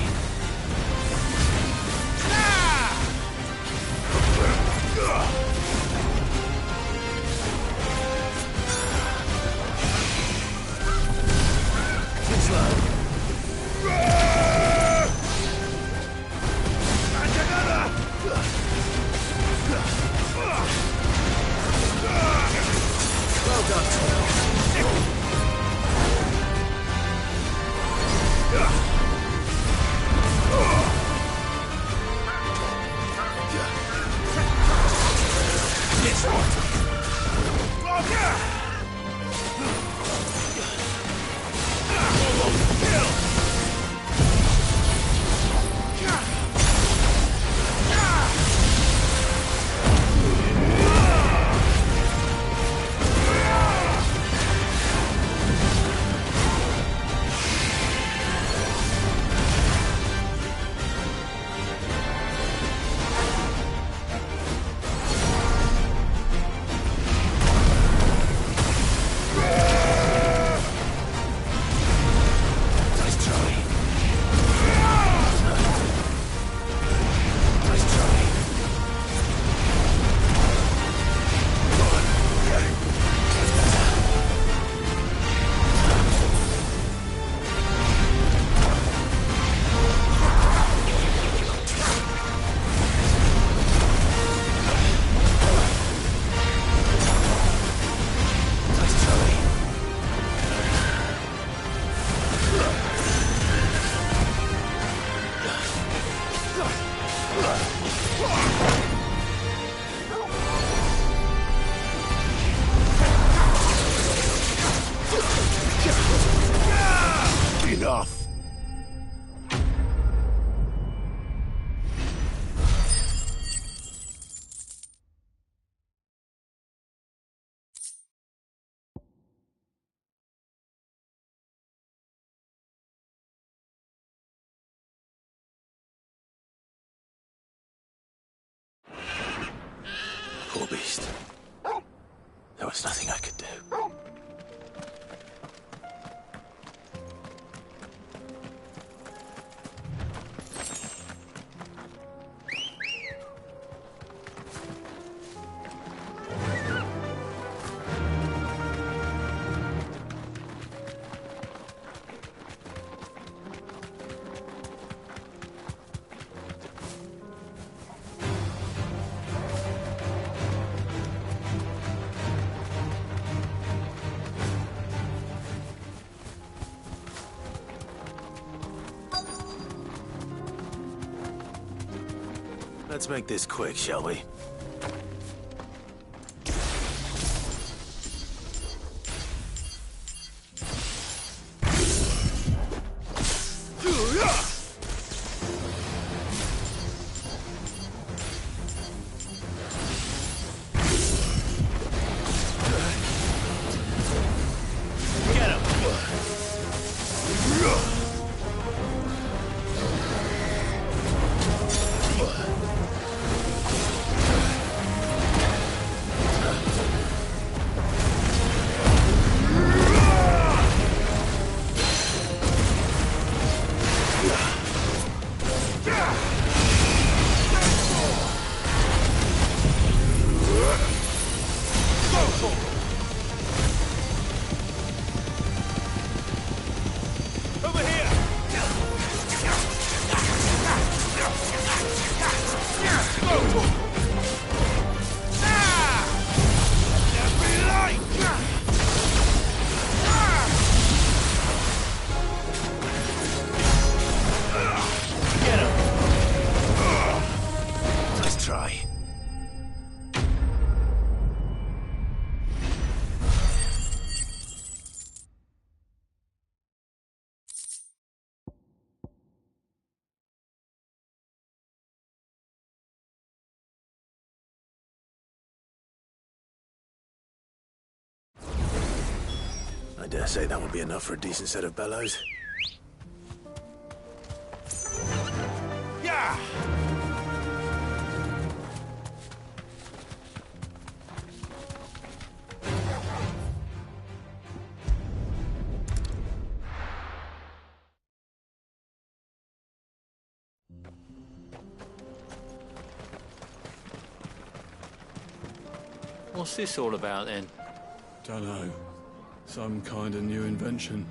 Let's make this quick, shall we? I dare say that would be enough for a decent set of bellows. Yeah! What's this all about then? Dunno. Some kind of new invention.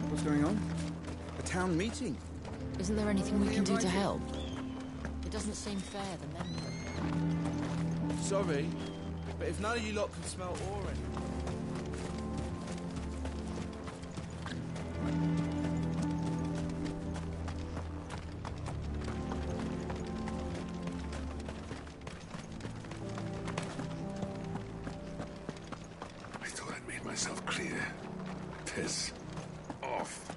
What's going on? A town meeting? Isn't there anything we can do to help? It doesn't seem fair, the men. Sorry, but if none of you lot can smell ore anymore... Myself clear. Piss off.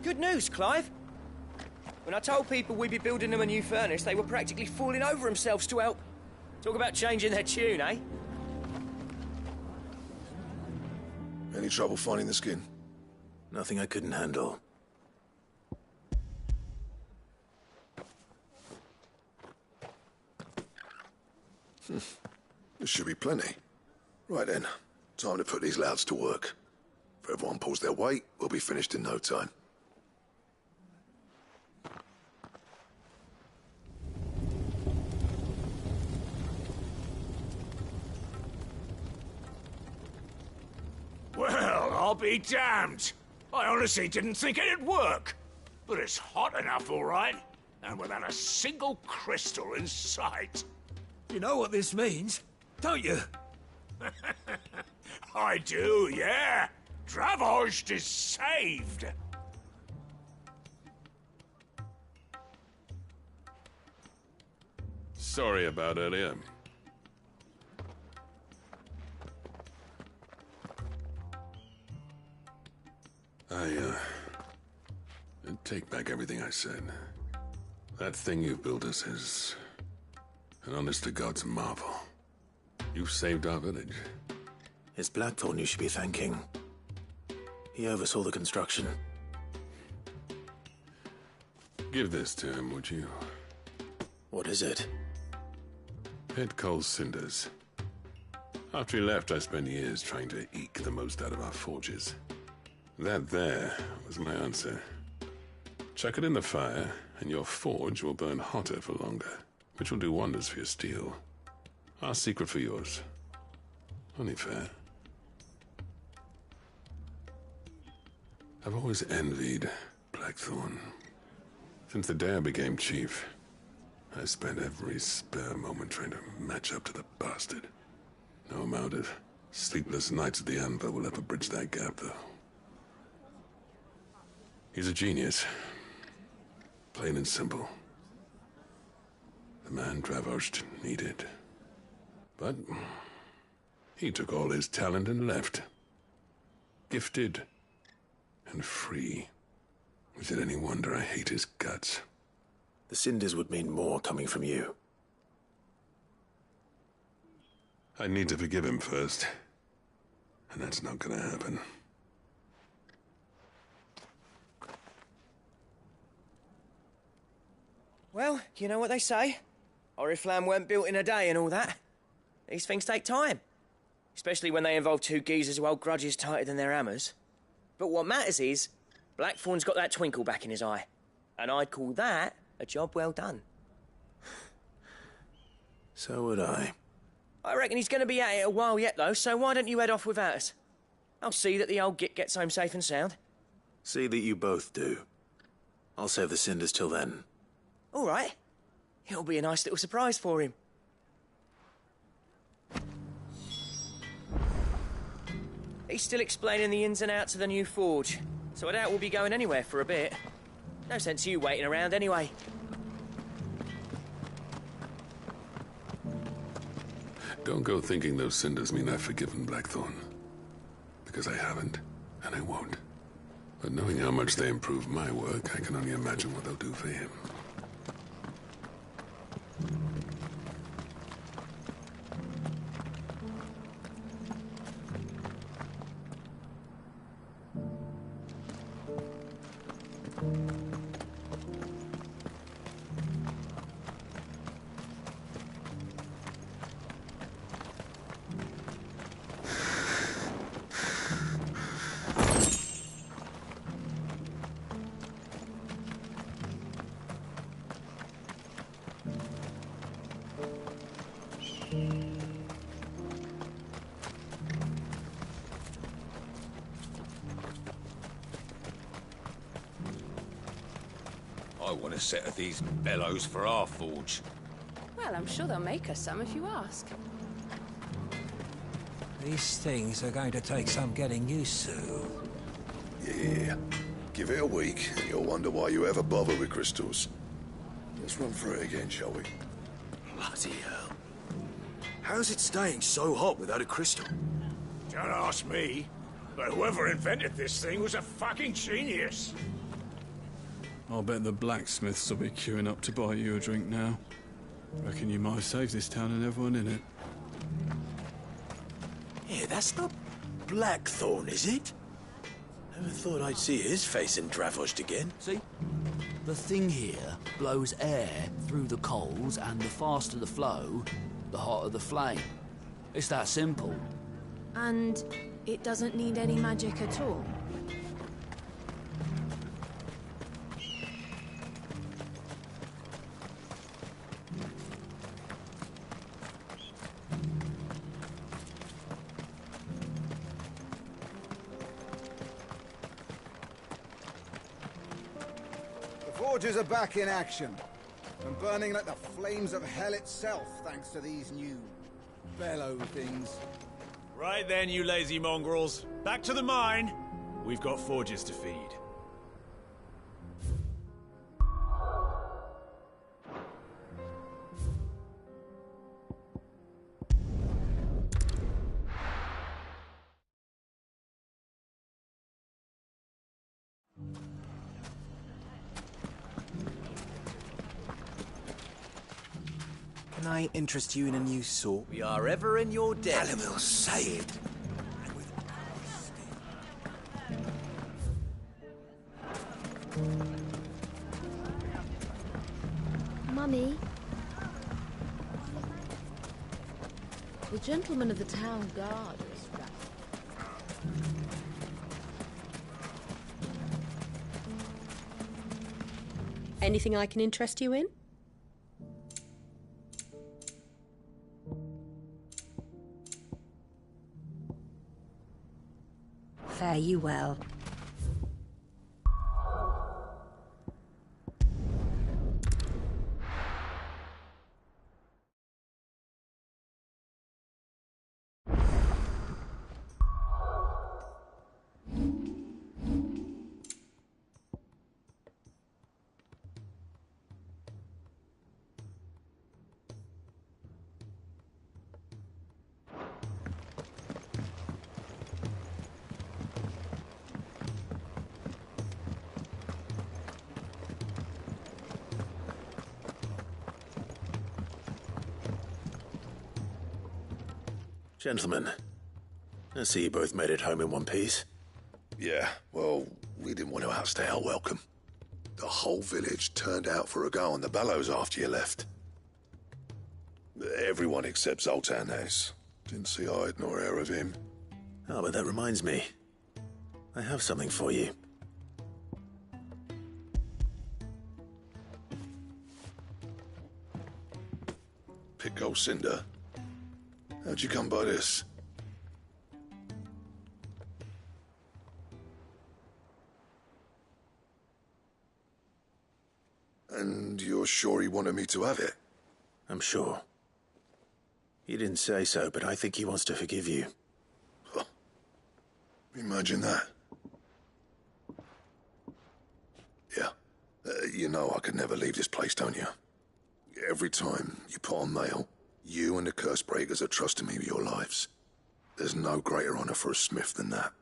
Good news, Clive. When I told people we'd be building them a new furnace, they were practically falling over themselves to help. Talk about changing their tune, eh? Any trouble finding the skin? Nothing I couldn't handle. There should be plenty. Right then, time to put these louds to work. If everyone pulls their weight, we'll be finished in no time. Well, I'll be damned. I honestly didn't think it'd work. But it's hot enough, all right. And without a single crystal in sight. You know what this means, don't you? I do, yeah. Dravost is saved. Sorry about earlier. I take back everything I said. That thing you built us is an honest-to-God's marvel. You've saved our village. It's Blackthorn you should be thanking. He oversaw the construction. Give this to him, would you? What is it? Pit Coal's cinders. After he left, I spent years trying to eke the most out of our forges. That there was my answer. Chuck it in the fire, and your forge will burn hotter for longer, which will do wonders for your steel. Our secret for yours. Only fair. I've always envied Blackthorn. Since the day I became chief, I spent every spare moment trying to match up to the bastard. No amount of sleepless nights at the Anvil will ever bridge that gap, though. He's a genius. Plain and simple. The man Dravosht needed. But he took all his talent and left. Gifted and free. Is it any wonder I hate his guts? The cinders would mean more coming from you. I need to forgive him first. And that's not gonna happen. Well, you know what they say. Oriflamme weren't built in a day and all that. These things take time. Especially when they involve two geezers who hold grudges tighter than their hammers. But what matters is, Blackthorn's got that twinkle back in his eye. And I'd call that a job well done. So would I. I reckon he's going to be at it a while yet, though, so why don't you head off without us? I'll see that the old git gets home safe and sound. See that you both do. I'll save the cinders till then. All right. It'll be a nice little surprise for him. He's still explaining the ins and outs of the new forge, so I doubt we'll be going anywhere for a bit. No sense you waiting around anyway. Don't go thinking those cinders mean I've forgiven Blackthorn. Because I haven't, and I won't. But knowing how much they improve my work, I can only imagine what they'll do for him. I want a set of these bellows for our forge. Well, I'm sure they'll make us some if you ask. These things are going to take some getting used to. Yeah. Give it a week, and you'll wonder why you ever bother with crystals. Let's run through it again, shall we? Bloody hell. How's it staying so hot without a crystal? Don't ask me, but whoever invented this thing was a fucking genius. I'll bet the blacksmiths will be queuing up to buy you a drink now. Reckon you might have saved this town and everyone in it. Yeah, that's not Blackthorn, is it? Never thought I'd see his face in Dravosht again. See? The thing here blows air through the coals, and the faster the flow, the hotter the flame. It's that simple. And it doesn't need any magic at all? Forges are back in action, and burning like the flames of hell itself, thanks to these new bellow things. Right then, you lazy mongrels. Back to the mine. We've got forges to feed. Can I interest you in a new sword? We are ever in your debt. Galamil saved. Mummy? The gentleman of the town guard is back. Anything I can interest you in? Fare you well. Gentlemen, I see you both made it home in one piece. Yeah, well, we didn't want to outstay our welcome. The whole village turned out for a go on the bellows after you left. Everyone except Zoltan has. Didn't see hide nor hair of him. Oh, but that reminds me. I have something for you. Pick old Cinder. How'd you come by this? And you're sure he wanted me to have it? I'm sure. He didn't say so, but I think he wants to forgive you. Huh. Imagine that. Yeah. You know I could never leave this place, don't you? Every time you put on mail, you and the Curse Breakers are trusting me with your lives. There's no greater honor for a smith than that.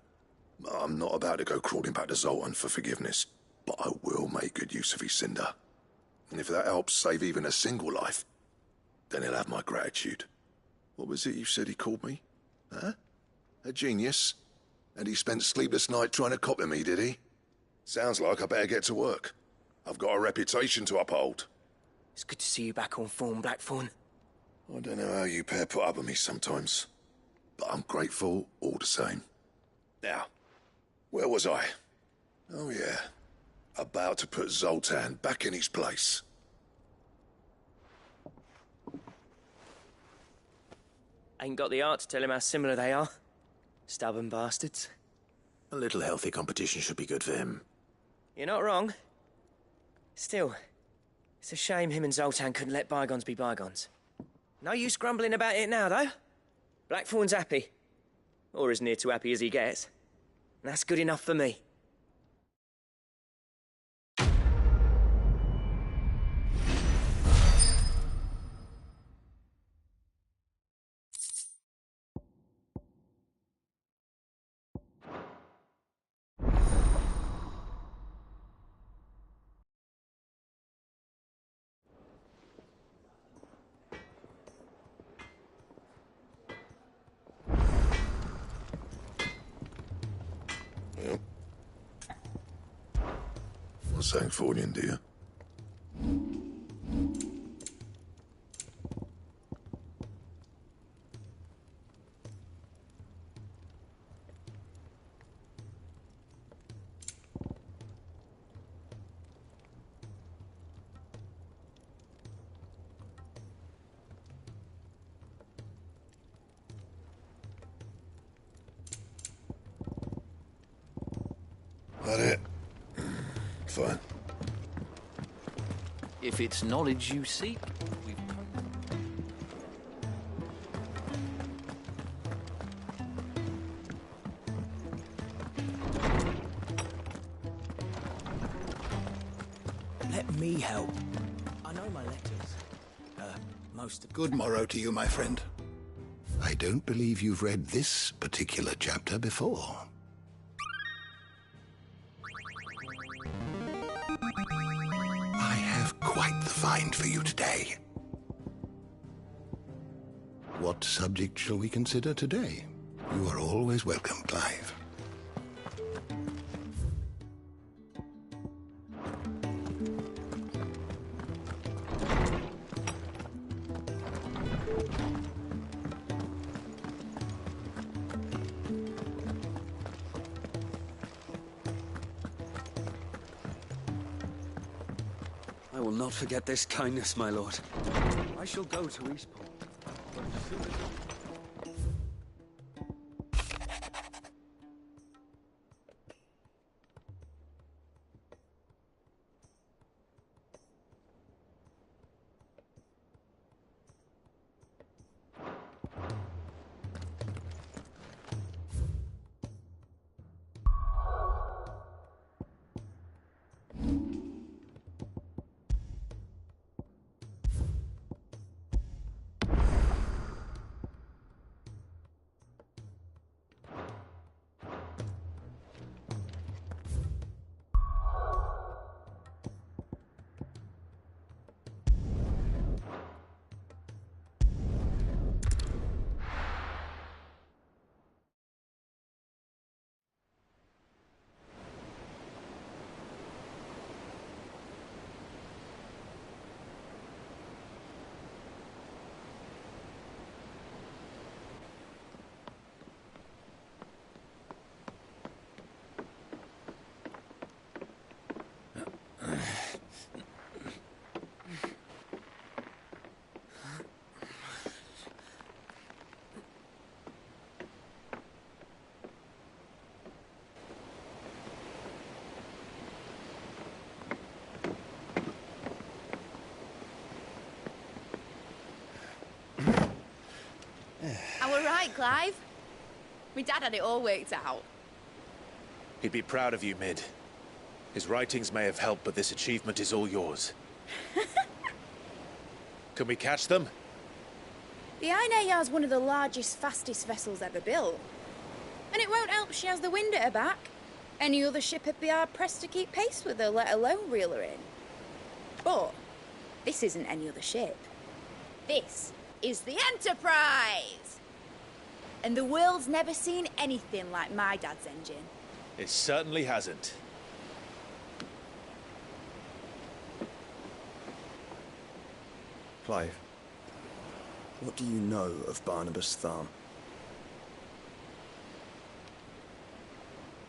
I'm not about to go crawling back to Zoltan for forgiveness, but I will make good use of his Cinder. And if that helps save even a single life, then he'll have my gratitude. What was it you said he called me? Huh? A genius? And he spent sleepless night trying to copy me, did he? Sounds like I better get to work. I've got a reputation to uphold. It's good to see you back on form, Blackthorn. I don't know how you pair put up with me sometimes, but I'm grateful all the same. Now, where was I? Oh yeah, about to put Zoltan back in his place. Ain't got the art to tell him how similar they are. Stubborn bastards. A little healthy competition should be good for him. You're not wrong. Still, it's a shame him and Zoltan couldn't let bygones be bygones. No use grumbling about it now, though. Blackthorn's happy. Or as near to happy as he gets. And that's good enough for me. Something for you, do you? That it? Fine. If it's knowledge you seek, we've... Let me help. I know my letters. Most of... Good morrow to you, my friend. I don't believe you've read this particular chapter before. I have quite the find for you today. What subject shall we consider today? You are always welcome, Clive. I will not forget this kindness, my lord. I shall go to Eastport. But as soon as... right, Clive. My dad had it all worked out. He'd be proud of you, Mid. His writings may have helped, but this achievement is all yours. Can we catch them? The Ainayar's one of the largest, fastest vessels ever built. And it won't help she has the wind at her back. Any other ship would be hard-pressed to keep pace with her, let alone reel her in. But this isn't any other ship. This is the Enterprise! And the world's never seen anything like my dad's engine. It certainly hasn't. Clive, what do you know of Barnabas Tharm?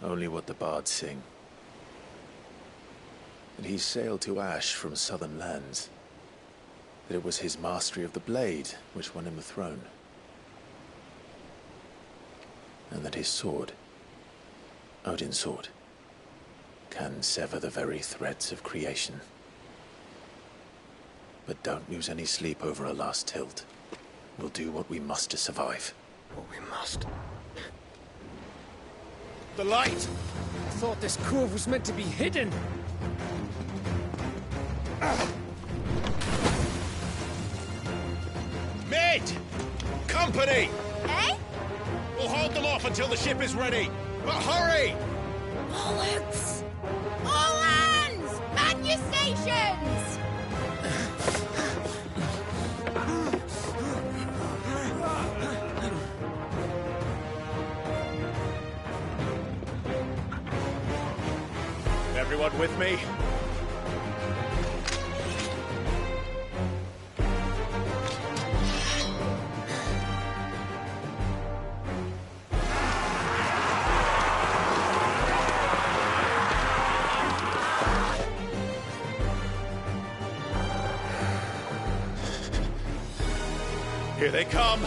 Only what the bards sing. That he sailed to Ash from southern lands. That it was his mastery of the blade which won him the throne. And that his sword, Odin's sword, can sever the very threads of creation. But don't lose any sleep over a last tilt. We'll do what we must to survive. What we must? The light! I thought this cove was meant to be hidden. Mid! Company! Eh? We'll hold them off until the ship is ready. But hurry! Bollocks! All hands! Man your stations! Everyone with me? Here they come!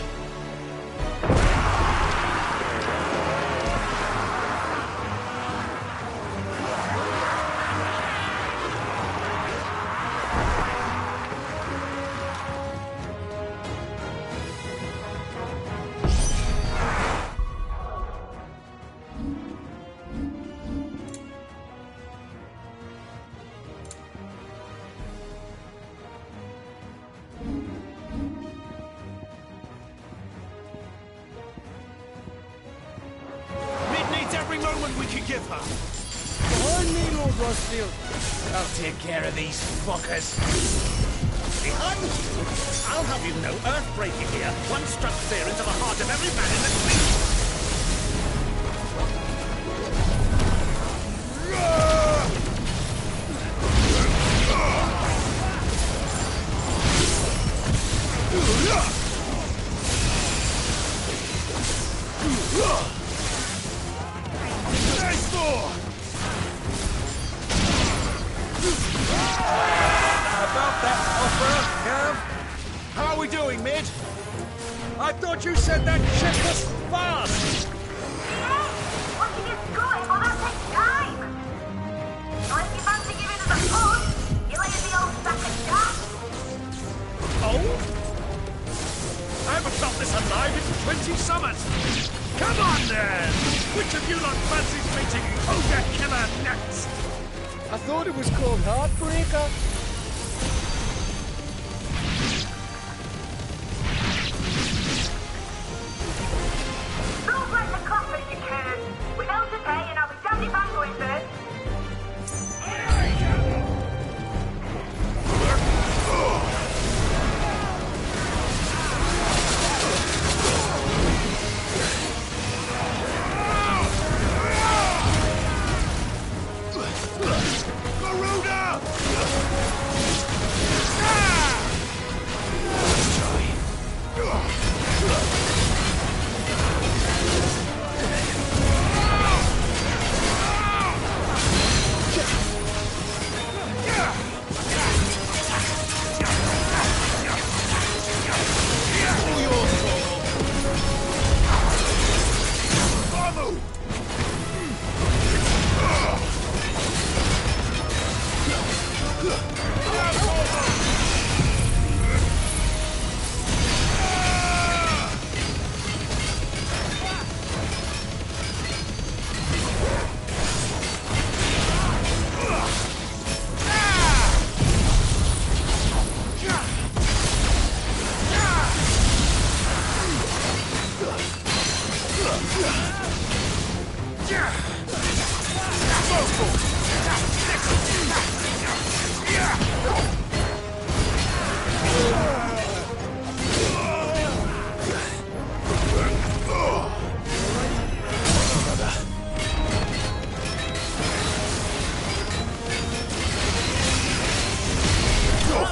I'll take care of these fuckers. Hun, I'll have you know, earth-breaking here. One struck fear into the heart of every man in the fleet. Nice door! About that offer, Cav? How are we doing, Mid? I thought you said that ship was fast! Once it gets going, well, that takes time! So if you fancy giving us a push, you lazy old sack of gas. Oh? I haven't felt this alive in 20 summers! Come on, then! Which of you lot fancies meeting Ogre Killer next? I thought it was called Heartbreaker. Don't break the coffin, you can. Without a pay, and I'll be damned if I'm going first. Garuda!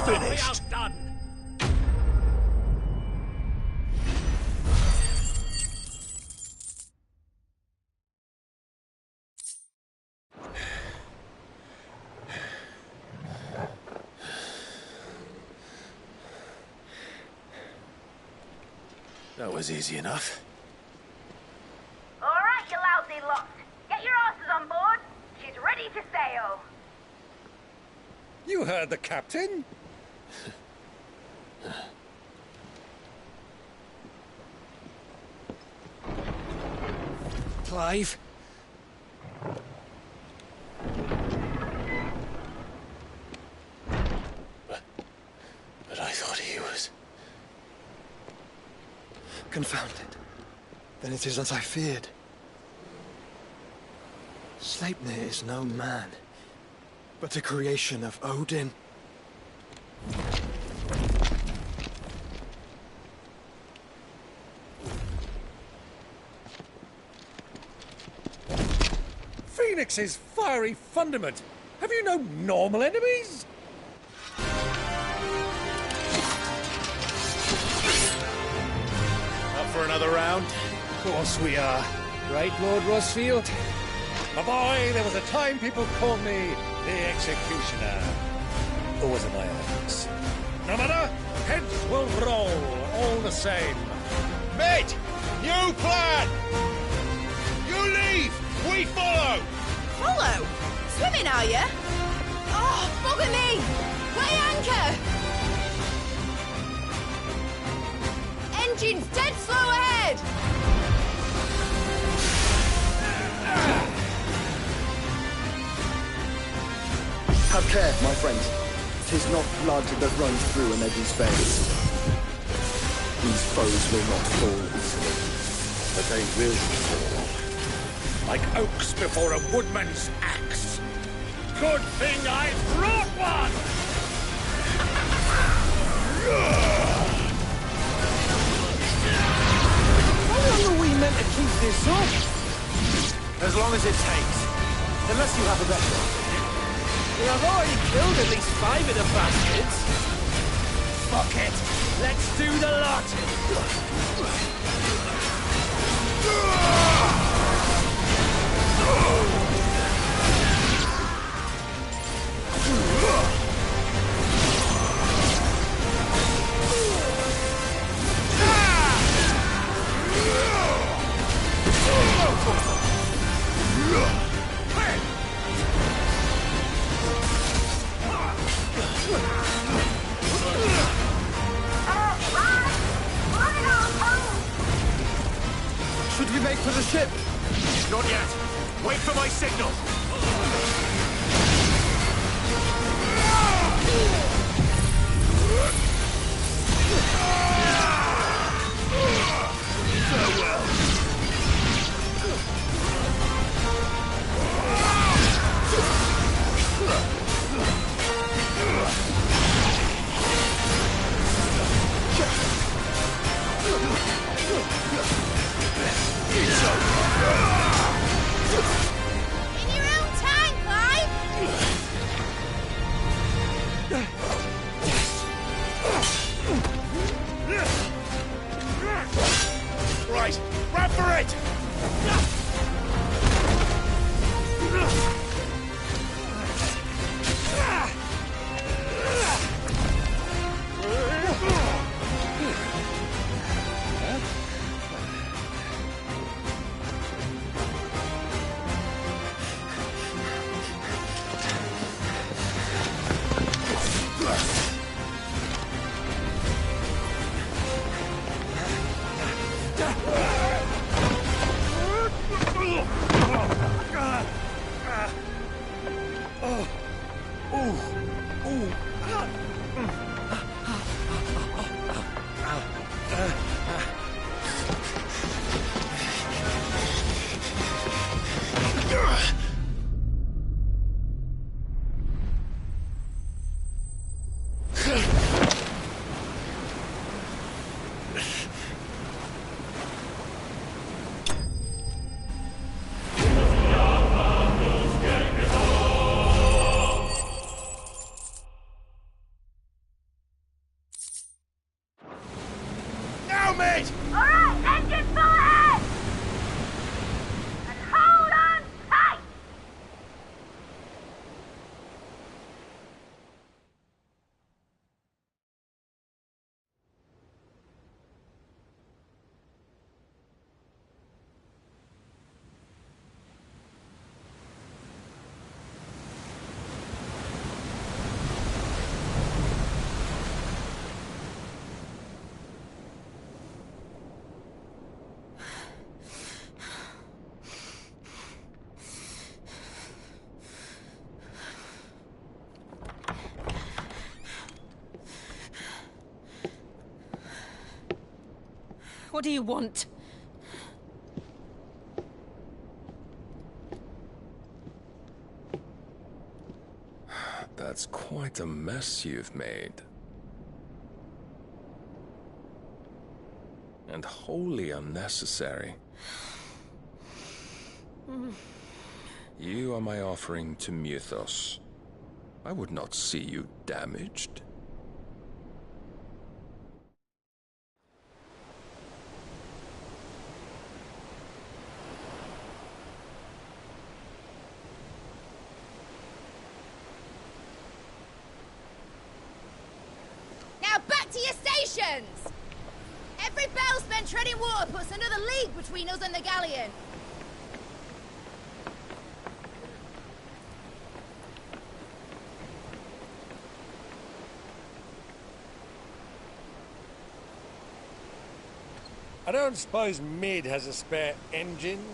Finished. Done. That was easy enough. All right, you lousy lot. Get your asses on board. She's ready to sail. You heard the captain. Clive? But I thought he was... Confounded. Then it is as I feared. Sleipnir is no man, but a creation of Odin. Phoenix's fiery fundament. Have you no normal enemies? Up for another round? Of course we are. Right, Lord Rosfield? My boy, there was a time people called me the Executioner. Or was it my ex? No matter, heads will roll all the same. Mate! New plan! You leave! We follow! Follow? Swimming, are you? Oh, bugger me! Weigh anchor! Engine's dead slow ahead! Have care, my friend. 'Tis not blood that runs through an Eddie's veins. These foes will not fall easily. But they will fall. Like oaks before a woodman's axe. Good thing I brought one! How long are we meant to keep this up? As long as it takes. Unless you have a better idea. Well, I've already killed at least 5 of the bastards. Fuck it. Let's do the lot. Should we make for the ship? Not yet. Wait for my signal. Farewell. In your own time, Clive! Right, Now, mate! Alright, engine full ahead! And hold on tight! What do you want? That's quite a mess you've made. And wholly unnecessary. You are my offering to Mythos. I would not see you damaged. Now back to your stations! Every bell spent treading water puts another league between us and the galleon. I don't suppose Mid has a spare engine?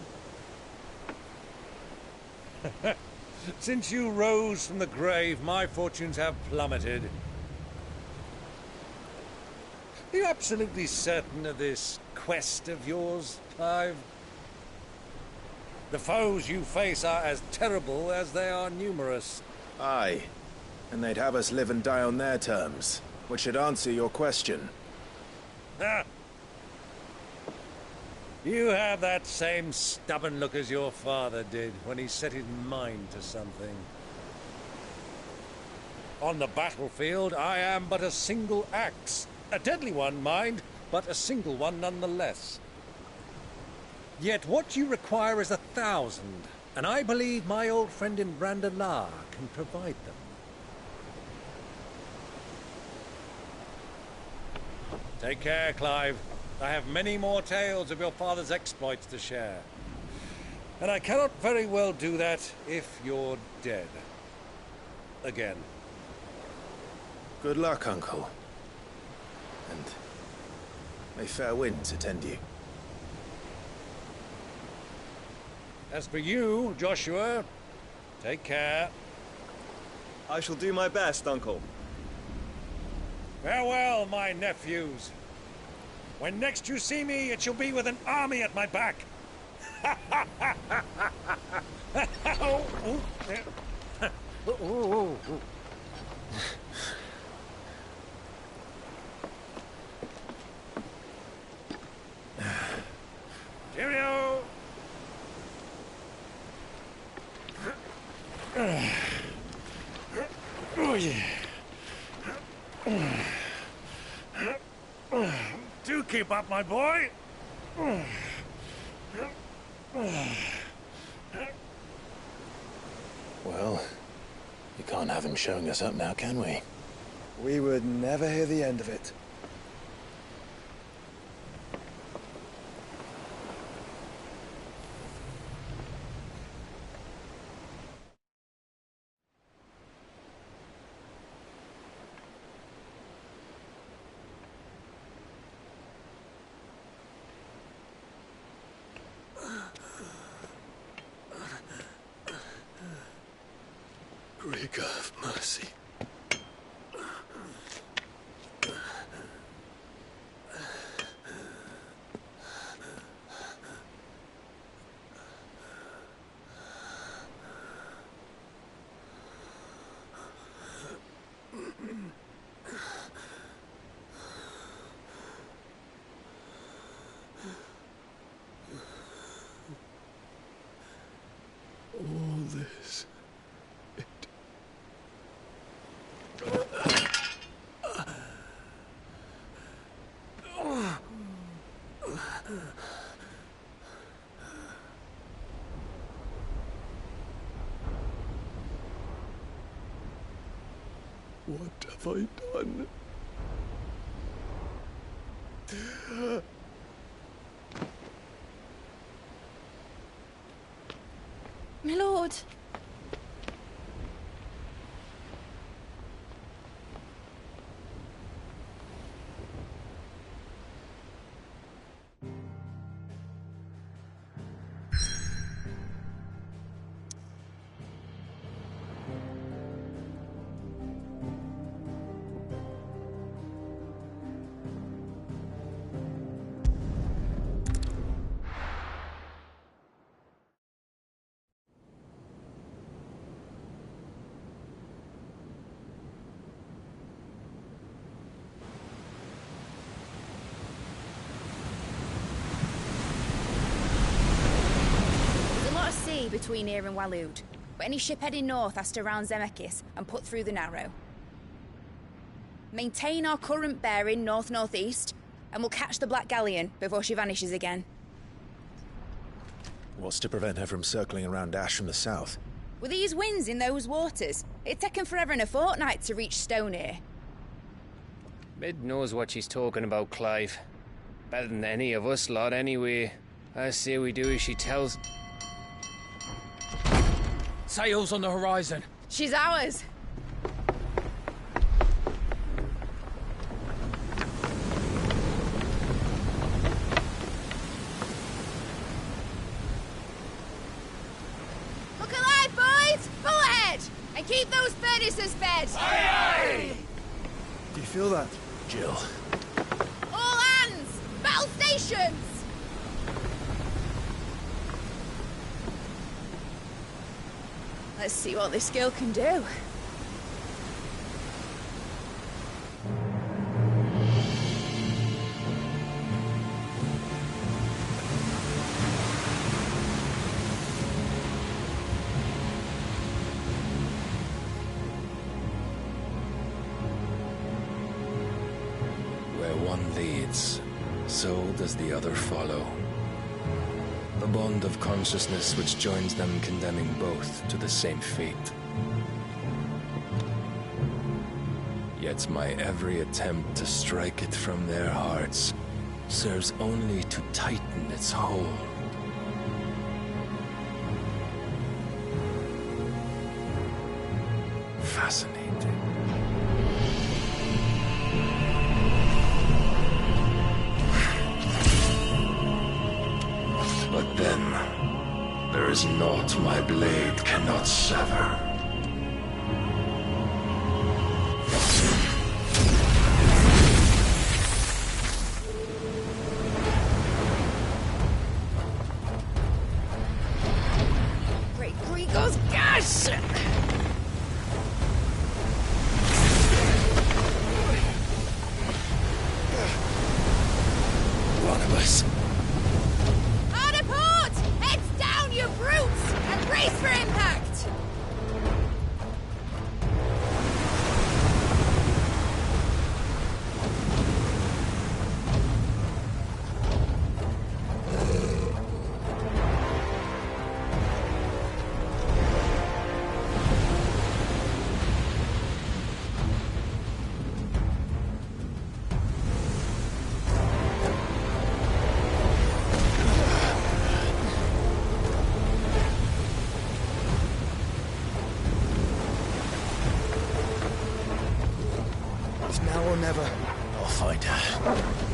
Since you rose from the grave, my fortunes have plummeted. Are you absolutely certain of this quest of yours, Clive? The foes you face are as terrible as they are numerous. Aye. And they'd have us live and die on their terms, which should answer your question. Ah. You have that same stubborn look as your father did when he set his mind to something. On the battlefield, I am but a single axe. A deadly one, mind, but a single one nonetheless. Yet what you require is 1,000, and I believe my old friend in Brandalar can provide them. Take care, Clive. I have many more tales of your father's exploits to share. And I cannot very well do that if you're dead. Again. Good luck, Uncle. And may fair winds attend you. As for you, Joshua, take care. I shall do my best, Uncle. Farewell, my nephews. When next you see me, it shall be with an army at my back. Cheerio! Oh, yeah. Do keep up, my boy. Well, you can't have him showing us up now, can we? We would never hear the end of it. Rigger of mercy. this. What have I done? My lord. Between here and Waloed, but any ship heading north has to round Zemeckis and put through the Narrow. Maintain our current bearing north-northeast, and we'll catch the Black Galleon before she vanishes again. What's to prevent her from circling around Ash from the south? With these winds in those waters, it'd taken forever and a fortnight to reach Stonehere. Mid knows what she's talking about, Clive. Better than any of us lot, anyway. I say we do as she tells. Sails on the horizon. She's ours. Look alive, boys! Pull ahead! And keep those furnaces fed! Aye, aye! Do you feel that, Jill? All hands! Battle stations! Let's see what this girl can do. Where one leads, so does the other follow. The bond of consciousness which joins them, condemning both to the same fate. Yet my every attempt to strike it from their hearts serves only to tighten its hold. Fascinating. But then, there is naught my blade cannot sever. Great Gregor's gas! One of us. You brutes! And brace for impact! now or never. I'll find her.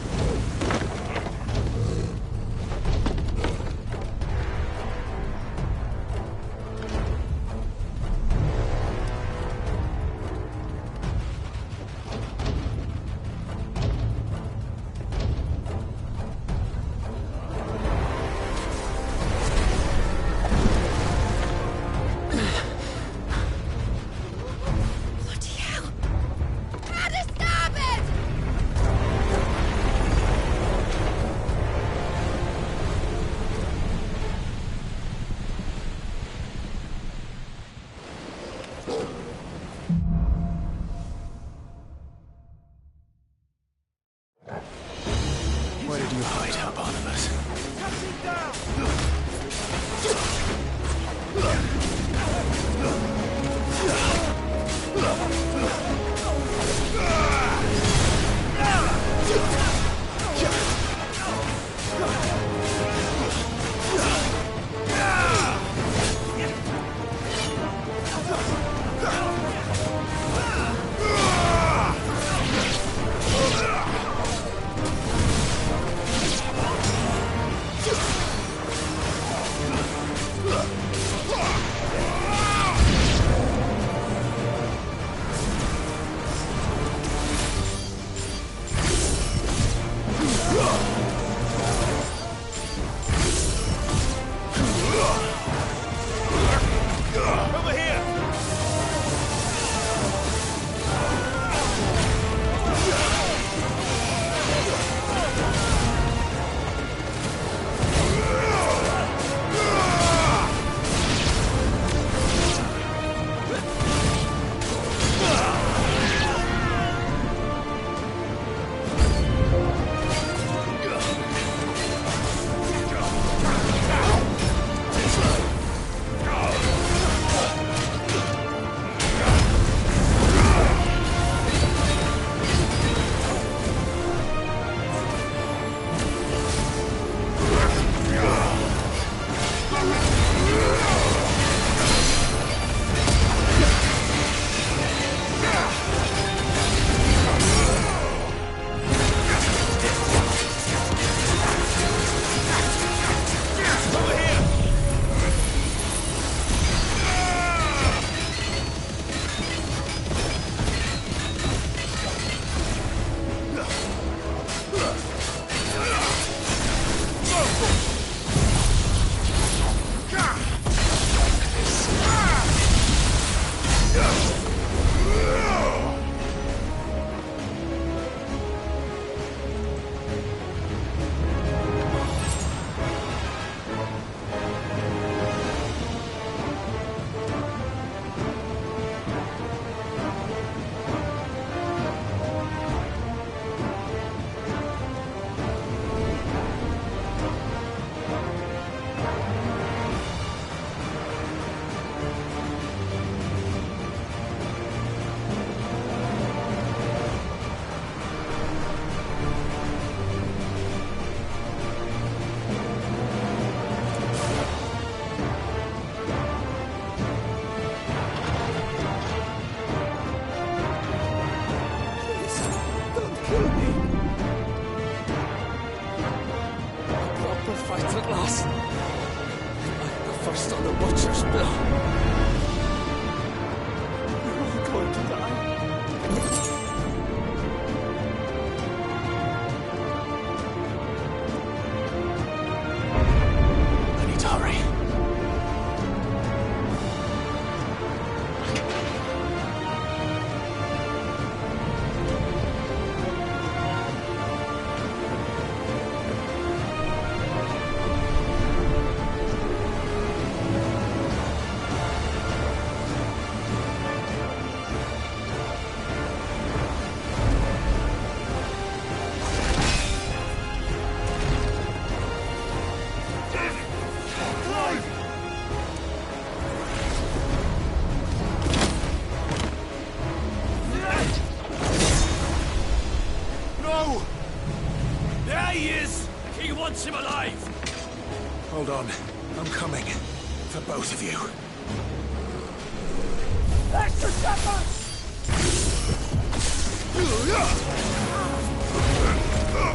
first on the Butcher's bill. We're all going to die. I need to hurry. Him alive! Hold on. I'm coming. For both of you. Extra shepard!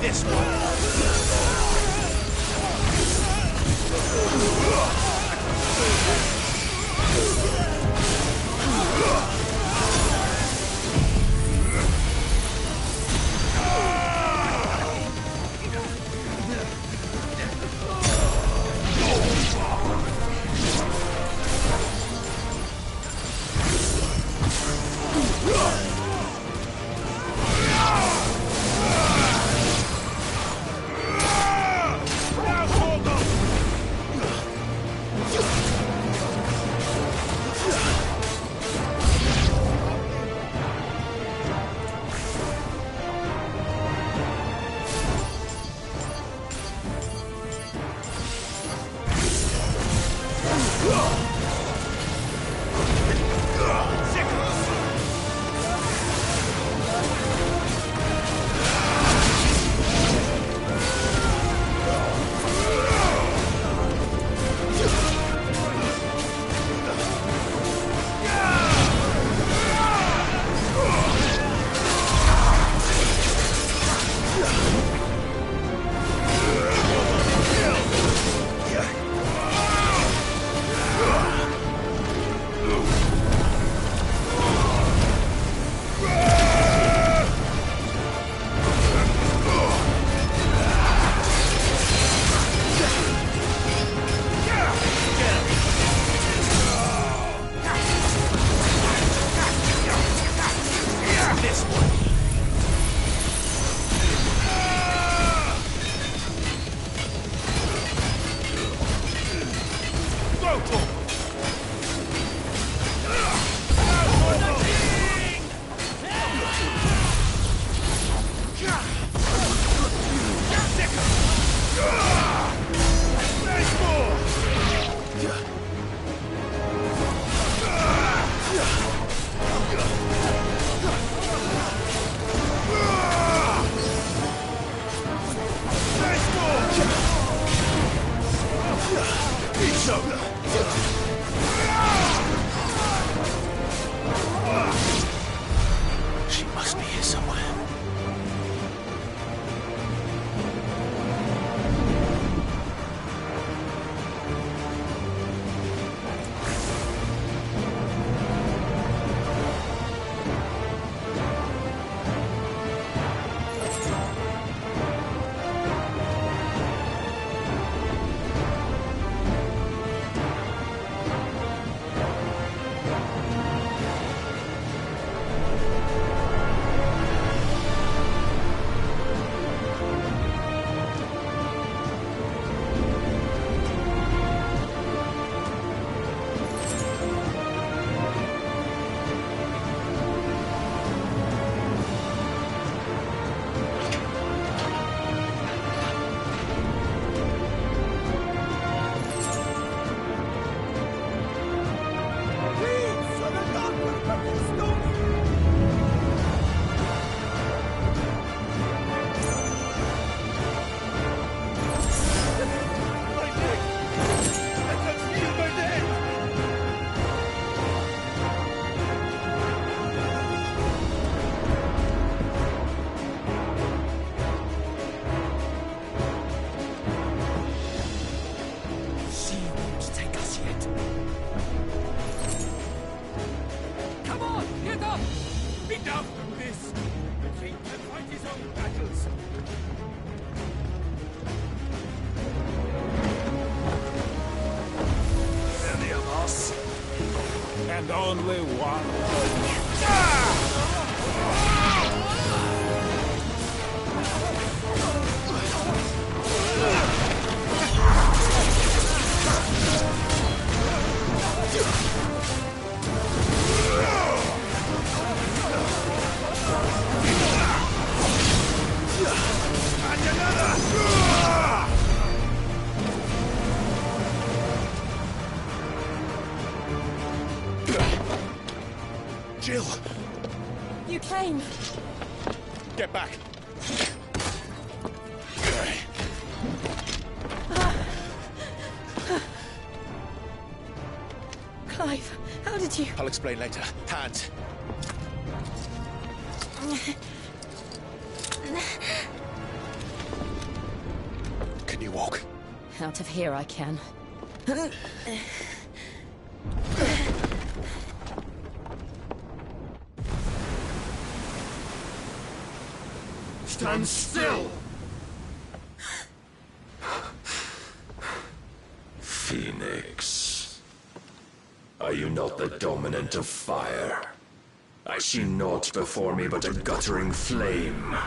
This It's over. and only one. Jill! You came. Get back! Clive, how did you... I'll explain later. Hands! Can you walk? Out of here I can. Stand still! Phoenix. Are you not the dominant of fire? I see naught before me but a guttering flame.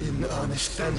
In earnest, then.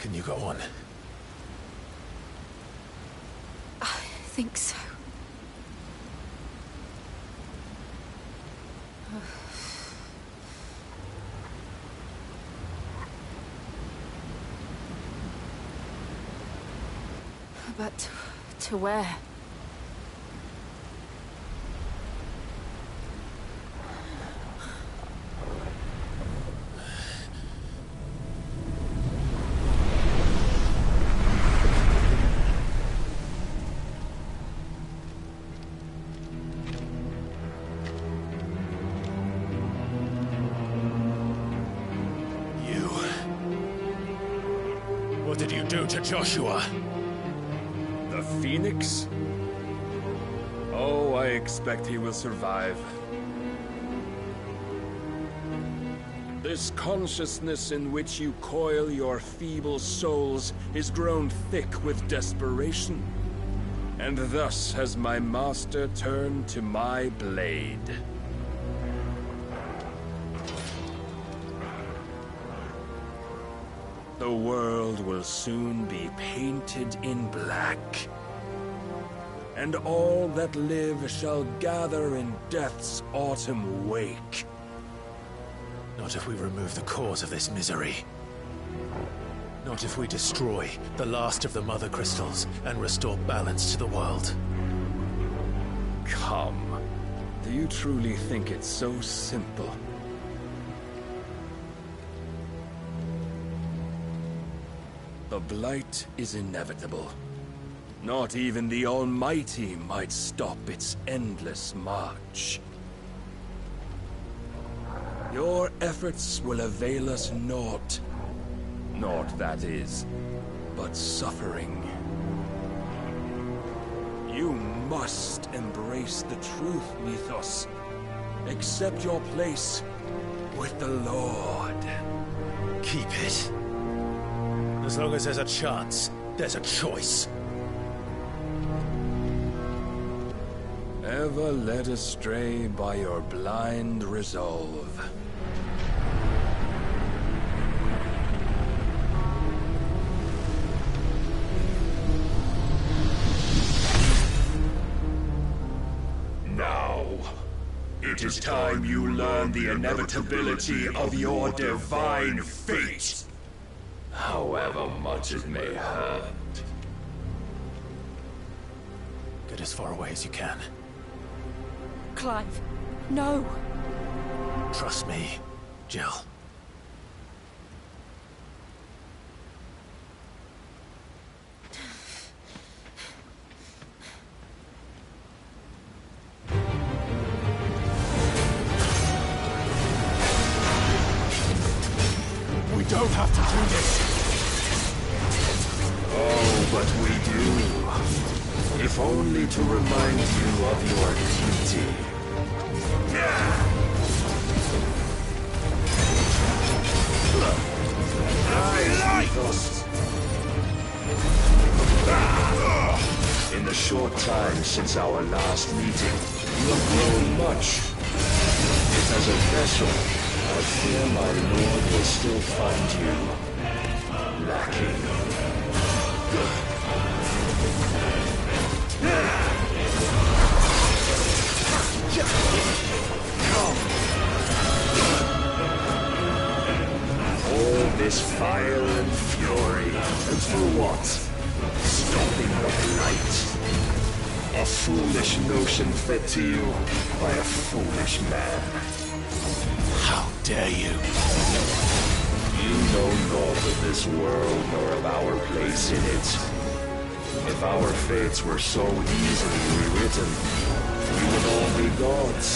Can you go on? I think so. But to where? What did you do to Joshua? The Phoenix? Oh, I expect he will survive. This consciousness in which you coil your feeble souls is grown thick with desperation. And thus has my master turned to my blade. The world will soon be painted in black. And all that live shall gather in death's autumn wake. Not if we remove the cause of this misery. Not if we destroy the last of the Mother Crystals and restore balance to the world. Come. Do you truly think it's so simple? The Blight is inevitable. Not even the Almighty might stop its endless march. Your efforts will avail us naught. Naught, that is, but suffering. You must embrace the truth, Mythos. Accept your place with the Lord. Keep it. As long as there's a chance, there's a choice. Ever led astray by your blind resolve. Now, it is time you learn the inevitability of your divine fate. However much it may hurt. Get as far away as you can. Clive, no. Trust me, Jill. We don't have to do this. Oh, but we do. If only to remind you of your duty. In the short time since our last meeting, you have grown much. If as a vessel, I fear my lord will still find you lacking. All this fire and fury, and for what? Stopping the light. A foolish notion fed to you by a foolish man. How dare you? You know naught of this world nor of our place in it. If our fates were so easily rewritten, we would all be gods.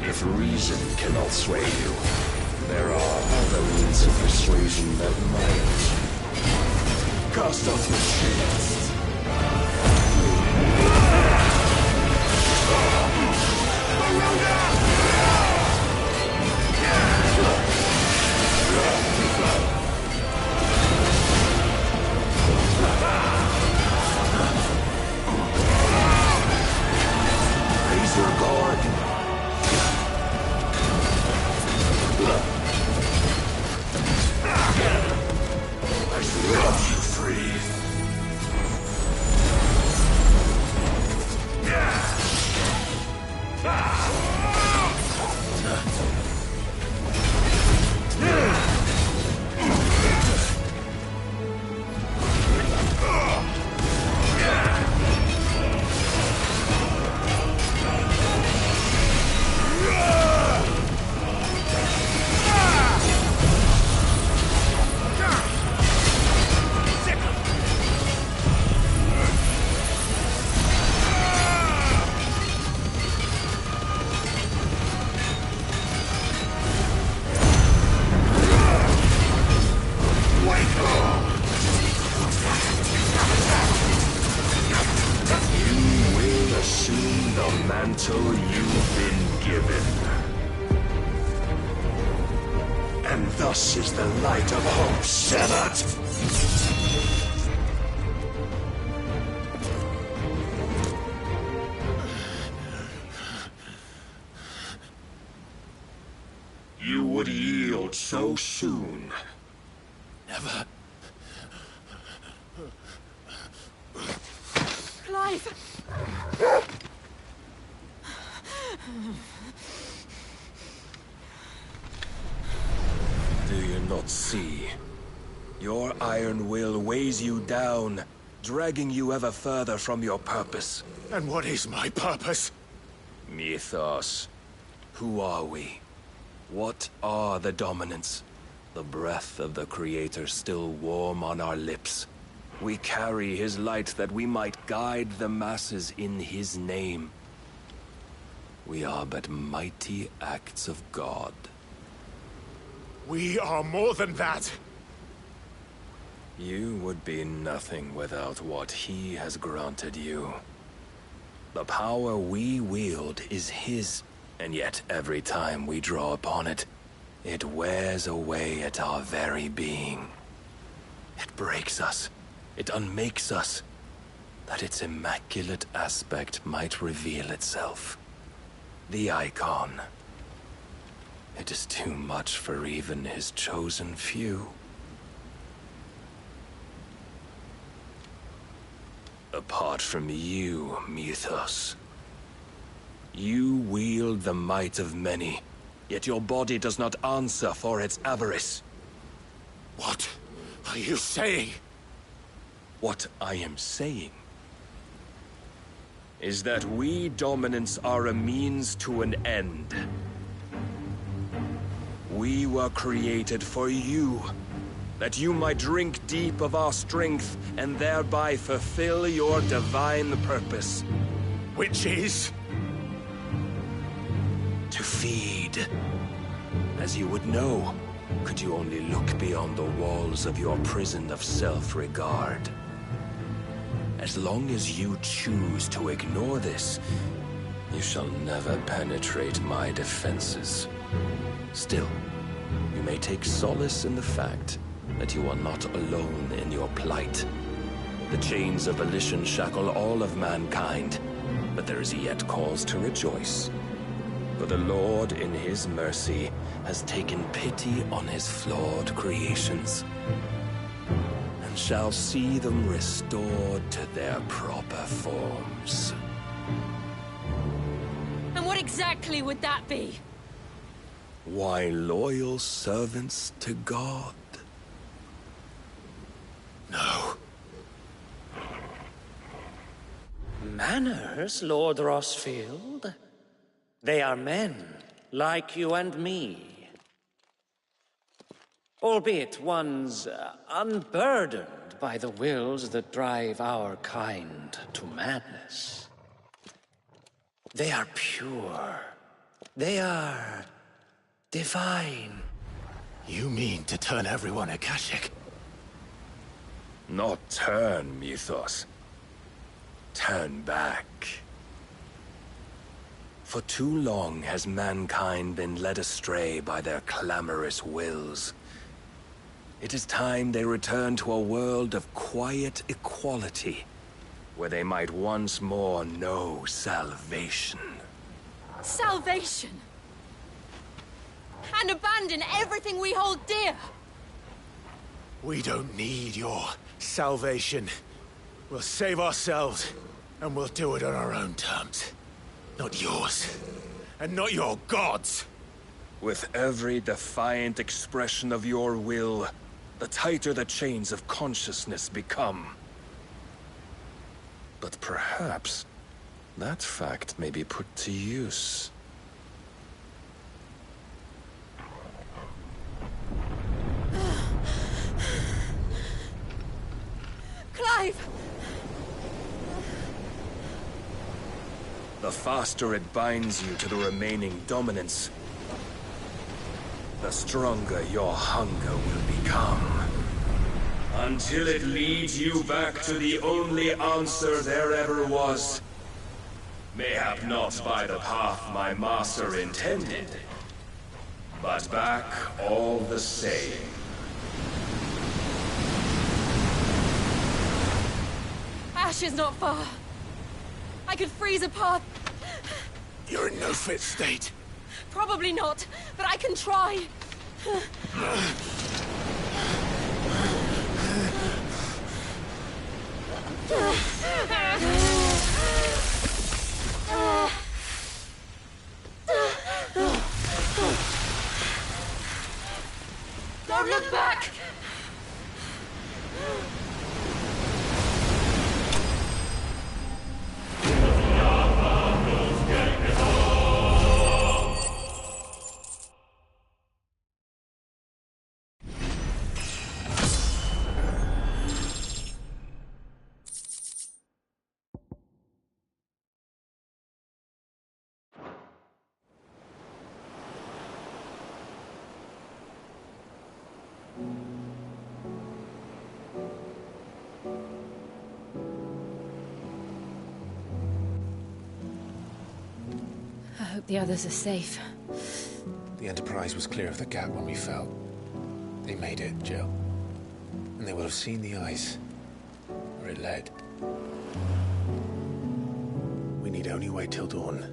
If reason cannot sway you, there are other means of persuasion that might. Cast off your shields. Raise your guard. I should love you free. Mantle you've been given. And thus is the light of hope severed. you would yield so soon. Never. Clive! Do you not see? Your iron will weighs you down, dragging you ever further from your purpose. And what is my purpose? Mythos. Who are we? What are the dominants? The breath of the Creator still warm on our lips. We carry his light that we might guide the masses in his name. We are but mighty acts of God. We are more than that. You would be nothing without what he has granted you. The power we wield is his, and yet every time we draw upon it, it wears away at our very being. It breaks us. It unmakes us, that its immaculate aspect might reveal itself. The icon. It is too much for even his chosen few. Apart from you, Mythos. You wield the might of many, yet your body does not answer for its avarice. What are you saying? What I am saying is that we dominants are a means to an end. We were created for you, that you might drink deep of our strength and thereby fulfill your divine purpose. Which is? To feed. As you would know, could you only look beyond the walls of your prison of self-regard. As long as you choose to ignore this, you shall never penetrate my defenses. Still, you may take solace in the fact that you are not alone in your plight. The chains of volition shackle all of mankind, but there is yet cause to rejoice. For the Lord, in his mercy, has taken pity on his flawed creations, and shall see them restored to their proper forms. And what exactly would that be? Why, loyal servants to God. No. Manners, Lord Rossfield? They are men, like you and me. Albeit ones unburdened by the wills that drive our kind to madness. They are pure. They are divine. You mean to turn everyone Akashic? Not turn, Mythos. Turn back. For too long has mankind been led astray by their clamorous wills. It is time they return to a world of quiet equality, where they might once more know salvation. Salvation! And abandon everything we hold dear! We don't need your salvation. We'll save ourselves, and we'll do it on our own terms. Not yours, and not your gods! With every defiant expression of your will, the tighter the chains of consciousness become. But perhaps that fact may be put to use. Clive! The faster it binds you to the remaining dominance, the stronger your hunger will become. Until it leads you back to the only answer there ever was. Mayhap not by the path my master intended, but back all the same. Ash is not far. I could freeze a path. You're in no fit state. Probably not, but I can try. Don't look back! I hope the others are safe. The Enterprise was clear of the gap when we fell. They made it, Jill. And they will have seen the ice, where it led. We need only wait till dawn.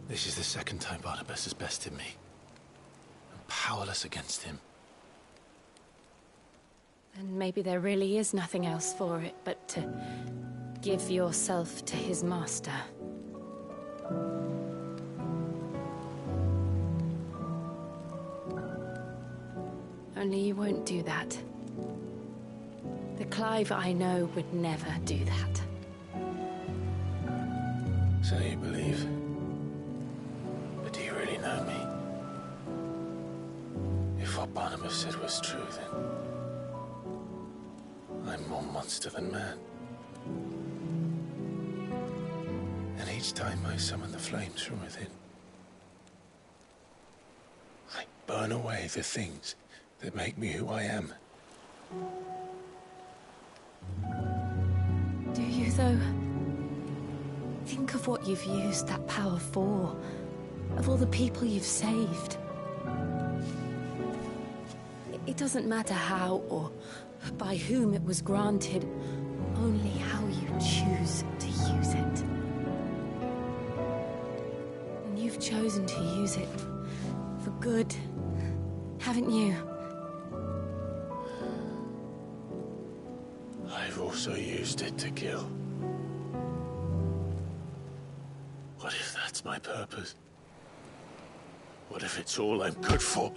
This is the second time Barnabas has bested me. I'm powerless against him. And maybe there really is nothing else for it but to give yourself to his master. Only you won't do that. The Clive I know would never do that. So you believe? But do you really know me? If what Barnabas said was true, then I'm more monster than man. And each time I summon the flames from within, I burn away the things that make me who I am. Do you, though? Think of what you've used that power for, of all the people you've saved. It doesn't matter how or by whom it was granted, only how you choose to use it. And you've chosen to use it for good, haven't you? I've also used it to kill. What if that's my purpose? What if it's all I'm good for?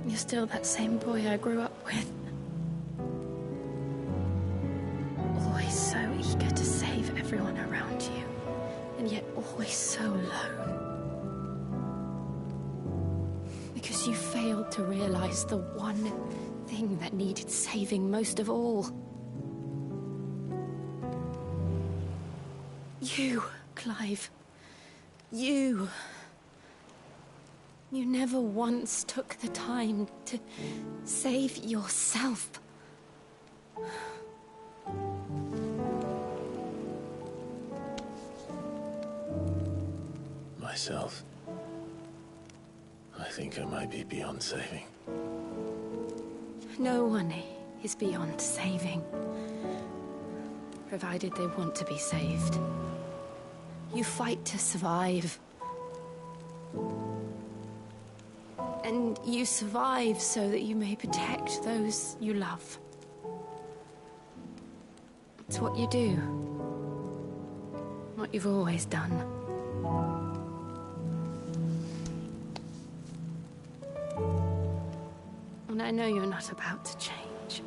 You're still that same boy I grew up with. Always so eager to save everyone around you, and yet always so alone. Because you failed to realize the one thing that needed saving most of all. You, Clive. You. You never once took the time to save yourself. Myself? I think I might be beyond saving. No one is beyond saving, provided they want to be saved. You fight to survive. And you survive so that you may protect those you love. It's what you do. What you've always done. And I know you're not about to change.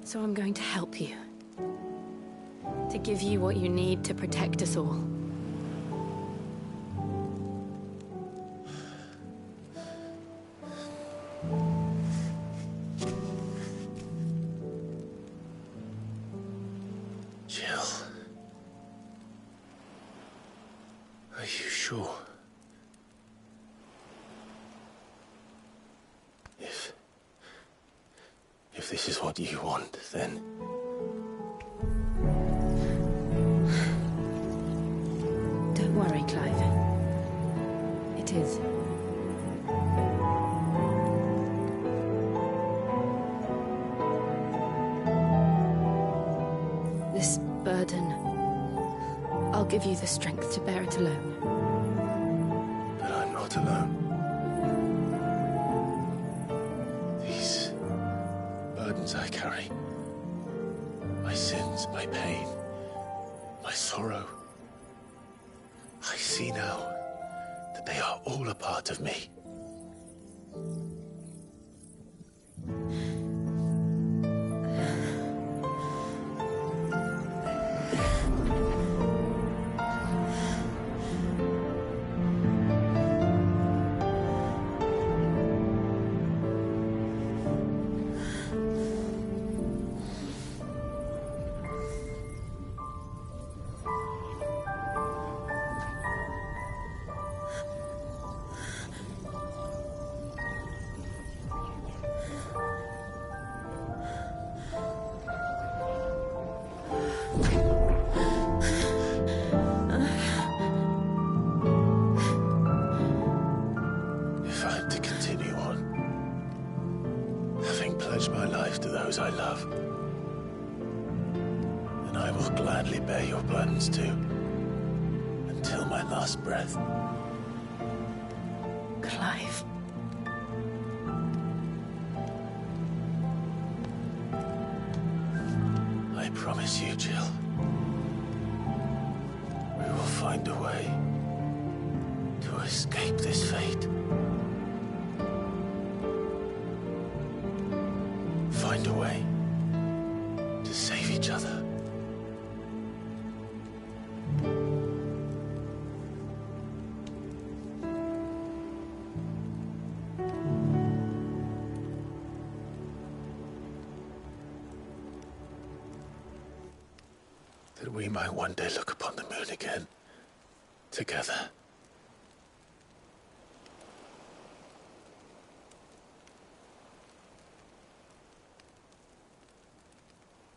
So I'm going to help you. To give you what you need to protect us all. Jill. Are you sure? If this is what you want, then his. This burden, I'll give you the strength to bear it alone. But I'm not alone. These burdens I carry, my sins, my pain, my sorrow, I see now that they are all a part of me. If I'm to continue on, having pledged my life to those I love, then I will gladly bear your burdens too, until my last breath. Clive. I promise you, Jill, we will find a way to escape this fate. Find a way to save each other. That we might one day look upon the moon again, together.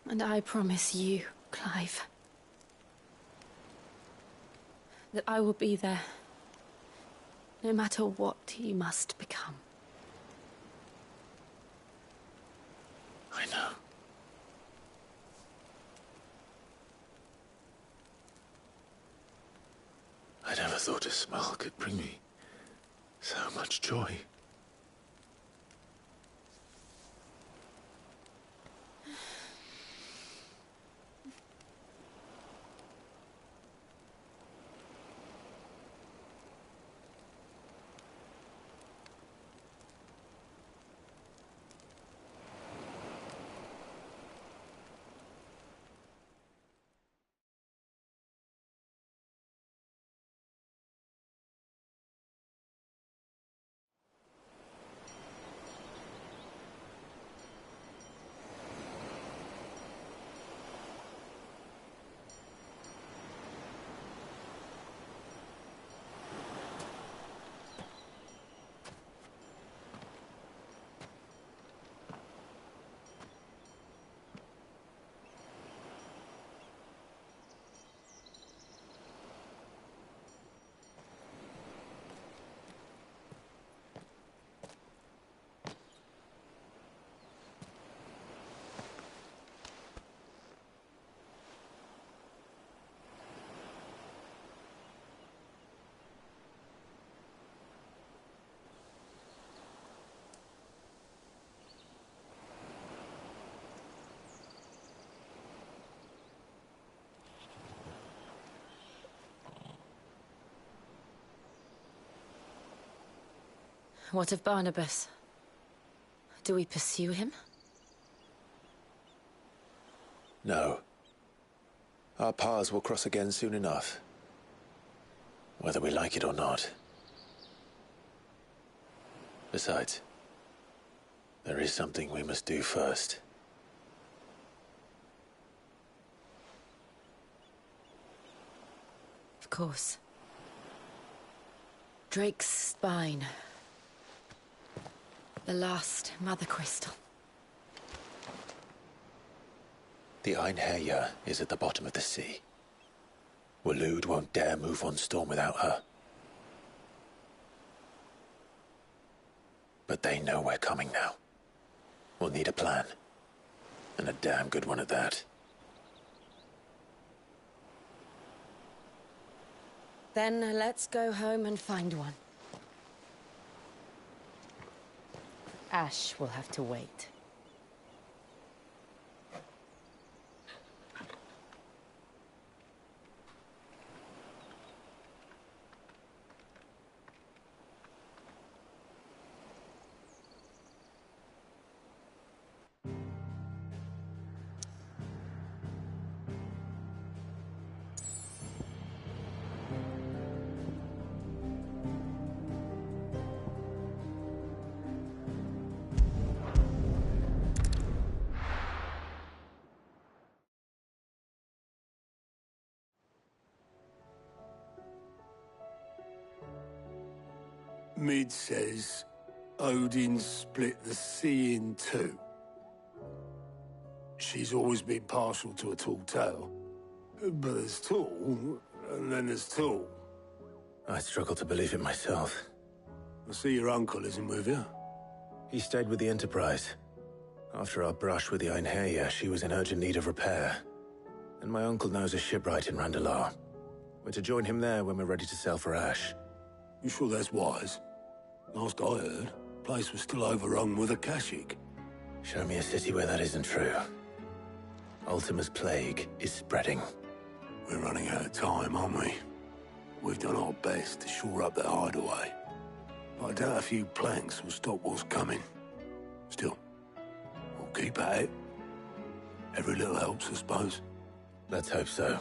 And I promise you, Clive, that I will be there, no matter what you must become. I know. I never thought a smile could bring me so much joy. What of Barnabas? Do we pursue him? No. Our paths will cross again soon enough, whether we like it or not. Besides, there is something we must do first. Of course. Drake's spine. The last Mother Crystal. The Einherjar is at the bottom of the sea. Waloed won't dare move on Storm without her. But they know we're coming now. We'll need a plan. And a damn good one at that. Then let's go home and find one. Ash will have to wait. Mid says Odin split the sea in two. She's always been partial to a tall tale. But there's tall, and then there's tall. I struggle to believe it myself. I see your uncle isn't with you. He stayed with the Enterprise. After our brush with the Einherja, she was in urgent need of repair. And my uncle knows a shipwright in Randalar. We're to join him there when we're ready to sail for Ash. You sure that's wise? Last I heard, the place was still overrun with Akashic. Show me a city where that isn't true. Ultima's plague is spreading. We're running out of time, aren't we? We've done our best to shore up that hideaway. But I doubt a few planks will stop what's coming. Still, we'll keep at it. Every little helps, I suppose. Let's hope so.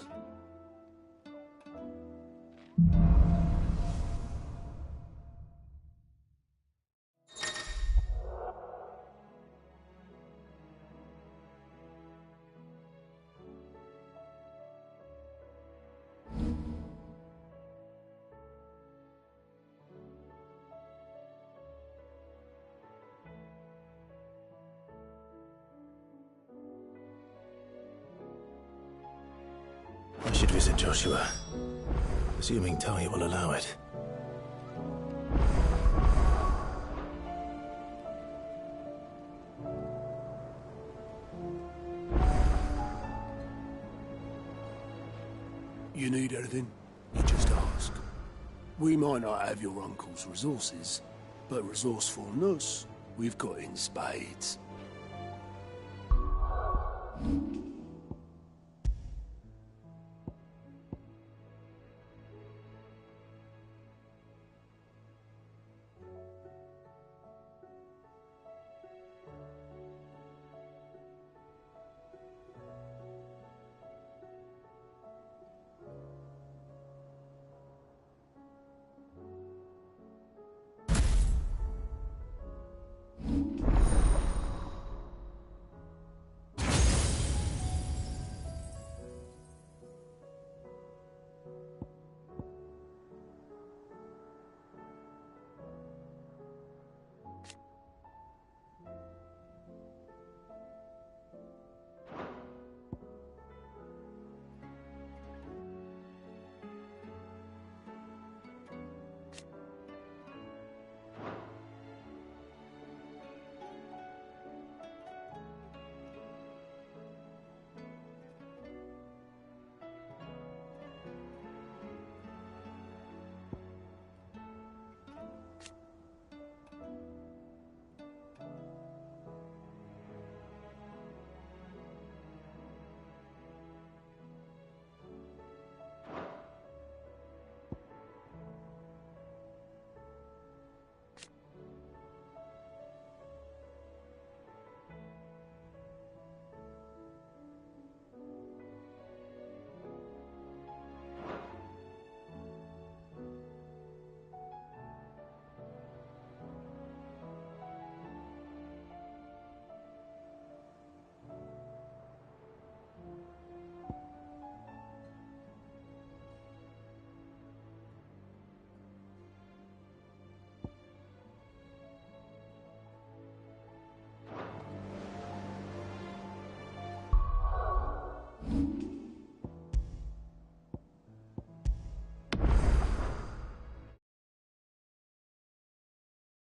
I should visit Joshua, assuming Talia will allow it. You need anything, you just ask. We might not have your uncle's resources, but resourcefulness we've got in spades.